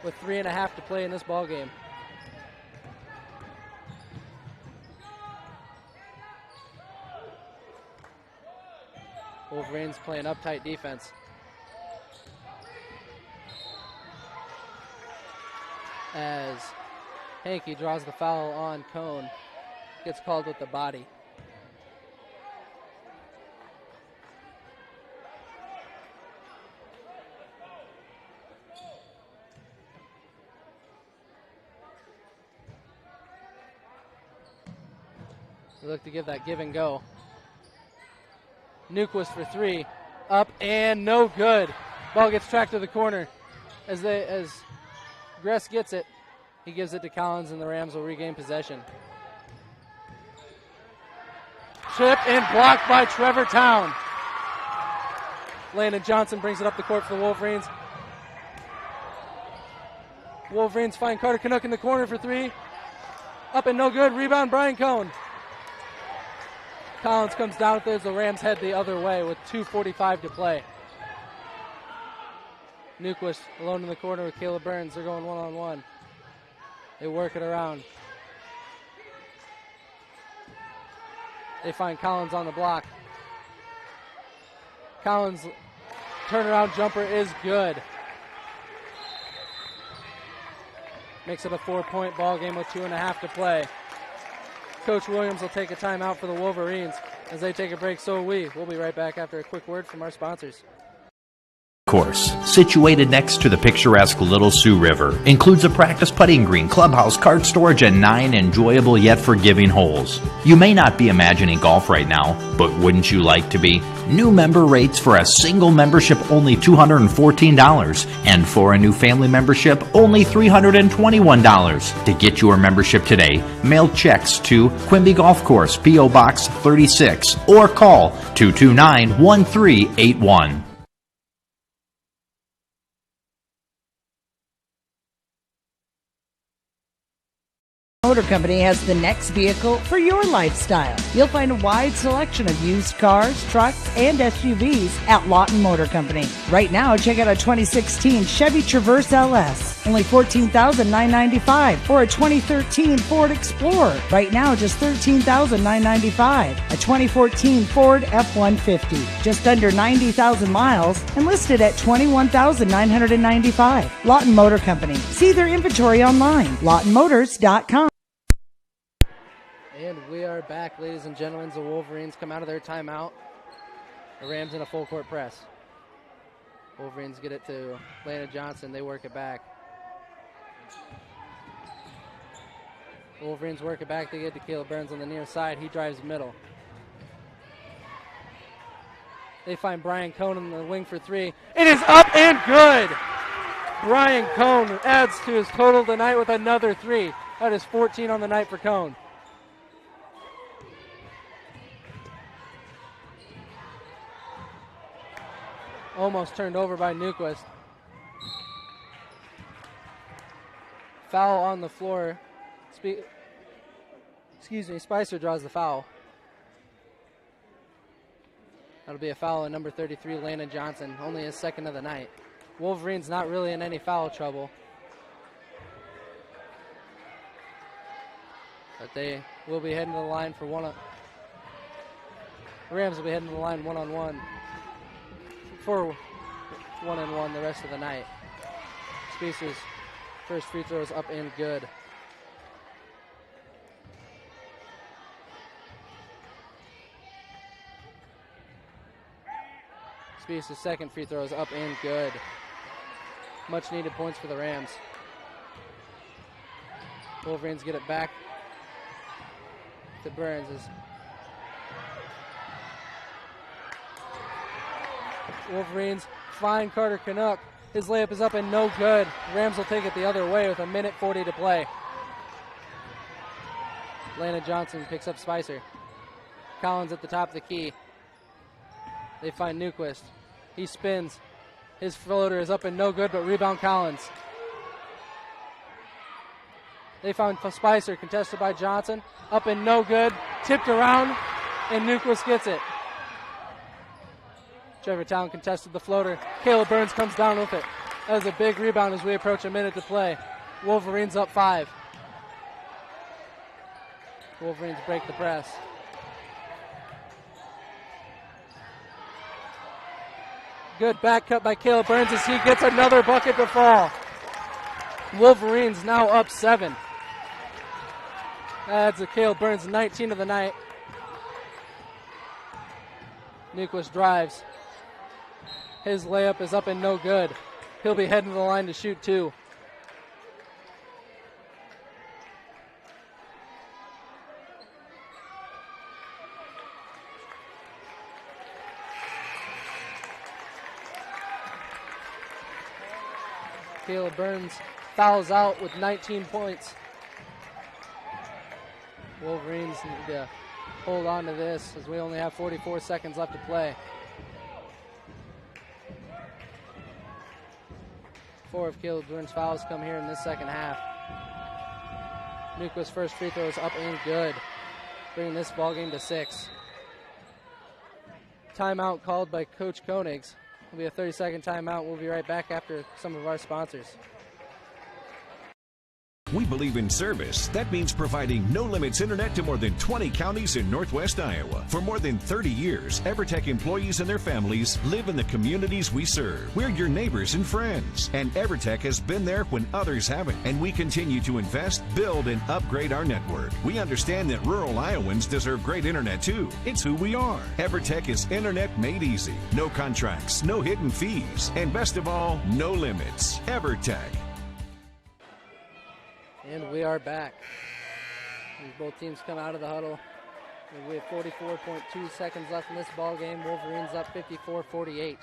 with 3.5 to play in this ball game. Wolverines playing uptight defense. As Hankey draws the foul on Cone, gets called with the body. We look to give that give and go. Newquist for three, up and no good. Ball gets tracked to the corner. As Gress gets it, he gives it to Collins, and the Rams will regain possession. Chip and blocked by Trevor Town. Landon Johnson brings it up the court for the Wolverines. Wolverines find Carter Canuck in the corner for three. Up and no good. Rebound, Brian Cone. Collins comes down with it as the Rams head the other way with 2:45 to play. Newquist alone in the corner with Caleb Burns. They're going one-on-one. They work it around. They find Collins on the block. Collins' turnaround jumper is good. Makes it a 4-point ball game with 2.5 to play. Coach Williams will take a timeout for the Wolverines. As they take a break, so will we. We'll be right back after a quick word from our sponsors. Course, situated next to the picturesque Little Sioux River, includes a practice putting green, clubhouse, cart storage, and 9 enjoyable yet forgiving holes. You may not be imagining golf right now, but wouldn't you like to be? New member rates for a single membership only $214, and for a new family membership only $321. To get your membership today, mail checks to Quimby Golf Course, P.O. Box 36, or call 229-1381. Motor Company has the next vehicle for your lifestyle. You'll find a wide selection of used cars, trucks, and SUVs at Lawton Motor Company. Right now, check out a 2016 Chevy Traverse LS, only $14,995, or a 2013 Ford Explorer. Right now, just $13,995. A 2014 Ford F-150, just under 90,000 miles, and listed at $21,995. Lawton Motor Company. See their inventory online, lawtonmotors.com. And we are back, ladies and gentlemen. The Wolverines come out of their timeout. The Rams in a full court press. Wolverines get it to Landon Johnson. They work it back. Wolverines work it back. They get it to Caleb Burns on the near side. He drives middle. They find Brian Cone in the wing for three. It is up and good! Brian Cone adds to his total tonight with another three. That is 14 on the night for Cone. Almost turned over by Newquist. Foul on the floor. Spicer draws the foul. That'll be a foul on number 33, Landon Johnson, only his second of the night. Wolverines not really in any foul trouble. But they will be heading to the line for the Rams will be heading to the line one-on-one. For 1-1 the rest of the night. Spicer's first free throw is up and good. Spicer's second free throw is up and good. Much needed points for the Rams. Wolverines get it back to Burns. Wolverines find Carter Canuck. His layup is up and no good. Rams will take it the other way with 1:40 to play. Landon Johnson picks up Spicer. Collins at the top of the key. They find Newquist. He spins. His floater is up and no good, but rebound Collins. They found Spicer, contested by Johnson. Up and no good. Tipped around, and Newquist gets it. Trevor Town contested the floater. Caleb Burns comes down with it. That was a big rebound as we approach 1 minute to play. Wolverines up 5. Wolverines break the press. Good back cut by Caleb Burns as he gets another bucket to fall. Wolverines now up 7. That's a Caleb Burns 19 of the night. Nyquist drives. His layup is up and no good. He'll be heading to the line to shoot 2. Caleb Burns fouls out with 19 points. Wolverines need to hold on to this as we only have 44 seconds left to play. 4 of Caleb Burns' fouls come here in this second half. Nyquist's first free throw is up and good, bringing this ball game to 6. Timeout called by Coach Koenigs. It'll be a 30-second timeout. We'll be right back after some of our sponsors. We believe in service. That means providing no-limits internet to more than 20 counties in Northwest Iowa. For more than 30 years, EverTech employees and their families live in the communities we serve. We're your neighbors and friends. And EverTech has been there when others haven't. And we continue to invest, build, and upgrade our network. We understand that rural Iowans deserve great internet too. It's who we are. EverTech is internet made easy. No contracts, no hidden fees, and best of all, no limits. EverTech. And we are back. As both teams come out of the huddle. We have 44.2 seconds left in this ball game. Wolverines up 54-48.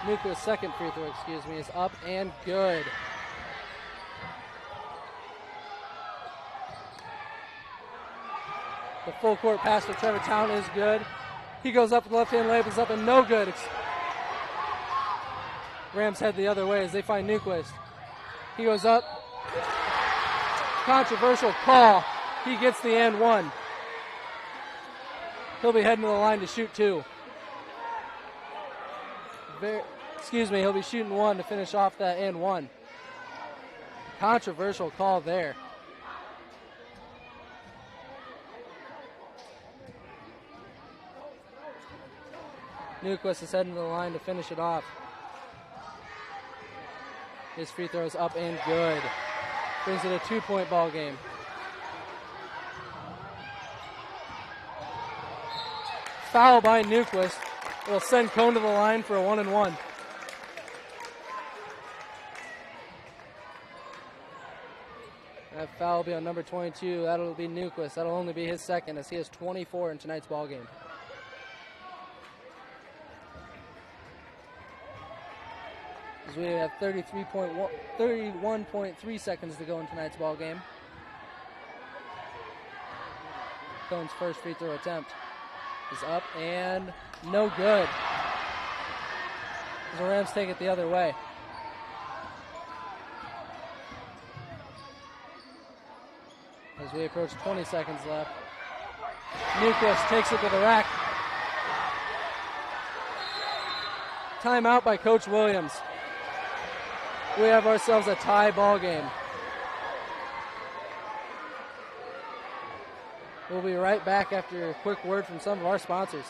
Nyquist's second free throw, is up and good. The full court pass to Trevor Town is good. He goes up with the left-hand layup, is up and no good. Rams head the other way as they find Nyquist. He goes up. Controversial call. He gets the and one. He'll be heading to the line to shoot 2. He'll be shooting 1 to finish off that and 1. Controversial call there. Nyquist is heading to the line to finish it off. His free throw is up and good. Brings it a 2-point ball game. Foul by Nyquist. It'll send Cone to the line for a 1-and-1. That foul will be on number 22. That'll be Nyquist. That'll only be his second as he has 24 in tonight's ball game. As we have 31.3 seconds to go in tonight's ball game. Cone's first free throw attempt is up and no good. The Rams take it the other way. As we approach 20 seconds left. Nyquist takes it to the rack. Timeout by Coach Williams. We have ourselves a tie ball game. We'll be right back after a quick word from some of our sponsors.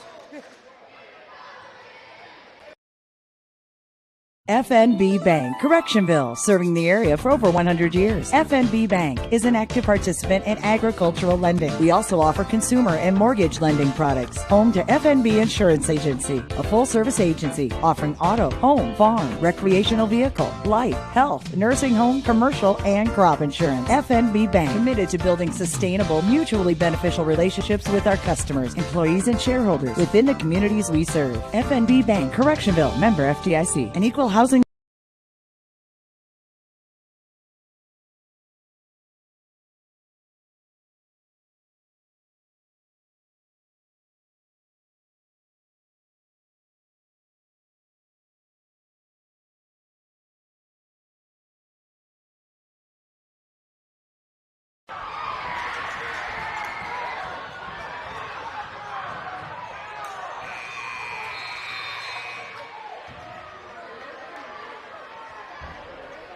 FNB Bank, Correctionville, serving the area for over 100 years. FNB Bank is an active participant in agricultural lending. We also offer consumer and mortgage lending products. Home to FNB Insurance Agency, a full-service agency offering auto, home, farm, recreational vehicle, life, health, nursing home, commercial, and crop insurance. FNB Bank, committed to building sustainable, mutually beneficial relationships with our customers, employees, and shareholders within the communities we serve. FNB Bank, Correctionville, member FDIC, an equal housing.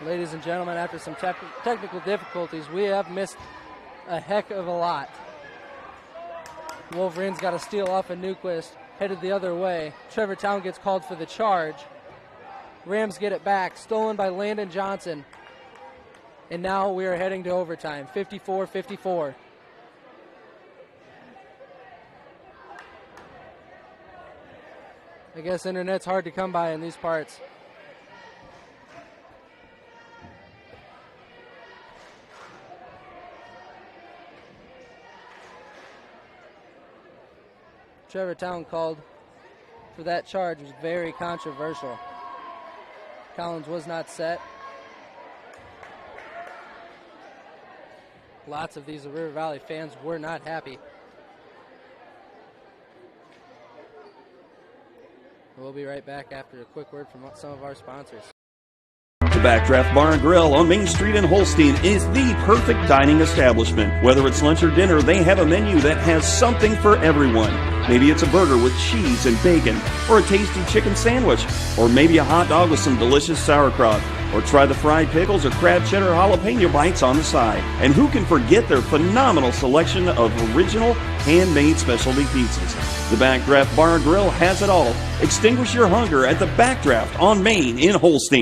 Ladies and gentlemen, after some technical difficulties, we have missed a heck of a lot. Wolverines got a steal off of Newquist, headed the other way. Trevor Town gets called for the charge. Rams get it back, stolen by Landon Johnson. And now we are heading to overtime, 54-54. I guess internet's hard to come by in these parts. Trevor Town called for that charge. It was very controversial. Collins was not set. Lots of these River Valley fans were not happy. We'll be right back after a quick word from some of our sponsors. The Backdraft Bar and Grill on Main Street in Holstein is the perfect dining establishment. Whether it's lunch or dinner, they have a menu that has something for everyone. Maybe it's a burger with cheese and bacon, or a tasty chicken sandwich, or maybe a hot dog with some delicious sauerkraut, or try the fried pickles or crab cheddar jalapeno bites on the side. And who can forget their phenomenal selection of original handmade specialty pizzas? The Backdraft Bar and Grill has it all. Extinguish your hunger at the Backdraft on Main in Holstein.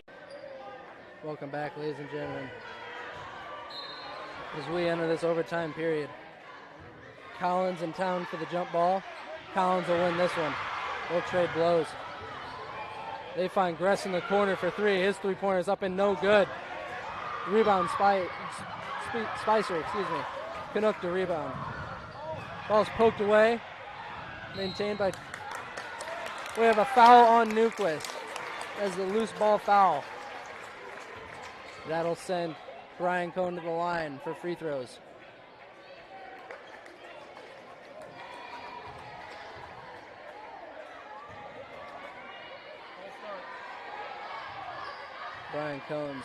Welcome back, ladies and gentlemen. As we enter this overtime period, Collins in town for the jump ball. Collins will win this one. They'll trade blows. They find Gress in the corner for three. His three-pointer is up and no good. Rebound, Spicer, Canuck to rebound. Ball's poked away. Maintained by... We have a foul on Newquist as the loose ball foul. That'll send Brian Cohn to the line for free throws. Brian Cohn's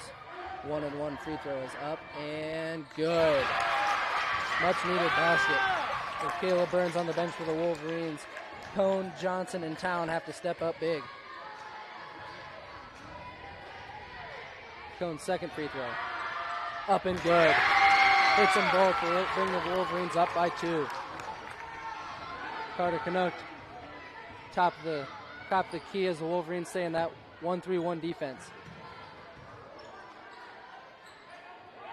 1-and-1 free throw is up and good. Much needed basket. With Caleb Burns on the bench for the Wolverines, Cohn, Johnson, and Town have to step up big. Cohn's second free throw. Up and good. Hits them both to bring the Wolverines up by 2. Carter Canuck top the key as the Wolverines stay in that 1-3-1 defense.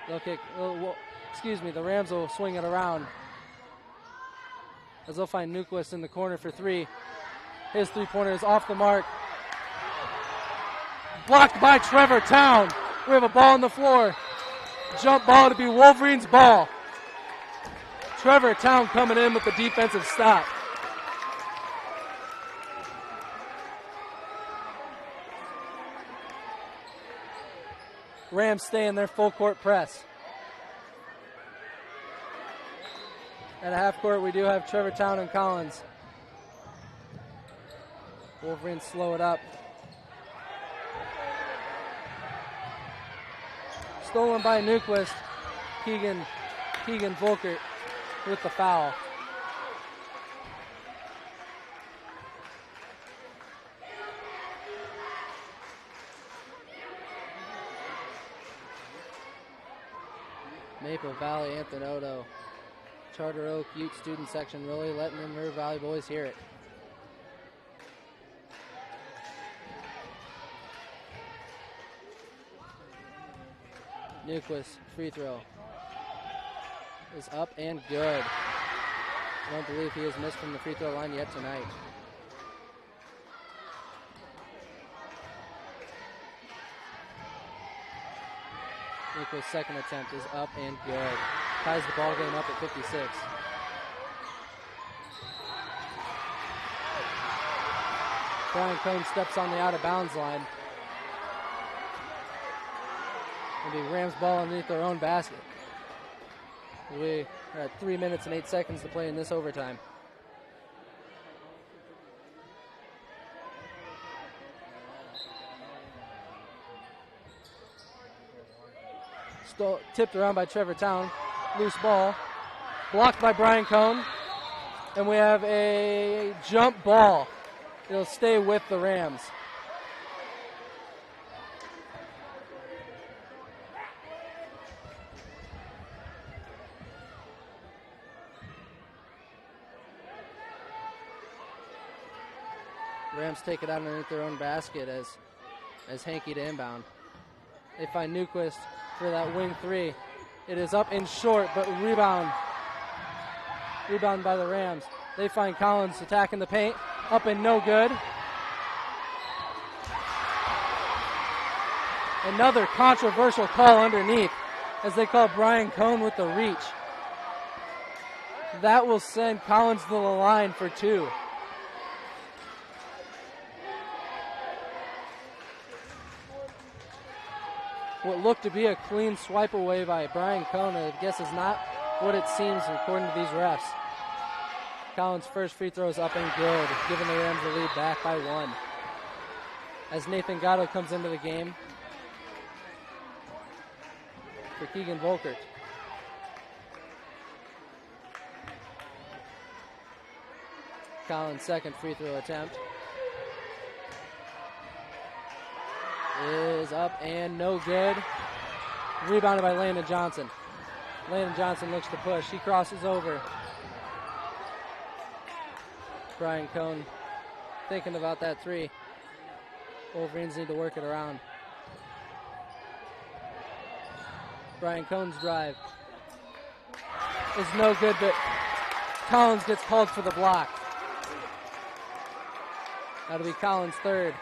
They'll kick, the Rams will swing it around as they'll find Newquist in the corner for 3. His three-pointer is off the mark. Blocked by Trevor Town. We have a ball on the floor. Jump ball to be Wolverines' ball. Trevor Town coming in with the defensive stop. Rams stay in their full court press. At a half court, we do have Trevor Town and Collins. Wolverines slow it up. Stolen by Newquist. Keegan Volkert with the foul. Maple Valley, Anthony, Charter Oak, Ute student section really letting them River Valley boys hear it. Newquist free throw is up and good. I don't believe he has missed from the free throw line yet tonight. Newquist's second attempt is up and good. Ties the ball game up at 56. Brian Cohn steps on the out of bounds line. It'll be Rams ball underneath their own basket. We are at 3 minutes and 8 seconds to play in this overtime. Tipped around by Trevor Town. Loose ball. Blocked by Brian Cohn. And we have a jump ball. It'll stay with the Rams. Rams take it out underneath their own basket as Hankey to inbound. They find Newquist for that wing three. It is up and short, but rebound by the Rams. They find Collins attacking the paint, up and no good. Another controversial call underneath as they call Brian Cohn with the reach. That will send Collins to the line for two. What looked to be a clean swipe away by Brian Cohn, I guess is not what it seems according to these refs. Collins' first free throw is up and good, giving the Rams the lead back by one. As Nathan Gatto comes into the game for Keegan Volkert. Collins' second free throw attempt is up and no good. Rebounded by Landon Johnson. Landon Johnson looks to push. He crosses over. Brian Cohn thinking about that three. Wolverines need to work it around. Brian Cohn's drive is no good, but Collins gets called for the block. That'll be Collins' third.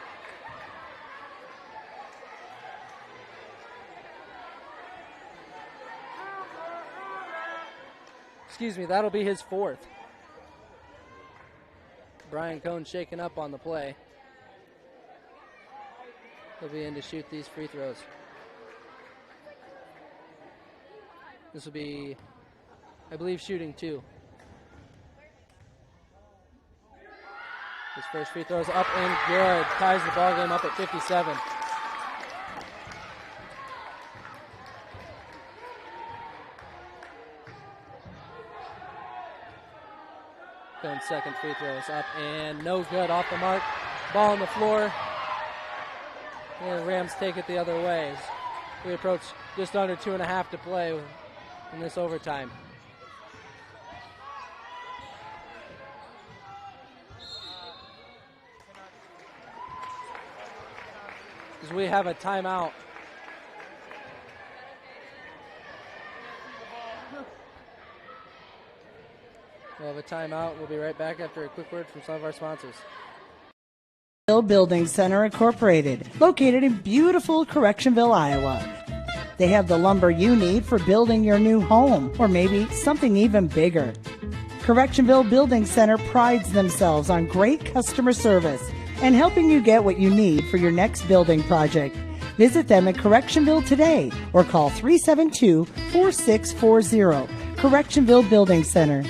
Excuse me, that'll be his fourth. Brian Cohn shaking up on the play. He'll be in to shoot these free throws. This will be, I believe, shooting two. His first free throw is up and good. Ties the ball game up at 57. Cohn's second free throw is up and no good, off the mark. Ball on the floor. And the Rams take it the other way as we approach just under 2.5 to play in this overtime. As we have a timeout. We'll have a timeout. We'll be right back after a quick word from some of our sponsors. Building Center Incorporated, located in beautiful Correctionville, Iowa. They have the lumber you need for building your new home, or maybe something even bigger. Correctionville Building Center prides themselves on great customer service and helping you get what you need for your next building project. Visit them in Correctionville today or call 372-4640. Correctionville Building Center.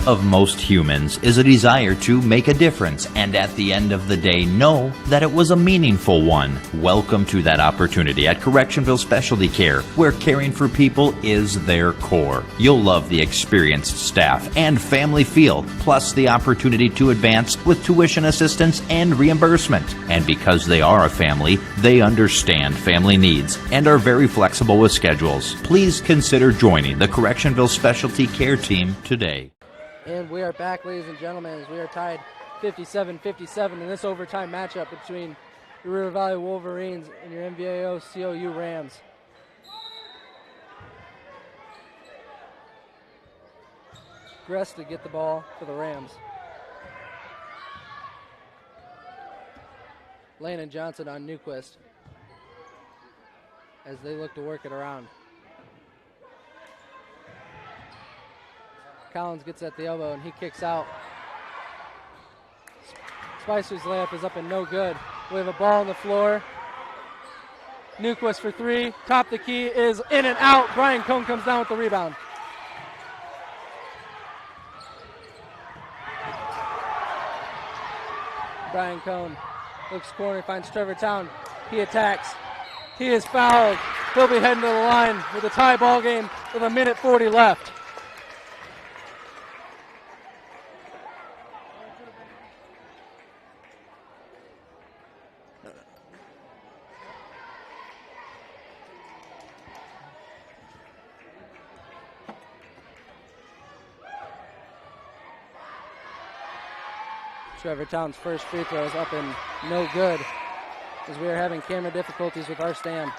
Of most humans is a desire to make a difference and at the end of the day know that it was a meaningful one. Welcome to that opportunity at Correctionville Specialty Care, where caring for people is their core. You'll love the experienced staff and family feel, plus the opportunity to advance with tuition assistance and reimbursement. And because they are a family, they understand family needs and are very flexible with schedules. Please consider joining the Correctionville Specialty Care team today. And we are back, ladies and gentlemen, as we are tied 57-57 in this overtime matchup between your River Valley Wolverines and your MVAOCOU Rams. Gress to get the ball for the Rams. Landon Johnson on Newquist as they look to work it around. Collins gets at the elbow and he kicks out. Spicer's layup is up and no good. We have a ball on the floor. Newquist for three. Top the key is in and out. Brian Cohn comes down with the rebound. Brian Cohn looks corner, finds Trevor Town. He attacks. He is fouled. He'll be heading to the line with a tie ball game with 1:40 left. Trevor Town's first free throw is up and no good, as we are having camera difficulties with our stand.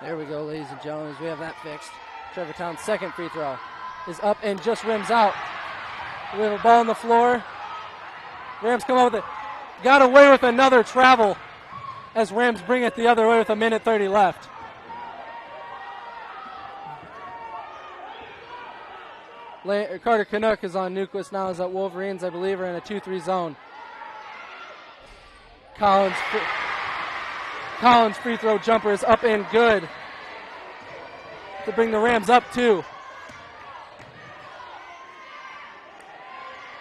There we go, ladies and gentlemen, we have that fixed. Trevor Town's second free throw is up and just rims out. We have a ball on the floor. Rams come up with it. Got away with another travel as Rams bring it the other way with 1:30 left. Carter Canuck is on Newquist now as that Wolverines, I believe, are in a 2-3 zone. Collins free throw jumper is up and good to bring the Rams up 2.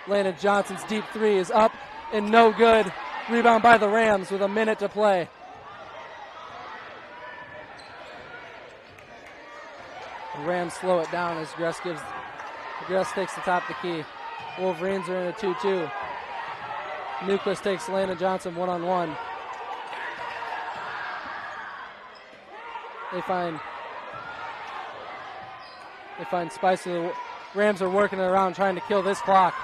Landon Johnson's deep 3 is up and no good. Rebound by the Rams with 1 minute to play. The Rams slow it down as Gress takes the top of the key. Wolverines are in a 2-2. Newquist takes Landon Johnson one-on-one. They find Spicer. The Rams are working it around trying to kill this clock.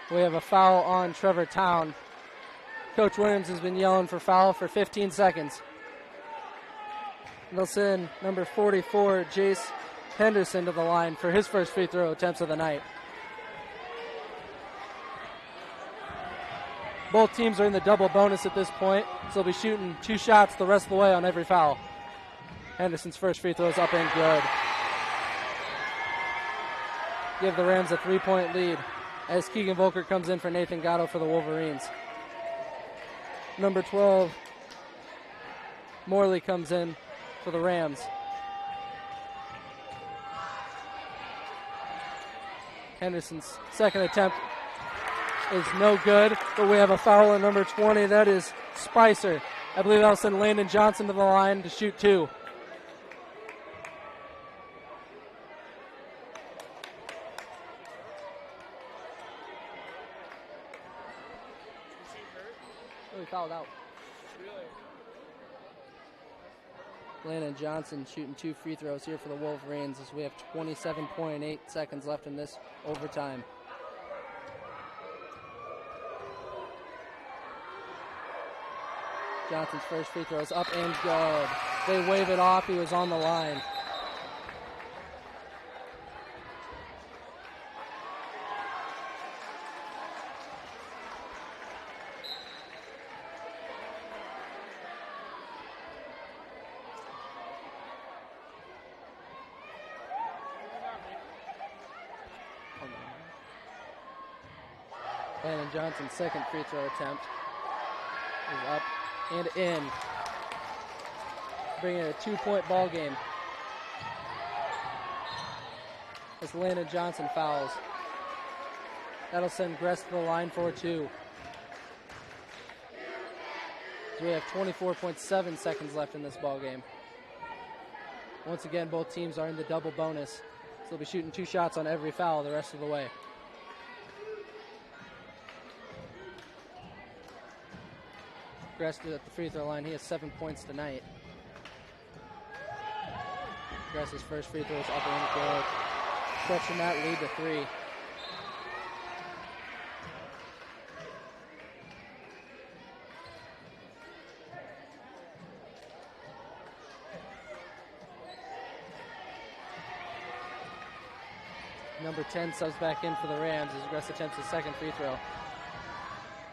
We have a foul on Trevor Town. Coach Williams has been yelling for foul for 15 seconds. They'll send number 44, Jace Henderson, to the line for his first free throw attempts of the night. Both teams are in the double bonus at this point, so they'll be shooting 2 shots the rest of the way on every foul. Henderson's first free throw is up and good. Give the Rams a 3-point lead as Keegan Volker comes in for Nathan Gatto for the Wolverines. Number 12, Morley, comes in for the Rams. Henderson's second attempt is no good, but we have a foul on number 20. That is Spicer. I believe that'll send Landon Johnson to the line to shoot 2. Fouled out. Landon Johnson shooting 2 free throws here for the Wolverines as we have 27.8 seconds left in this overtime. Johnson's first free throw is up and good. They wave it off. He was on the line. Landon Johnson's second free throw attempt is up and in, bringing it a 2-point ball game as Landon Johnson fouls. That'll send Gress to the line for 2. So we have 24.7 seconds left in this ball game. Once again, both teams are in the double bonus, so they'll be shooting 2 shots on every foul the rest of the way. Gress at the free throw line. He has 7 points tonight. Gress's first free throw is up and good, stretching that lead to 3. Number 10 subs back in for the Rams as Gress attempts his second free throw.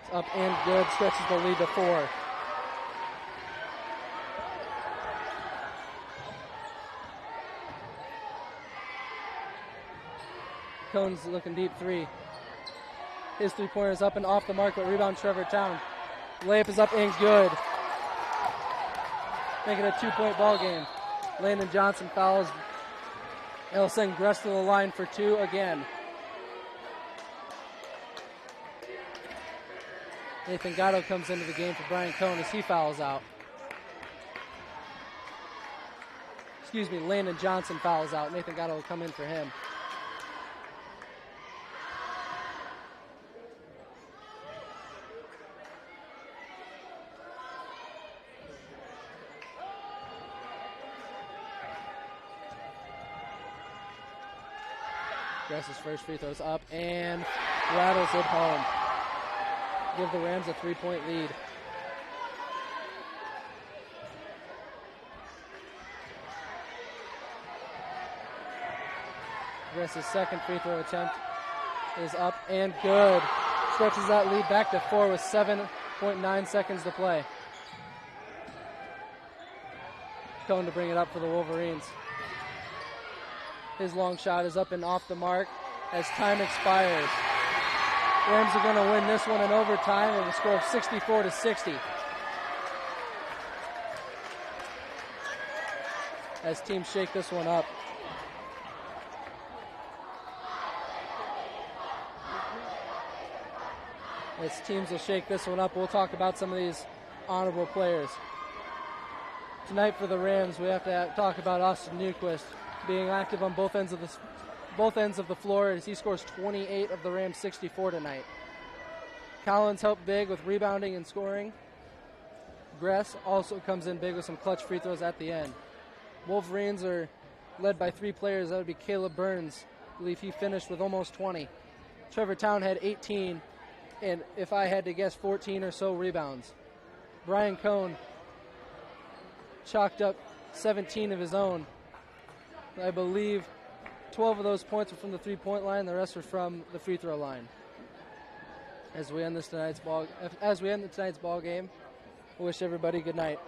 It's up and good, stretches the lead to 4. Cohn's looking deep 3. His 3-pointer is up and off the mark, but rebound Trevor Town. Layup is up and good. Making a 2-point ball game. Landon Johnson fouls. It'll send Gress to the line for 2 again. Nathan Gatto comes into the game for Brian Cohn as he fouls out. Landon Johnson fouls out. Nathan Gatto will come in for him. Gress's first free throw's up and rattles it home. Give the Rams a 3-point lead. Gress's second free throw attempt is up and good. Stretches that lead back to 4 with 7.9 seconds to play. Cone to bring it up for the Wolverines. His long shot is up and off the mark as time expires. Rams are going to win this one in overtime with a score of 64-60. As teams shake this one up. As teams will shake this one up, we'll talk about some of these honorable players. Tonight for the Rams, we have to talk about Austin Newquist being active on both ends of the floor as he scores 28 of the Rams' 64 tonight. Collins helped big with rebounding and scoring. Gress also comes in big with some clutch free throws at the end. Wolverines are led by 3 players. That would be Caleb Burns. I believe he finished with almost 20. Trevor Town had 18. And if I had to guess, 14 or so rebounds. Brian Cone chalked up 17 of his own. I believe 12 of those points were from the three-point line. The rest were from the free throw line. As we end tonight's ball game, we wish everybody good night.